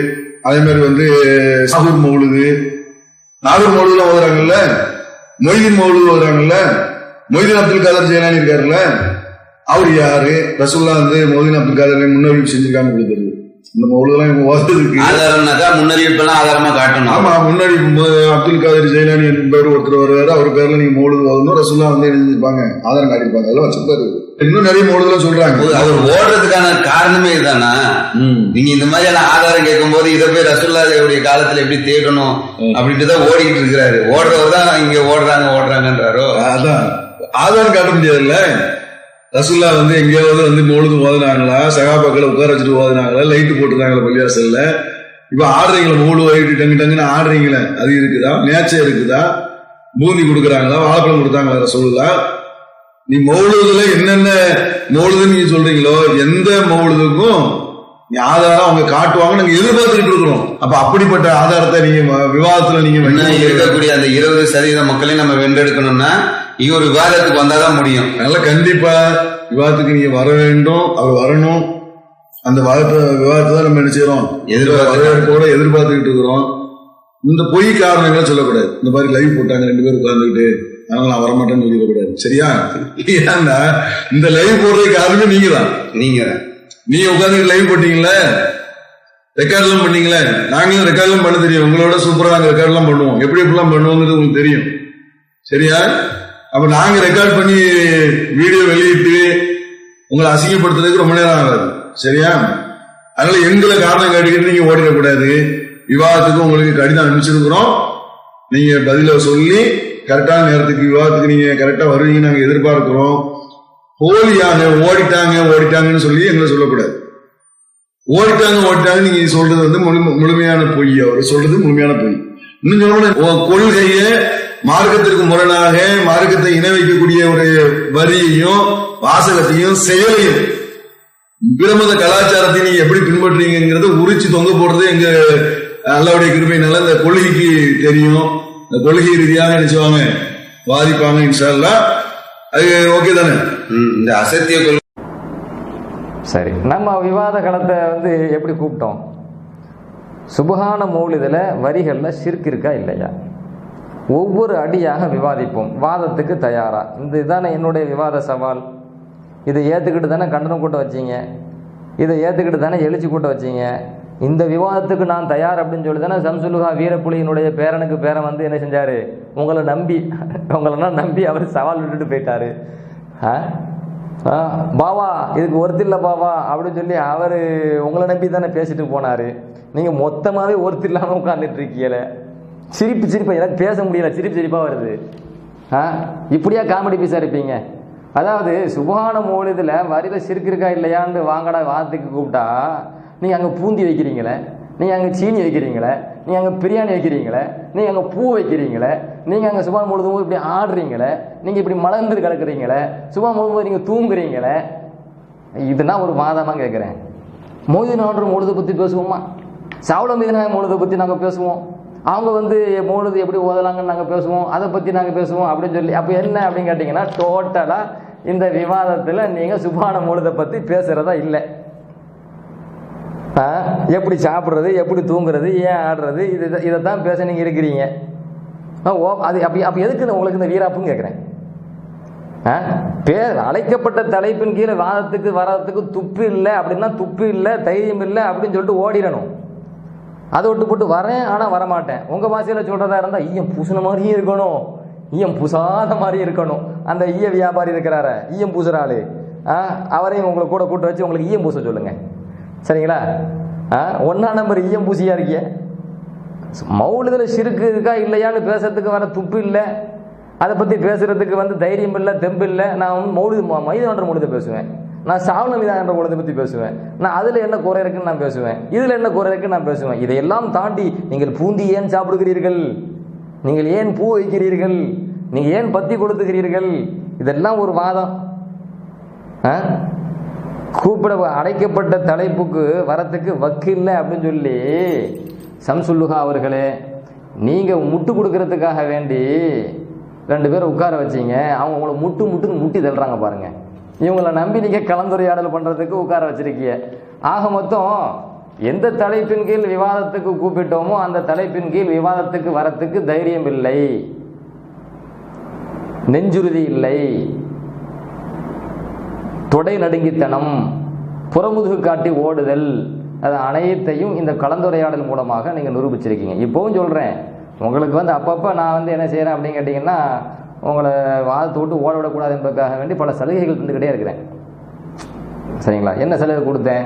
அதே மாதிரி வந்து நாகூர் மௌலுது, நாகூர் மௌலுதுல ஓதுறாங்கல்ல, மொய்தீன் மௌலுது ஓதுறாங்கல்ல, மொய்தீன் அப்துல் காதர் ஜெயிலானி இருக்காருல்ல, அவர் யாரு? ரசூலுல்லாஹ் வந்து மொய்தீன் அப்துல் காதர் முன்னறிவிப்பு செஞ்சிருக்காங்க கொடுத்தது. இந்த மௌலுதெல்லாம் இவங்க ஓதுறதுக்கு ஆதாரம்னாக்கா முன்னறிவிப்பெல்லாம் ஆதாரமா காட்டணும். ஆமா, முன்னறிவிப்பு அப்துல் காதர் ஜெயிலானி என்பவர் ஒருத்தர் வருவாரு, அவர் பேர்ல நீங்க மௌலுது ஓதணும், ரசூலுல்லாஹ் வந்து எழுதிருப்பாங்க, ஆதாரம் காட்டிருப்பாங்க, அதெல்லாம் வச்சிருப்பாரு. இன்னும் நிறைய மௌலுதெல்லாம் சொல்றாங்க. அவர் ஓடுறதுக்கான காரணமே இதுதானா? நீங்க இந்த மாதிரி எல்லாம் ஆதாரம் கேட்கும் போது இதை போய் ரசூலுல்லாஹ்வுடைய காலத்துல எப்படி தேடணும் அப்படின்ட்டு தான் ஓடிக்கிட்டு இருக்கிறாரு. ஓடுறவர் தான் இங்க ஓடுறாங்கன்றாரோ. அதான் ஆதாரம் காட்ட முடியாதுல்ல. ரசூலுல்லாஹ் வந்து எங்கேயாவது வந்து மௌலுது ஓதுனாங்களா, சகாபாக்களை உட்கார வச்சுட்டு ஓதுனாங்களா, லைட்டு போட்டுருந்தாங்களா பள்ளிவாசல்ல? இப்ப ஆடுறீங்களா, மௌலு வைட்டு டங்கு டங்குன்னு ஆடுறீங்களா, அது இருக்குதா? மேட்சே இருக்குதா? பூந்தி கொடுக்குறாங்களா, வாழைப்பழம் கொடுத்தாங்களா ரசூலுல்லாஹ்? நீ மௌலுதுல என்னென்ன மௌலுது நீங்க சொல்றீங்களோ, எந்த மௌலுதுக்கும் நீ ஆதாரம் அவங்க காட்டுவாங்க, நாங்க எதிர்பார்த்துட்டு இருக்கிறோம். அப்ப அப்படிப்பட்ட ஆதாரத்தை நீங்க விவாதத்துல நீங்க இருக்கக்கூடிய அந்த 20% மக்களையும் நம்ம வென்றெடுக்கணும்னா இங்க ஒரு விவாதத்துக்கு வந்தாதான் முடியும். அதனால கண்டிப்பா விவாதத்துக்கு நீங்க வர வேண்டும், அவர் வரணும். அந்த விவாதத்தை தான் நம்ம என்ன செய்யறோம், எதிர்பார்த்துக்கிட்டு இருக்கிறோம். இந்த பொய் காரணங்களை சொல்லக்கூடாது. இந்த மாதிரி லைவ் போட்டாங்க 2 பேரும் உட்கார்ந்துக்கிட்டு, அதனால நான் வரமாட்டேன்னு சொல்லிடக்கூடாது. சரியா? ஏன்னா இந்த லைவ் போடுறதுக்கு காரணமே நீங்க தான். நீங்க உட்கார்ந்து லைவ் போட்டீங்களே, ரெக்கார்ட் எல்லாம் பண்ணீங்களே. நாங்களும் ரெக்கார்ட் எல்லாம் பண்ண தெரியும், உங்களோட சூப்பரா நாங்க ரெக்கார்ட் எல்லாம் பண்ணுவோம். எப்படி எப்படிலாம் பண்ணுவோங்கிறது உங்களுக்கு தெரியும். சரியா? அப்ப நாங்க ரெக்கார்ட் பண்ணி வீடியோ வெளியிட்டு உங்களை அசிங்கப்படுத்துறதுக்கு ரொம்ப நேரம் ஆகாது. சரியா? அதனால எங்களை காரணம் காட்டிக்கிட்டு நீங்க ஓடிடக்கூடாது. விவாதத்துக்கு உங்களுக்கு கடிதம் அனுப்பிச்சிருக்கிறோம். நீங்க பதில சொல்லி கரெக்டான நேரத்துக்கு விவாதத்துக்கு நீங்க கரெக்டா வருவீங்கன்னு நாங்க எதிர்பார்க்கிறோம். போலியாக ஓடிட்டாங்கன்னு சொல்லி எங்களை சொல்லக்கூடாது. ஓடிட்டாங்க நீங்க சொல்றது வந்து முழுமையான பொய். அவர் சொல்றது முழுமையான பொய். இன்னும் சொல்ல, கொள்கைய மார்க்கத்திற்கு முரணாக மார்க்கத்தை இணை வைக்கக்கூடிய ஒரு வரியையும் வாசகத்தையும் செயலையும் பிரமத கலாச்சாரத்தையும் நீங்க எப்படி பின்பற்றீங்கிறத உரிச்சு தொங்க போடுறது எங்க அல்லாஹ்வுடைய கிருபையினால இந்த கொள்கைக்கு தெரியும். இந்த கொள்கை ரீதியாக நினைச்சுவாங்க, வாதிப்பாங்க. இன்ஷா அல்லாஹ் அது ஓகே தானே? இந்த அசத்திய கொள்கை சரி, நம்ம விவாத களத்தை வந்து எப்படி கூப்பிட்டோம்? சுபஹான மௌலிதில் வரிகளில் ஷிர்க் இருக்கா இல்லையா, ஒவ்வொரு அடியாக விவாதிப்போம். வாதத்துக்கு தயாரா? இதுதானே என்னுடைய விவாத சவால். இதை ஏற்றுக்கிட்டு தானே கண்டனம் கூட்ட வச்சிங்க, இதை ஏற்றுக்கிட்டு தானே எழுச்சி கூட்ட வச்சிங்க. இந்த விவாதத்துக்கு நான் தயார் அப்படின்னு சொல்லி தானே சம்சுலுஹா வீரப்புலியினுடைய பேரன் வந்து என்ன செஞ்சார், உங்களெல்லாம் நம்பி அவர் சவால் விட்டுட்டு போயிட்டாரு. பாவா இதுக்கு ஒருத்தில்லை பாவா அப்படின்னு சொல்லி அவர் உங்களை நம்பி தானே பேசிட்டு போனார். நீங்கள் மொத்தமாகவே ஒருத்தர் இல்லாமல் உட்காந்துட்டு இருக்கீங்களே. சிரிப்பு எனக்கு பேச முடியல, சிரிப்பாக வருது. இப்படியா காமெடி பீஸாக இருப்பீங்க? அதாவது சுபஹான மௌலிதில் வரியில் ஷிர்க் இருக்கா இல்லையான்னு வாங்கடா வாதத்துக்கு கூப்பிட்டா, நீங்கள் அங்கே பூந்தி வைக்கிறீங்களே, நீங்கள் அங்கே சீனி வைக்கிறீங்களே, நீங்கள் அங்கே பிரியாணி வைக்கிறீங்களே, நீங்கள் அங்கே பூ வைக்கிறீங்களே, நீங்கள் அங்கே சுபஹான மௌலிதும் இப்படி ஆடுறீங்களே, நீங்கள் இப்படி மலர்ந்து கிடக்குறீங்களே, சுபஹான மௌலிது நீங்கள் தூங்குறீங்களே. இதுனா ஒரு வாதமாக கேட்குறேன். மௌலிது மௌலிதை பற்றி பேசுவோமா? சாவுல மீதின மௌலிதை பற்றி நாங்கள் பேசுவோம். அவங்க வந்து மௌலிது எப்படி ஓதலாங்கன்னு நாங்கள் பேசுவோம், அதை பற்றி நாங்கள் பேசுவோம் அப்படின்னு சொல்லி. அப்போ என்ன அப்படின்னு கேட்டிங்கன்னா, டோட்டலாக இந்த விவாதத்தில் நீங்கள் சுபஹான மௌலிதை பற்றி பேசுகிறதா இல்லை. எப்படி சாப்பிட்றது, எப்படி தூங்குறது, ஏன் ஆடுறது, இதைத்தான் பேச நீங்கள் இருக்கிறீங்க. அது அப்போ எதுக்கு உங்களுக்கு இந்த வீராப்புன்னு கேட்குறேன். அழைக்கப்பட்ட தலைப்பின் கீழே வாதத்துக்கு வர்றதுக்கு துப்பு இல்லை அப்படின்னா, துப்பு இல்லை தைரியம் இல்லை அப்படின்னு சொல்லிட்டு ஓடிடணும். அதை விட்டு போட்டு வரேன் ஆனால் வரமாட்டேன். உங்கள் பாஷையில் சொல்கிறதா இருந்தால் ஈயம் பூசின மாதிரியும் இருக்கணும், ஈயம் பூசாத மாதிரியும் இருக்கணும். அந்த ஈய வியாபாரி இருக்கிறார ஈயம் பூசுகிற ஆள், அவரையும் உங்களை கூட கூட்ட வச்சு உங்களுக்கு ஈயம் பூச சொல்லுங்கள். சரிங்களா? 1ஆம் நம்பர் ஈயம் பூசியாக இருக்கிய. மௌலிதில் ஷிர்க் இருக்கா இல்லையான்னு பேசுறதுக்கு வர துப்பு இல்லை, அதை பற்றி பேசுறதுக்கு வந்து தைரியம் இல்லை, தெம்பு இல்லை. நான் மைதான மௌலிதை பேசுவேன், நான் சாவன மீதான மௌலிதை பற்றி பேசுவேன், நான் அதில் என்ன குறை இருக்குன்னு நான் பேசுவேன், இதில் என்ன குறை இருக்குன்னு நான் பேசுவேன். இதையெல்லாம் தாண்டி நீங்கள் பூந்தி ஏன் சாப்பிடுகிறீர்கள், நீங்கள் ஏன் பூ வைக்கிறீர்கள், நீங்கள் ஏன் பத்தி கொடுத்துக்கிறீர்கள், இதெல்லாம் ஒரு வாதம். கூப்பிட அடைக்கப்பட்ட தலைப்புக்கு வரத்துக்கு வக்கில்லை அப்படின்னு சொல்லி சம்சுல்லுஹா அவர்களே, நீங்கள் முட்டு கொடுக்கறதுக்காக வேண்டி 2 பேரை உட்கார வச்சிங்க. அவங்க உங்களை முட்டுன்னு முட்டி தள்ளுறாங்க பாருங்க. இவங்களை நம்பி நீங்கள் கலந்துரையாடல் பண்ணுறதுக்கு உட்கார வச்சிருக்கீங்க. ஆக மொத்தம் எந்த தலைப்பின் கீழ் விவாதத்துக்கு கூப்பிட்டோமோ அந்த தலைப்பின் கீழ் விவாதத்துக்கு வரத்துக்கு தைரியம் இல்லை, நெஞ்சுறுதி இல்லை, தொடை நடுங்கித்தனம், புறமுதுகு காட்டி ஓடுதல், அது அனைத்தையும் இந்த கலந்துரையாடல் மூலமாக நீங்கள் நிரூபிச்சிருக்கீங்க. இப்போவும் சொல்கிறேன், உங்களுக்கு வந்து அப்பப்போ நான் வந்து என்ன செய்கிறேன் அப்படின்னு கேட்டிங்கன்னா, உங்களை வாதத்தை விட்டு ஓட விடக்கூடாது என்பதற்காக வேண்டி பல சலுகைகள் தந்துக்கிட்டே இருக்கிறேன். சரிங்களா? என்ன சலுகை கொடுத்தேன்?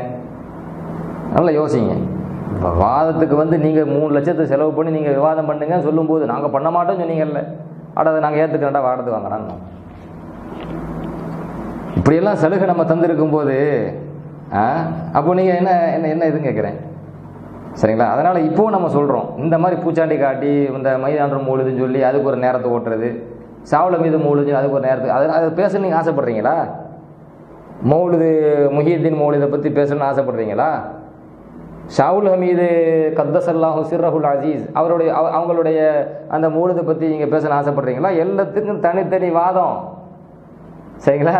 நல்லா யோசிங்க. இப்போ வாதத்துக்கு வந்து நீங்கள் 3 லட்சத்தை செலவு பண்ணி நீங்கள் விவாதம் பண்ணுங்க சொல்லும்போது, நாங்கள் பண்ண மாட்டோம்னு சொன்னீங்கல்ல, அதை நாங்கள் ஏற்றுக்கிறேன்டா, வாடத்து வாங்கினான்னு. இப்படியெல்லாம் சலுகை நம்ம தந்திருக்கும் போது அப்போ நீங்கள் என்ன என்ன என்ன இதுன்னு கேட்குறேன். சரிங்களா? அதனால் இப்போவும் நம்ம சொல்கிறோம், இந்த மாதிரி பூச்சாண்டி காட்டி இந்த மைதான மௌலிதுன்னு சொல்லி அதுக்கு ஒரு நேரத்தை ஓட்டுறது, சாவுல மீது மௌலிது அதுக்கு ஒரு நேரத்துக்கு அதை பேச நீங்கள் ஆசைப்படுறீங்களா? மௌலிது முஹியுத்தீன் மௌலிதை பற்றி பேசணும்னு ஆசைப்படுறீங்களா? ஷாவுல் ஹமீது கத்தசல்லாஹு சிர்ரஹுல் அசீஸ் அவங்களுடைய அந்த மௌலிதை பற்றி நீங்கள் பேசணும்னு ஆசைப்படுறீங்களா? எல்லாத்துக்கும் தனித்தனி வாதம். சரிங்களா?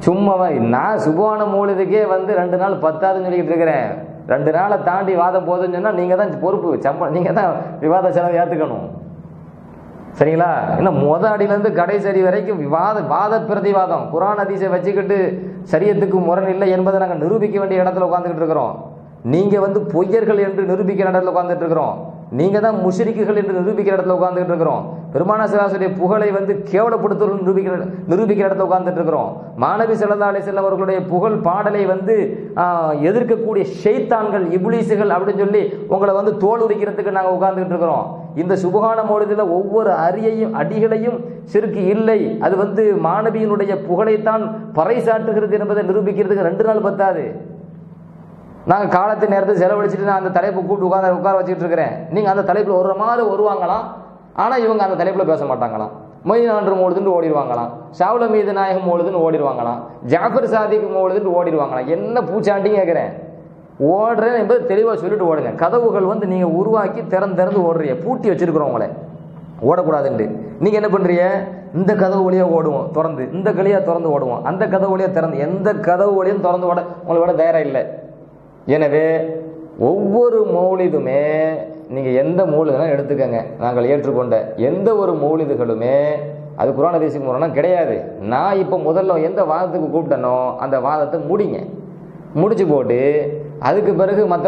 சும்மாவா நான் சுபஹான மௌலிதுக்கே வந்து 2 நாள் பத்தாதுன்னு சொல்லிக்கிட்டு இருக்கிறேன். 2 நாளை தாண்டி வாதம் போகுதுன்னு சொன்னால் நீங்கள் தான் பொறுப்பு, நீங்கள் தான் விவாத செலவை ஏற்றுக்கணும். சரிங்களா? இன்னும் அடியிலேருந்து கடைசி வரைக்கும் வாத பிரதிவாதம், குர்ஆன் ஹதீஸை வச்சுக்கிட்டு சரியத்துக்கு முரண் இல்லை என்பதை நாங்கள் நிரூபிக்க வேண்டிய இடத்துல உட்காந்துக்கிட்டு இருக்கிறோம். நீங்கள் வந்து பொய்யர்கள் என்று நிரூபிக்கிற இடத்துல உட்காந்துட்டு இருக்கிறோம். நீங்கள் தான் முஷ்ரிக்குகள் என்று நிரூபிக்கிற இடத்துல உட்காந்துட்டு இருக்கிறோம். பெருமானார் ஸல்லல்லாஹு அலைஹி வஸல்லம் புகழை வந்து கேவலப்படுத்துவர்கள் நிரூபிக்கிற இடத்துல உட்காந்துட்டு இருக்கிறோம். மாணவி ஸல்லல்லாஹு அலைஹி வஸல்லம் அவர்களுடைய புகழ் பாடலை வந்து எதிர்க்கக்கூடிய ஷைத்தான்கள், இப்லீஸுகள் அப்படின்னு சொல்லி உங்களை வந்து தோல் உரிக்கிறதுக்கு நாங்கள் உட்கார்ந்துட்டு இருக்கிறோம். இந்த சுபஹான மௌலிதில் ஒவ்வொரு அடிகளையும் சிறுக்கு இல்லை, அது வந்து மாணவியினுடைய புகழைத்தான் பறைசாட்டுகிறது என்பதை நிரூபிக்கிறதுக்கு 2 நாள் பத்தாது. நாங்கள் காலத்தை நேரத்தை செலவழிச்சுட்டு நான் அந்த தலைப்பை கூப்பிட்டு உட்கார வச்சுக்கிட்டு இருக்கிறேன். நீங்கள் அந்த தலைப்பில் ஒரு மாதிரி வருவாங்களாம், ஆனால் இவங்க அந்த தலைப்பில் பேச மாட்டாங்களாம். மொய்னான்று மௌலிதுன்னு ஓடிடுவாங்களாம், ஷாவுல மீது நாயகம் மௌலிதுன்னு ஓடிடுவாங்களாம், ஜாஃபர் சாதிக் மௌலிதுன்னு ஓடிடுவாங்களாம். என்ன பூச்சாண்டின்னு கேட்குறேன். ஓடுறேன் என்பது தெளிவாக சொல்லிட்டு ஓடுங்க. கதவுகள் வந்து நீங்கள் உருவாக்கி திறந்து ஓடுறீங்க, பூட்டி வச்சிருக்கிறோம் உங்களை ஓடக்கூடாதுன்ட்டு. நீங்கள் என்ன பண்ணுறீங்க? இந்த கதவு வழியாக ஓடுவோம் திறந்து, இந்த கலியாக திறந்து ஓடுவோம், அந்த கதவு வழியாக திறந்து, எந்த கதவு வழியும் திறந்து ஓட உங்களோட தயாராக இல்லை. எனவே ஒவ்வொரு மௌலிதுமே நீங்கள் எந்த மௌலிதுனாலும் எடுத்துக்கங்க, நாங்கள் ஏற்றுக்கொண்ட எந்த ஒரு மௌலிதுகளுமே அது குர்ஆன் ஹதீஸுக்கு முரணாக கிடையாது. நான் இப்போ முதல்ல எந்த வாதத்துக்கு கூப்பிட்டனோ அந்த வாதத்தை முடிச்சு போட்டு அதுக்கு பிறகு மற்ற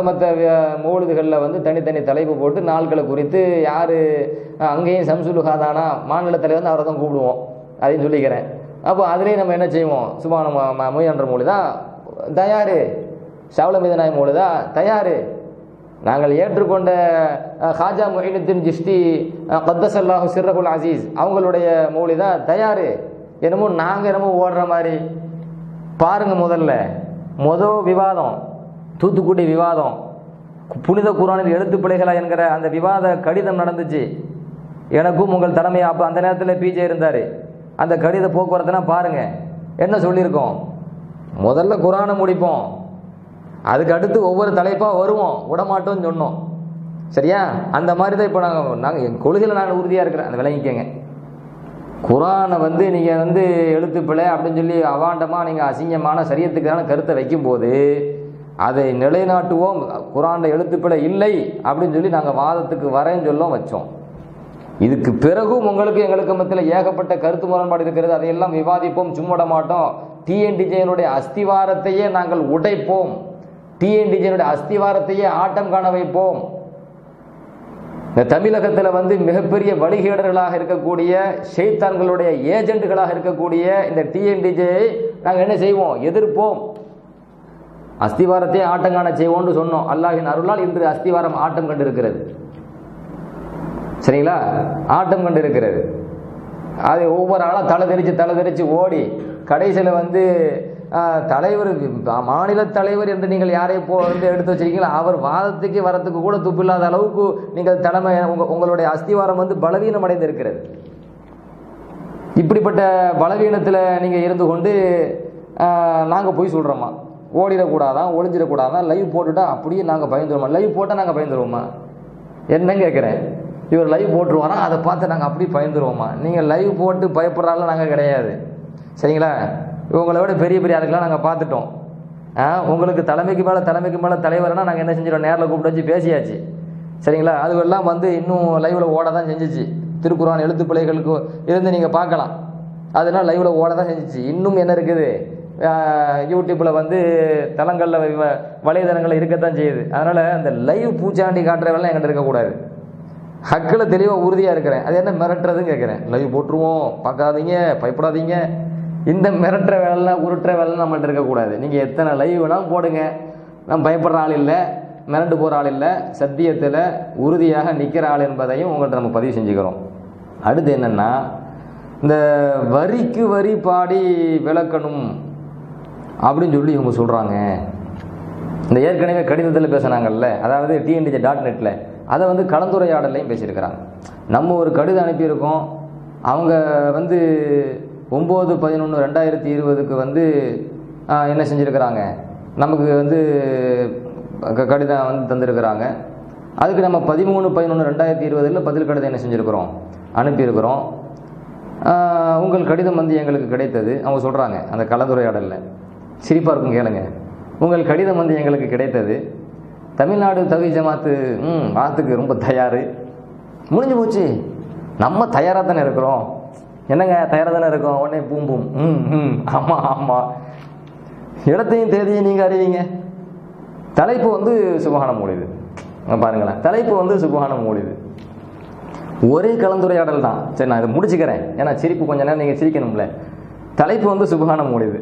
மௌலிதுகளில் வந்து தனித்தனி தலைப்பு போட்டு நாட்களை குறித்து யார் அங்கேயும் சம்சுலுகாதானா மாநில தலைவர் அவரை தான் கூப்பிடுவோம் அதையும் சொல்லிக்கிறேன். அப்போ அதுலேயும் நம்ம என்ன செய்வோம்? சுபான மொய்யான்ற மௌலிதா தயார், ஷாவுல மீது நாயகம் மௌலிதா தயார். நாங்கள் ஏற்றுக்கொண்ட ஹாஜா முஹினுத்தீன் சிஷ்தி கத்தஸல்லாஹு சிர்ரஹுல் அசீஸ் அவங்களுடைய மௌலிதா தயார். என்னமோ நாங்கள் என்னமோ ஓடுற மாதிரி பாருங்க. முதல் விவாதம் தூத்துக்குடி விவாதம், புனித குர்ஆனில் எழுத்து பிழைகளா என்கிற அந்த விவாத கடிதம் நடந்துச்சு. எனக்கும் உங்கள் தலைமை அப்போ அந்த நேரத்தில் பிஜே இருந்தார். அந்த கடித போக்குவரத்துலாம் பாருங்க, என்ன சொல்லியிருக்கோம்? முதல்ல குர்ஆனை முடிப்போம், அதுக்கு அடுத்து ஒவ்வொரு தலைப்பாக வருவோம், விடமாட்டோம்னு சொன்னோம். சரியா? அந்த மாதிரி தான் இப்போ நாங்கள் என் கொள்கையில் நான் உறுதியாக இருக்கிறேன், அதை விளங்கிக்கங்க. குர்ஆனை வந்து நீங்கள் வந்து எழுத்துப்பிழை அப்படின்னு சொல்லி அவாண்டமாக நீங்கள் அசிங்கமான சரியத்துக்கான கருத்தை வைக்கும்போது அதை நிலைநாட்டுவோம். குர்ஆனில் எழுத்துப்பிழை இல்லை அப்படின்னு சொல்லி நாங்கள் வாதத்துக்கு வரேன்னு சொல்ல வச்சோம். இதுக்கு பிறகும் உங்களுக்கு எங்களுக்கு மத்தியில் ஏகப்பட்ட கருத்து முரண்பாடு இருக்கிறது, அதையெல்லாம் விவாதிப்போம், சும்மிட மாட்டோம். டிஎன்டிஜேனுடைய அஸ்திவாரத்தையே நாங்கள் உடைப்போம், டிஎன்டிஜேனுடைய அஸ்திவாரத்தையே ஆட்டம் காண வைப்போம். இந்த தமிழகத்தில் வந்து மிகப்பெரிய வழிகேடர்களாக இருக்கக்கூடிய ஷைத்தான்களுடைய ஏஜென்ட்டுகளாக இருக்கக்கூடிய இந்த டிஎன்டிஜேயை நாங்கள் என்ன செய்வோம்? எதிர்ப்போம். அஸ்திவாரத்தையே ஆட்டம் காண செய்வோம்னு சொன்னோம். அல்லாஹின் அருளால் இன்று அஸ்திவாரம் ஆட்டம் கண்டு இருக்கிறது. சரிங்களா? ஆட்டம் கண்டு இருக்கிறது. அது ஒவ்வொரு ஆளாக தலை தெரிச்சு ஓடி கடைசியில் வந்து தலைவர், மாநில தலைவர் என்று நீங்கள் யாரை வந்து எடுத்து வச்சிருக்கீங்களோ அவர் வாதத்துக்கு வரத்துக்கு கூட துப்பில்லாத அளவுக்கு நீங்கள் தலைமை உங்களுடைய அஸ்திவாரம் வந்து பலவீனம் அடைந்து இருக்கிறது. இப்படிப்பட்ட பலவீனத்தில் நீங்கள் இருந்து கொண்டு நாங்கள் போய் சொல்கிறோமா? ஓடிடக்கூடாதான், ஒளிஞ்சிடக்கூடாதான், லைவ் போட்டுட்டா அப்படியே நாங்கள் பயந்துருவோமா? லைவ் போட்டால் நாங்கள் பயந்துருவோமா? என்னன்னு கேட்குறேன். இவர் லைவ் போட்டுருவாரா, அதை பார்த்து நாங்கள் அப்படி பயந்துருவோமா? நீங்கள் லைவ் போட்டு பயப்படுறாலும் நாங்கள் கிடையாது. சரிங்களா? இவங்களை விட பெரிய ஆளுக்கெல்லாம் நாங்கள் பார்த்துட்டோம். உங்களுக்கு தலைமைக்கு மேலே தலைவர்னா நாங்கள் என்ன செஞ்சிடோம்? நேரில் கூப்பிட்டு வச்சு பேசியாச்சு. சரிங்களா? அதுவெல்லாம் வந்து இன்னும் லைவில் ஓட தான் செஞ்சிச்சு. திருக்குர்ஆன் எழுத்து பிழைகளுக்கு இருந்து நீங்கள் பார்க்கலாம், அதெல்லாம் லைவில் ஓட தான் செஞ்சிச்சு. இன்னும் என்ன இருக்குது? யூடியூப்பில் வந்து தளங்களில் வலைதளங்களில் இருக்கத்தான் செய்யுது. அதனால் அந்த லைவ் பூச்சாண்டி காட்டுறவெல்லாம் எங்கிட்ட இருக்கக்கூடாது. ஹக்கில் தெளிவாக உறுதியாக இருக்கிறேன். அது என்ன மிரட்டுறதுன்னு கேட்குறேன். லைவ் போட்டுருவோம், பார்க்காதீங்க, பயப்படாதீங்க, இந்த மிரட்டுற வேலைலாம் உருட்டுற வேலைலாம் நம்மள்ட்ட இருக்கக்கூடாது. நீங்கள் எத்தனை லைவ் வேணாலும் போடுங்க, நம்ம பயப்படுற ஆள் இல்லை, மிரண்டு போகிற ஆள் இல்லை, சத்தியத்தில் உறுதியாக நிற்கிற ஆள் என்பதையும் உங்கள்கிட்ட நம்ம பதிவு செஞ்சுக்கிறோம். அடுத்து என்னென்னா, இந்த வரிக்கு வரி பாடி விளக்கணும் அப்படின்னு சொல்லி இவங்க சொல்கிறாங்க. இந்த ஏற்கனவே கடிதத்தில் பேசினாங்கல்ல, அதாவது TNDJ.netல அதை வந்து கலந்துரையாடலையும் பேசியிருக்கிறாங்க. நம்ம ஒரு கடிதம் அனுப்பியிருக்கோம், அவங்க வந்து 9/11/2020 வந்து என்ன செஞ்சுருக்கிறாங்க, நமக்கு வந்து கடிதம் வந்து தந்திருக்கிறாங்க. அதுக்கு நம்ம 13/11/2020 பதில் கடிதம் என்ன செஞ்சுருக்கிறோம், அனுப்பியிருக்கிறோம். உங்கள் கடிதம் வந்து எங்களுக்கு கிடைத்தது. அவங்க சொல்கிறாங்க அந்த கலந்துரையாடலில், சிரிப்பாக இருக்கும் கேளுங்க. உங்கள் கடிதம் வந்து எங்களுக்கு கிடைத்தது. தமிழ்நாடு தவ்ஹீத் ஜமாத்து வாத்துக்கு ரொம்ப தயார். முடிஞ்சு போச்சு, நம்ம தயாராக தானே இருக்கிறோம். என்னங்க தயாராக தானே இருக்கோம். உடனே பூம்பும் ஆமாம் ஆமாம், இடத்தையும் தேதியும் நீங்கள் அறிவிங்க. தலைப்பு வந்து சுபஹான மௌலிது. பாருங்களேன், தலைப்பு வந்து சுபஹான மௌலிது. ஒரே கலந்துரையாடல் தான். சரி, நான் இதை முடிச்சுக்கிறேன், ஏன்னா சிரிப்பு கொஞ்ச நேரம் நீங்கள் சிரிக்கணும்ல. தலைப்பு வந்து சுபஹான மௌலிது.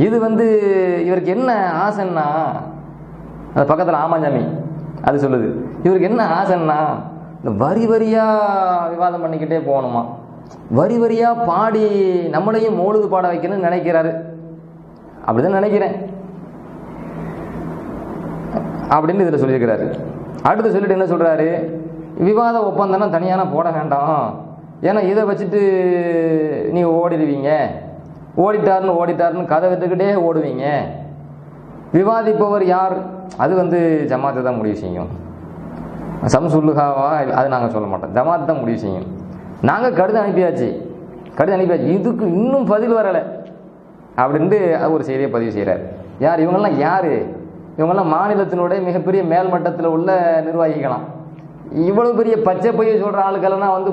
இது வந்து இவருக்கு என்ன ஆசைன்னா, அது பக்கத்தில் ஆமாஞ்சாமி அது சொல்லுது, இவருக்கு என்ன ஆசைன்னா இந்த வரி வரியாக விவாதம் பண்ணிக்கிட்டே போகணுமா, வரி வரியாக பாடி நம்மளையும் மௌலிது பாட வைக்கணும்னு நினைக்கிறாரு. அப்படிதான் நினைக்கிறேன் அப்படின்னு இதில் சொல்லியிருக்கிறாரு. அடுத்து சொல்லிட்டு என்ன சொல்கிறாரு, விவாத ஒப்பந்தம்னா தனியான போட வேண்டாம், ஏன்னா இதை வச்சுட்டு நீ ஓடிடுவீங்க, ஓடிட்டாருன்னு கதை விட்டுக்கிட்டே ஓடுவீங்க. விவாதிப்பவர் யார், அது வந்து ஜமாத்தை தான் முடிவு செய்யும். சம்சுல்லுகாவா அது நாங்கள் சொல்ல மாட்டோம், ஜமாத் தான் முடிவு செய்யும். நாங்கள் கடிதம் அனுப்பியாச்சு, இதுக்கு இன்னும் பதில் வரலை அப்படின்ட்டு ஒரு செய்தியை பதிவு செய்கிறார். யார் இவங்கெல்லாம்? யார் இவங்கெல்லாம்? மாநிலத்தினுடைய மிகப்பெரிய மேல்மட்டத்தில் உள்ள நிர்வாகிகளாம். இவ்வளவு பெரிய பச்சை பொய்யை சொல்கிற ஆளுக்கெல்லாம் வந்து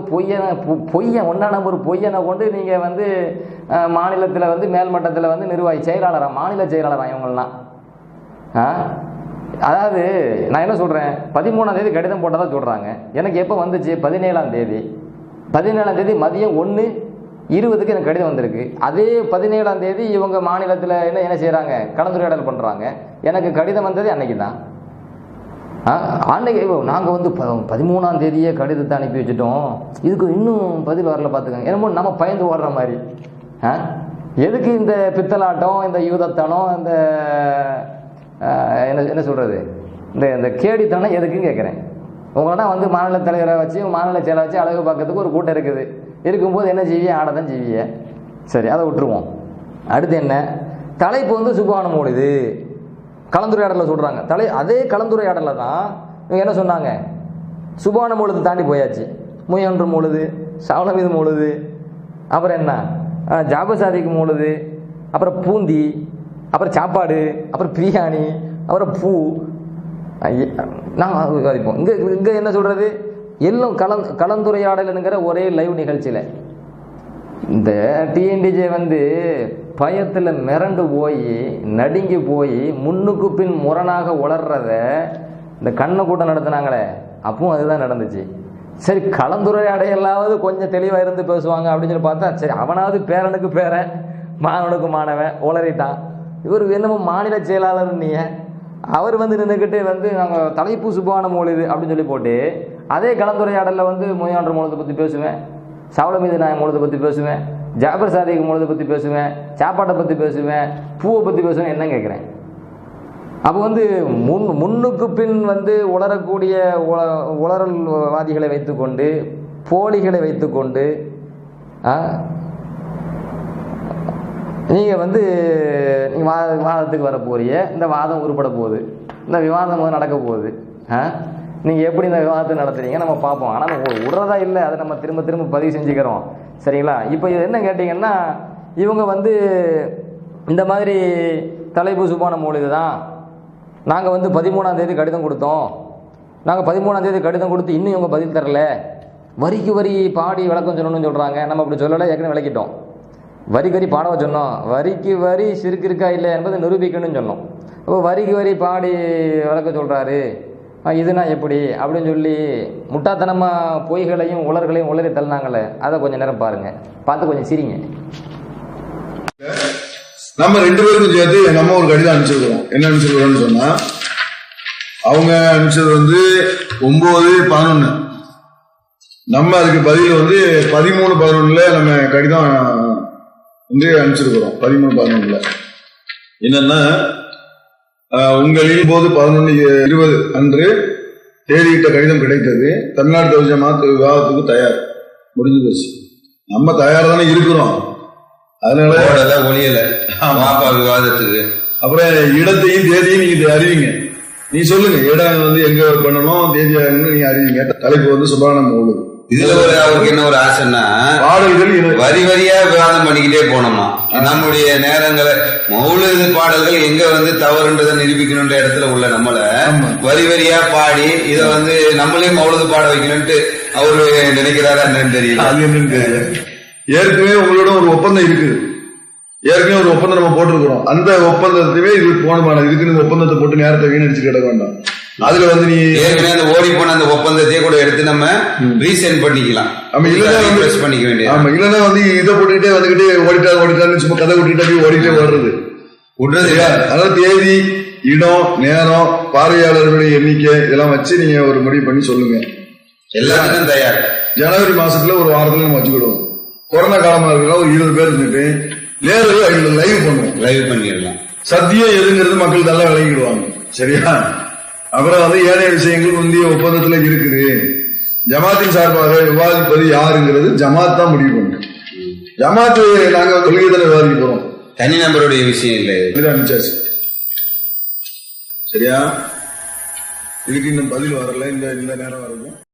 பொய்யன் ஒன்றாம் நம்பர் பொய்யனை கொண்டு நீங்கள் வந்து மாநிலத்தில் வந்து மேல்மட்டத்தில் வந்து நிர்வாகி செயலாளராக, மாநில செயலாளராக இவங்கெல்லாம். அதாவது நான் என்ன சொல்கிறேன், 13ஆம் தேதி கடிதம் போட்டதாக சொல்கிறாங்க. எனக்கு எப்போ வந்துச்சு? 17ஆம் தேதி மதியம் 1:20 எனக்கு கடிதம் வந்திருக்கு. அதே 17ஆம் தேதி இவங்க மாநிலத்தில் என்ன செய்கிறாங்க, கலந்துரையாடல் பண்ணுறாங்க. எனக்கு கடிதம் வந்தது அன்னைக்கு தான். அன்னைக்கு நாங்கள் வந்து 13ஆம் தேதியே கடிதத்தை அனுப்பி வச்சுட்டோம், இதுக்கு இன்னும் பதில் வரல பார்த்துக்கோங்க. என்னமோ நம்ம பயந்து ஓடுற மாதிரி. எதுக்கு இந்த பித்தலாட்டம், இந்த யூதத்தனம், இந்த என்ன சொல்கிறது, இந்த கேடித்தனம் எதுக்குன்னு கேட்குறேன். உங்களோட வந்து மாநில தலைவரை வச்சு மாநில செயலை வச்சு அழகு பார்க்கறதுக்கு ஒரு கூட்டம் இருக்கும்போது என்ன செய்விய, ஆடதான் செய்விய. சரி, அதை விட்டுருவோம். அடுத்து என்ன, தலைப்பு வந்து சுபஹான மௌலிது கலந்துரையாடலில் சொல்கிறாங்க. அதே கலந்துரையாடலில் தான் இவங்க என்ன சொன்னாங்க, சுபஹான மௌலிது தாண்டி போயாச்சு. முயன்று மௌலிது, ஷாவ்லமீது மௌலிது, அப்புறம் என்ன ஜாபர் சாதிக்கு மௌலிது, அப்புறம் பூந்தி, அப்புறம் சாப்பாடு, அப்புறம் பிரியாணி, அப்புறம் பூ. நாங்கள் விவாதிப்போம். இங்கே என்ன சொல்கிறது, எல்லாம் கலந்துரையாடலுங்கிற ஒரே லைவ் நிகழ்ச்சியில் இந்த டிஎன்டிஜே வந்து பயத்தில் மிரண்டு போய் நடுங்கி போய் முன்னுக்கு பின் முரணாக உளர்றத இந்த கண்ணை கூட்டம் நடத்தினாங்களே, அப்பவும் அதுதான் நடந்துச்சு. சரி, கலந்துரையாடையெல்லாவது கொஞ்சம் தெளிவாக இருந்து பேசுவாங்க அப்படின்னு சொல்லி பார்த்தா, சரி அவனாவது பேரனுக்கு பேரன் மாணவனுக்கு மாணவன் உளறிட்டான். இவர் என்னமோ மாநில செயலாளர், நீ அவர் வந்து நின்றுக்கிட்டு வந்து நாங்கள் தலைப்பு சுபஹான மௌலிது அப்படின்னு சொல்லி போட்டு, அதே கலந்துரையாடலில் வந்து முயன்று மௌலிதை பற்றி பேசுவேன், ஷாவ்லமீது நாயகம் மௌலிதை பற்றி பேசுவேன், ஜாபர் சாதிக்கு மௌலிதை பற்றி பேசுவேன், சாப்பாட்டை பற்றி பேசுவேன், பூவை பற்றி பேசுவேன். என்ன கேட்குறேன், அப்போ வந்து முன்னுக்கு பின் வந்து உளரக்கூடிய உளறல்வாதிகளை வைத்துக்கொண்டு, போலிகளை வைத்துக்கொண்டு நீங்கள் வந்து வாதத்துக்கு வர போறீங்க. இந்த வாதம் உருப்பட போகுது, இந்த விவாதம் நடக்க போகுது. நீங்கள் எப்படி இந்த விவாதத்தை நடத்துறீங்க நம்ம பார்ப்போம். ஆனால் விடுறதா இல்லை, அதை நம்ம திரும்ப பதிவு செஞ்சுக்கிறோம். சரிங்களா? இப்போ இது என்ன கேட்டிங்கன்னா, இவங்க வந்து இந்த மாதிரி தலைப்பு சுபஹான மௌலிது தான், நாங்கள் வந்து 13ஆம் தேதி கடிதம் கொடுத்தோம், நாங்கள் 13ஆம் தேதி கடிதம் கொடுத்து இன்னும் இவங்க பதில் தரல, வரிக்கு வரி பாடி விளக்கம் சொல்லணும்னு சொல்கிறாங்க. நம்ம அப்படி சொல்லலை, ஏற்கனவே விளக்கிட்டோம். வரி பாடவ சொன்னோம், வரிக்கு வரி சிறுக்கு இருக்கா இல்லை என்பதை நிரூபிக்கணும்னு சொன்னோம். அப்போ வரிக்கு வரி பாடி விளக்க சொல்கிறாரு, இதுனா எப்படி அப்படின்னு சொல்லி முட்டாத்தனமாக பொய்களையும் உலர்களையும் உளறி தள்ளினாங்களே, அதை கொஞ்சம் நேரம் பாருங்கள், பார்த்து கொஞ்சம் சிரிங்க. நம்ம 2 பேருக்கும் சேர்த்து எங்கள் அம்மா ஒரு கடிதம் அனுப்பிச்சிருக்கிறோம். என்ன அனுப்பிச்சிருக்கிறோம்னு சொன்னால், அவங்க அனுப்பிச்சது வந்து 9/11, நம்ம அதுக்கு பதில் வந்து 13/11 நம்ம கடிதம் வந்து அனுப்பிச்சிருக்கிறோம். 13/11 என்னன்னா, உங்களின் போது 11/20 அன்று தேதியிட்ட கடிதம் கிடைத்தது. தமிழ்நாடு தவ்ஹீத் ஜமாத் விவாதத்துக்கு தயார், முடிஞ்சு போச்சு. நம்ம தயார் தானே இருக்கிறோம், அதனால ஒளியல விவாதத்துக்கு. அப்புறம் இடத்தையும் தேதியும் நீங்க அறிவிங்க. நீ சொல்லுங்க, இடம் வந்து எங்க பண்ணணும், தேதி நீங்க அறிவிங்க. தலைப்பு வந்து சுபஹான மௌலிது. இதுல ஒரு அவருக்கு என்ன ஒரு ஆசைன்னா பாடல்கள் வரி வரியா விவாதம் பண்ணிக்கிட்டே போனோமா. நம்முடைய நேரங்களை மௌலிது பாடல்கள் எங்க வந்து தவறுன்றதை நிரூபிக்கணும்ன்ற இடத்துல உள்ள நம்மள வரி வரியா பாடி இத வந்து நம்மளே மௌலிது பாட வைக்கணும்ட்டு அவரு நினைக்கிறாரா என்னன்னு தெரியல. அது என்னன்னு தெரியல. ஏற்கனவே உங்களோட ஒரு ஒப்பந்தம் இருக்குது. ஏற்கனவே ஒரு ஒப்பந்தம் நம்ம போட்டிருக்கிறோம். அந்த ஒப்பந்தத்தையே இது போனமான இதுக்குன்னு ஒப்பந்தத்தை போட்டு நேரத்தை வீணடிச்சு கிடக்க வேண்டாம். அதுல வந்து நீ ஏற்கனவே அந்த ஓடி போன அந்த ஒப்பந்தத்தையே கூட எடுத்து நம்ம ரீசைன் பண்ணிக்கலாம். பண்ணிக்க வேண்டியது. ஆமா, இல்லன்னா வந்து இதை போட்டுக்கிட்டே வந்துகிட்டே ஓடிட்டாருன்னு சும்மா கதை விட்டுட்டு ஓடிட்டே வர்றது விடுறது. அதனால தேதி, இடம், நேரம், பார்வையாளர்களுடைய எண்ணிக்கை இதெல்லாம் வச்சு நீங்க ஒரு முடிவு பண்ணி சொல்லுங்க. எல்லாத்துக்கும் தயார். ஜனவரி மாசத்துல ஒரு வாரத்துல நம்ம வச்சுக்கிடுவோம். கொரோனா காலமா இருக்கலாம், ஒரு 20 பேர் இருந்துட்டு லைவ் பண்ணுவோம். லைவ் பண்ணிடலாம். சத்தியம் எதுங்கிறது மக்கள் நல்லா விளங்கிடுவாங்க. சரியா? அப்புறம் வந்து ஏனைய விஷயங்கள் முந்தைய ஒப்பந்தத்துல இருக்குது. ஜமாத்தின் சார்பாக விவாதிப்பது யாருங்கிறது ஜமாத் தான் முடிவு பண்ணும். ஜமாத்து நாங்க கொள்கை தானே விவாதிக்க போறோம். தனி நபருடைய விஷயம் இல்லை. அனுப்பிச்சாச்சு. சரியா? இதுக்கு இன்னும் பதில் வரல. இந்த நேரம் வரைக்கும்